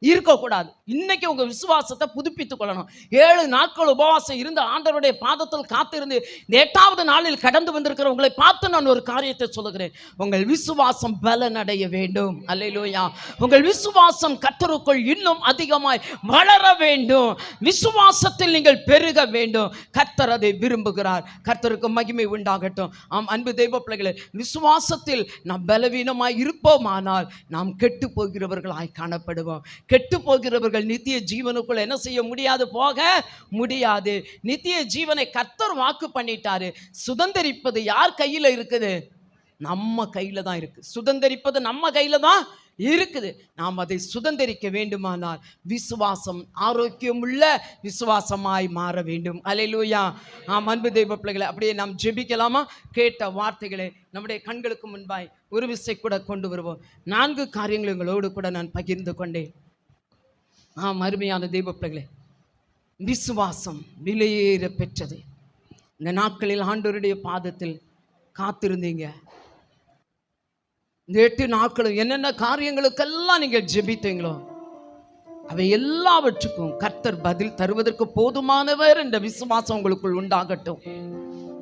இருக்கக்கூடாது. இன்னைக்கு உங்க விசுவாசத்தை புதுப்பித்துக் கொள்ளணும். 7 நாட்கள் உபவாசம் இருந்து ஆண்டவருடைய பாதத்தில் காத்திருந்து இந்த 8வது நாளில் கடந்து வந்திருக்கிற உங்களை பார்த்து நான் ஒரு காரியத்தை சொல்லுகிறேன். உங்கள் விசுவாசம் பலனடைய வேண்டும். அல்லேலூயா. உங்கள் விசுவாசம் கர்த்தருக்குள் இன்னும் அதிகமாய் வளர வேண்டும். விசுவாசத்தில் நீங்கள் பெருக வேண்டும். கர்த்தர் அதை விரும்புகிறார். கர்த்தருக்கு மகிமை உண்டாகட்டும். அன்பு தெய்வ பிள்ளைகளே, விசுவாசத்தில் நாம் பலவீனமாய் இருப்போமானால் நாம் கெட்டு போகிறவர்களாய் காணப்படுவோம். கெட்டு போகிறவர்கள் நித்திய ஜீவனுக்குள்ள என்ன செய்ய முடியாது? போக முடியாது. நித்திய ஜீவனை கர்த்தர் வாக்கு பண்ணிட்டாரு. சுதந்தரிப்பது யார் கையில இருக்குது? நம்ம கையில தான் இருக்கு. சுதந்தரிப்பது நம்ம கையில தான் இருக்குது. நாம் அதை சுதந்திரிக்க வேண்டுமானால் விசுவாசம் ஆரோக்கியமுள்ள விசுவாசமாய் மாற வேண்டும். அல்லேலூயா. அன்பு தெய்வ பிள்ளைகளை, அப்படியே நாம் ஜெபிக்கலாமா? கேட்ட வார்த்தைகளை நம்முடைய கண்களுக்கு முன்பாய் ஒரு விசை கூட கொண்டு வருவோம். 4 காரியங்கள் உங்களோடு கூட நான் பகிர்ந்து கொண்டேன். அருமையான தெய்வ பிள்ளைகளே, விசுவாசம் விலையேற பெற்றது. இந்த நாட்களில் ஆண்டவருடைய பாதத்தில் காத்திருந்தீங்க. இந்த 8 நாட்களும் என்னென்ன காரியங்களுக்கெல்லாம் நீங்கள் ஜெபித்தீங்களோ அவை எல்லாவற்றுக்கும் கர்த்தர் பதில் தருவதற்கு போதுமானவர் என்ற விசுவாசம் உங்களுக்குள் உண்டாகட்டும்.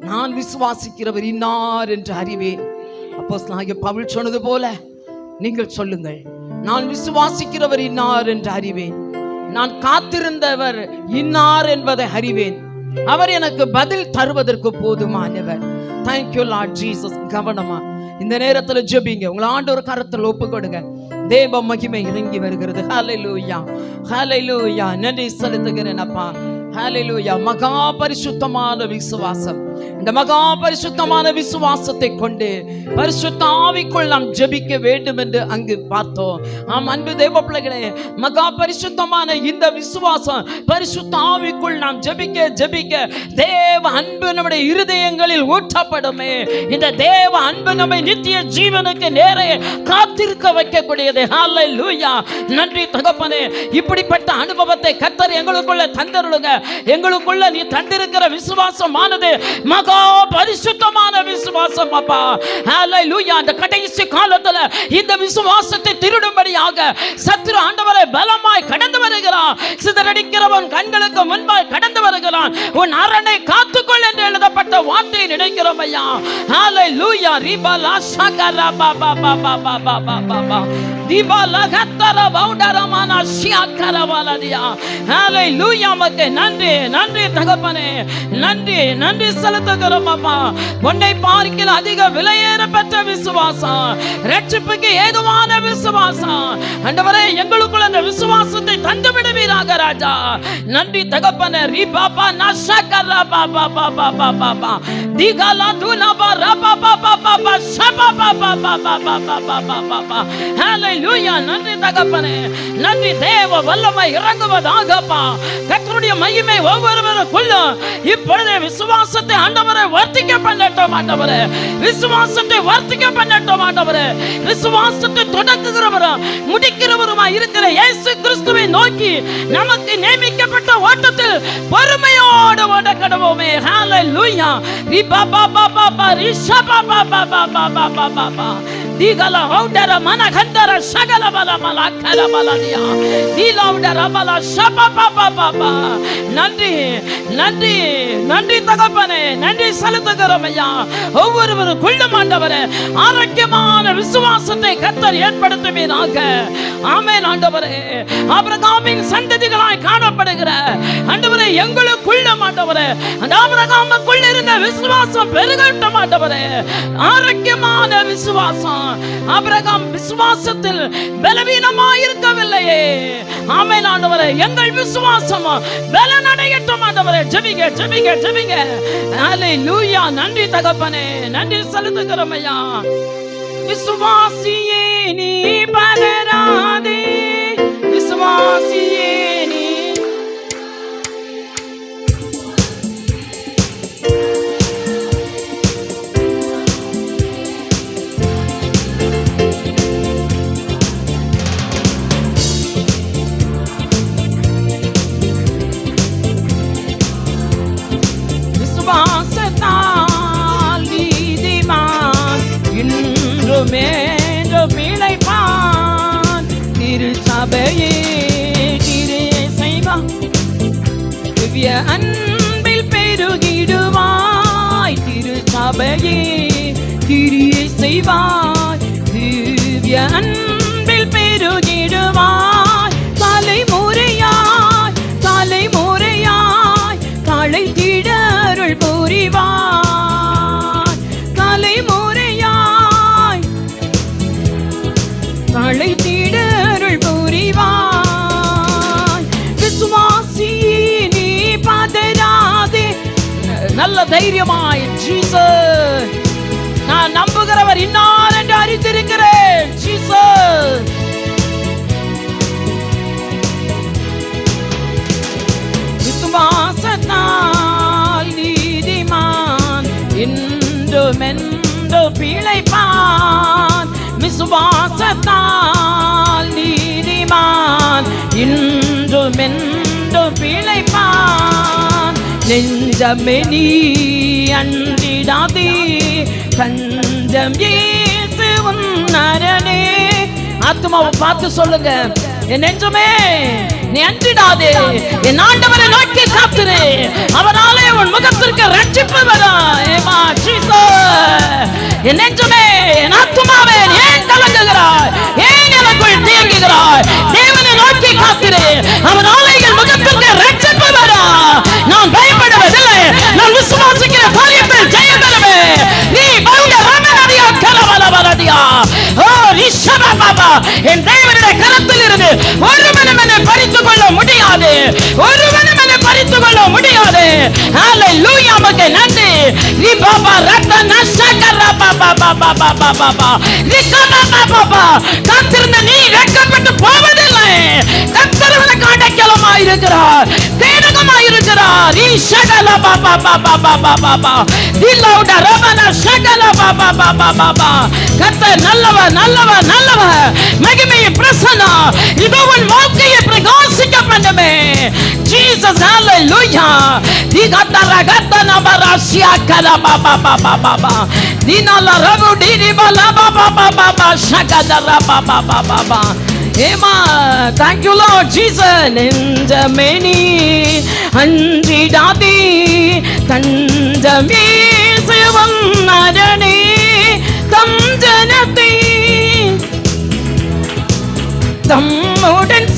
நான் விசுவாசிக்கிறவர் இன்னார் என்று அறிவேன். அப்போஸ்தலனாகிய பவுல் சொன்னது போல நீங்கள் சொல்லுங்கள், நான் விசுவாசிக்கிறவர் இன்னார் என்று அறிவேன், நான் காத்திருந்தவர் இன்னார் என்பதை அறிவேன், அவர் எனக்கு பதில் தருவதற்கு போதுமானவர். Thank you Lord Jesus. கவனமா இந்த நேரத்தில் ஜெபிங்க. உங்களை ஆண்டவர் கரத்தில் ஒப்பு கொடுங்க. தேவ மகிமை இறங்கி வருகிறது. ஹல்லேலூயா, ஹல்லேலூயா. நன்றி செலுத்துகிறேன் அப்பா. ஹல்லேலூயா. மகா பரிசுத்தமான விசுவாசம், இந்த மகா பரிசுத்தமான விசுவாசத்தை கொண்டு பரிசுத்த ஆவிக்குள் நாம் ஜெபிக்க வேண்டும் என்று அங்கு பார்த்தோம். அன்பு தேவ பிள்ளைகளே, மகா பரிசுத்தமான இந்த விசுவாசம் பரிசுத்த ஆவிக்குள் நாம் ஜெபிக்க ஜெபிக்க தேவ அன்பு நம்முடைய இருதயங்களில் ஊற்றப்படுமே. இந்த தேவ அன்பு நம்மை நித்திய ஜீவனுக்கு நேரே காத்திருக்க வைக்கக்கூடியது. ஹல்லேலூயா. நன்றி தகப்பனே, இப்படிப்பட்ட அனுபவத்தை கர்த்தர் எங்களுக்குள்ள தந்தருளுங்க. எங்களுக்குள்ள நீ தந்திருக்கிற விசுவாசமானது மகா பரிசுத்தமான விசுவாசம் அப்பா. ஹல்லேலூயா. அந்த கடைசி காலத்துல இந்த விசுவாசத்தை திருடும்படியாக சத்துரு ஆண்டவரை பலமாய் கடந்து வருகிறான். சிதறடிக்கிறவன் கண்களுக்கு முன்பாய் கடந்து வருகிறான். உன் அரணை காத்துக்கொள் என்று எழுதப்பட்ட வார்த்தையை நினைக்கிறோம் ஐயா. ஹல்லேலூயா. ரிபலா ஷகரா பாபா பாபா பாபா பாபா திபாலா கத்தர பவுண்டரமானா ஷியாக்கரவாலதியா. ஹல்லேலூயா. மகே நன்றி நன்றி தகப்பனே, நன்றி நன்றி செலுத்துகிறோம் அப்பா. உன்னை பார்க்கிற அதிக விலையேற பெற்ற விசுவாசம், ரட்சிப்புக்கு ஏதுவான விசுவாசம் ஆண்டவரே, எங்களுக்குள்ள அந்த விசுவாசத்தை தந்து விடுவீராக ராஜா. நன்றி தகப்பனே. ரிபாபா நஷகரா பாபா பாபா பாபா திகலா துலபா ரபா பாபா பாபா ஷபா பாபா பாபா பாபா பாபா. ஹல்லேலூயா. நன்றி தகப்பனே, நன்றி. தேவ வல்லமை இறங்குவதாகப்பா. கர்த்தருடைய மகிமை ஒவ்வொருவருக்குள்ள இப்பொழுதே விசுவாசத்தை ஆண்டவரே வர்த்திக்க பண்ணட்டும். ஆண்டவரே விசுவாசத்தை வர்த்திக்க பண்ணட்டும். ஆண்டவரே விசுவாசத்தை தொடக்குகிறவரும் முடிக்கிறவருமா இருக்கிற இயேசு கிறிஸ்துவை நோக்கி நமக்கு நியமிக்கப்பட்ட ஓட்டத்தில் பொறுமையோடு ஓட கடவோமே. ஹல்லேலூயா. ரிபாபா பாபா பாபா ரிஷபா பாபா பாபா பாபா பாபா திகல ஹௌடர மனகந்தர சகல பல மலக்கல பலனியா திலௌடர பல ஷபா பாபா பாபா. நன்றி நன்றி நன்றி தகப்பனே, நன்றி செலுத்துகிறோம் ஐயா. ஒவ்வொருவருக்குள்ளும் ஆண்டவரே ஆரோக்கியமான விசுவாசத்தை கர்த்தர் ஏற்படுத்துவீராக. ஆமென் ஆண்டவரே. ஆபிரகாமின் சந்ததிகளாய் காணப்படுகிற ஆண்டவரே எங்களுக்குள்ளும் ஆண்டவரே அந்த ஆபிரகாமுக்குள் இருந்த விசுவாசம் பெருகட்டும் ஆண்டவரே. ஆரோக்கியமான விசுவாசம். ஆபிரகாம் விசுவாசத்தில் பலவீனமாய் இருக்கவில்லையே. ஆமென் ஆண்டவரே. எங்கள் விசுவாசம் பலனடையட்டும் ஆண்டவரே. ஜெபிங்க ஜெபிங்க ஜெபிங்க. ஹல்லேலூயா. நன்றி தகப்பனே, நன்றி செலுத்துகிறோம் ஐயா. விசுவாசியே நீ பதறாதே, விசுவாசியே நீ விசுவாசத்தால் நீதிமான் இன்றுமேன்று பிழைப்பான். திருச்சபையே கிரியை செய்வான், திவ்ய அன்பில் பெருகிடுவாய். திருச்சபையே கிரியை செய்வாய், திவ்ய அன்பில் பெருகிடுவாய். தலைமுறையாய் தலைமுறையாய் தழைத்திட அருள் புரிவாய். தலைமுறையாய் தழைத்திட அருள் புரிவாய். விசுவாசியே நீ பதறாதே. நல்ல தைரியமாய் ஜீசஸ் நான் நம்புகிறவர் இன்னார் என்று அறிந்திருக்கிறேன். ஜீசஸ் விசுவாசத்தால் நீதிமான் இன்றுமென்று பிழைப்பான். விசுவாசத்தால் நீதிமான் இன்றுமென்று பிழைப்பான். நெஞ்சமே நீ அண்டிடாதே, தஞ்சம் இயேசு உன் அரணே. ஆத்துமாவை பார்த்து சொல்லுங்க, என் நெஞ்சமே நீ அஞ்சிடாதே, என் ஆண்டவரை நோக்கி காத்திரு, அவராலே உன் முகத்திற்கு ரட்சிப்பு வரும். என் நெஞ்சமே, என் ஆத்துமாவே ஏன் கலங்குகிறாய், ஏன் எனக்குள் தேங்குகிறாய்? தேவனை நோக்கி காத்திரு, அவராலே என் முகத்திற்கு ரட்சிப்பு வரும். நான் பயப்படுவதில்லை, நான் விசுவாசிக்கிற காரியத்தில் ஜெயம் பெறுவே. நீ பவுட ரமணதியா கலவலவலதியா ஓ ரிஷப பாபா, என் தேவனுடைய கரத்தில் இருந்து ஒருவனும் என்னை பறித்துக் கொள்ள முடியாது, ஒருவனும் என்னை பறித்துக் கொள்ள முடியாது. ஹalleluya, மகே நன்றி. நீ பாபா ரத்தன சக்கர பாபா பாபா பாபா பாபா நிக்கமா பாபா, காத்திருந்த நீ வெட்கப்பட்டு போவதில்லை. கர்த்தர் உனக்கு அடைக்கலமாய் இருக்கிறார், கேடகமாய் இருக்கிறார். ஈஷகல பாபா பாபா பாபா பாபா திலௌட ரமன சகல பாபா பாபா பாபா. கர்த்தர் நல்லவர் நல்லவர் நல்லவர், மகிமையை பிரசன்னா இதோ உன் வாழ்க்கையை பிரகாசிக்க பண்ணுமே. ஜீசஸ் ஹalleluya. திகதர கதன பரசியா கல பாபா பாபா பாபா தினல ரகு டிடி பல Baba Baba Baba சகதர Baba Baba Baba. Amen. Thank you Lord Jesus. நெஞ்சமே நீ அஞ்சிடாதே,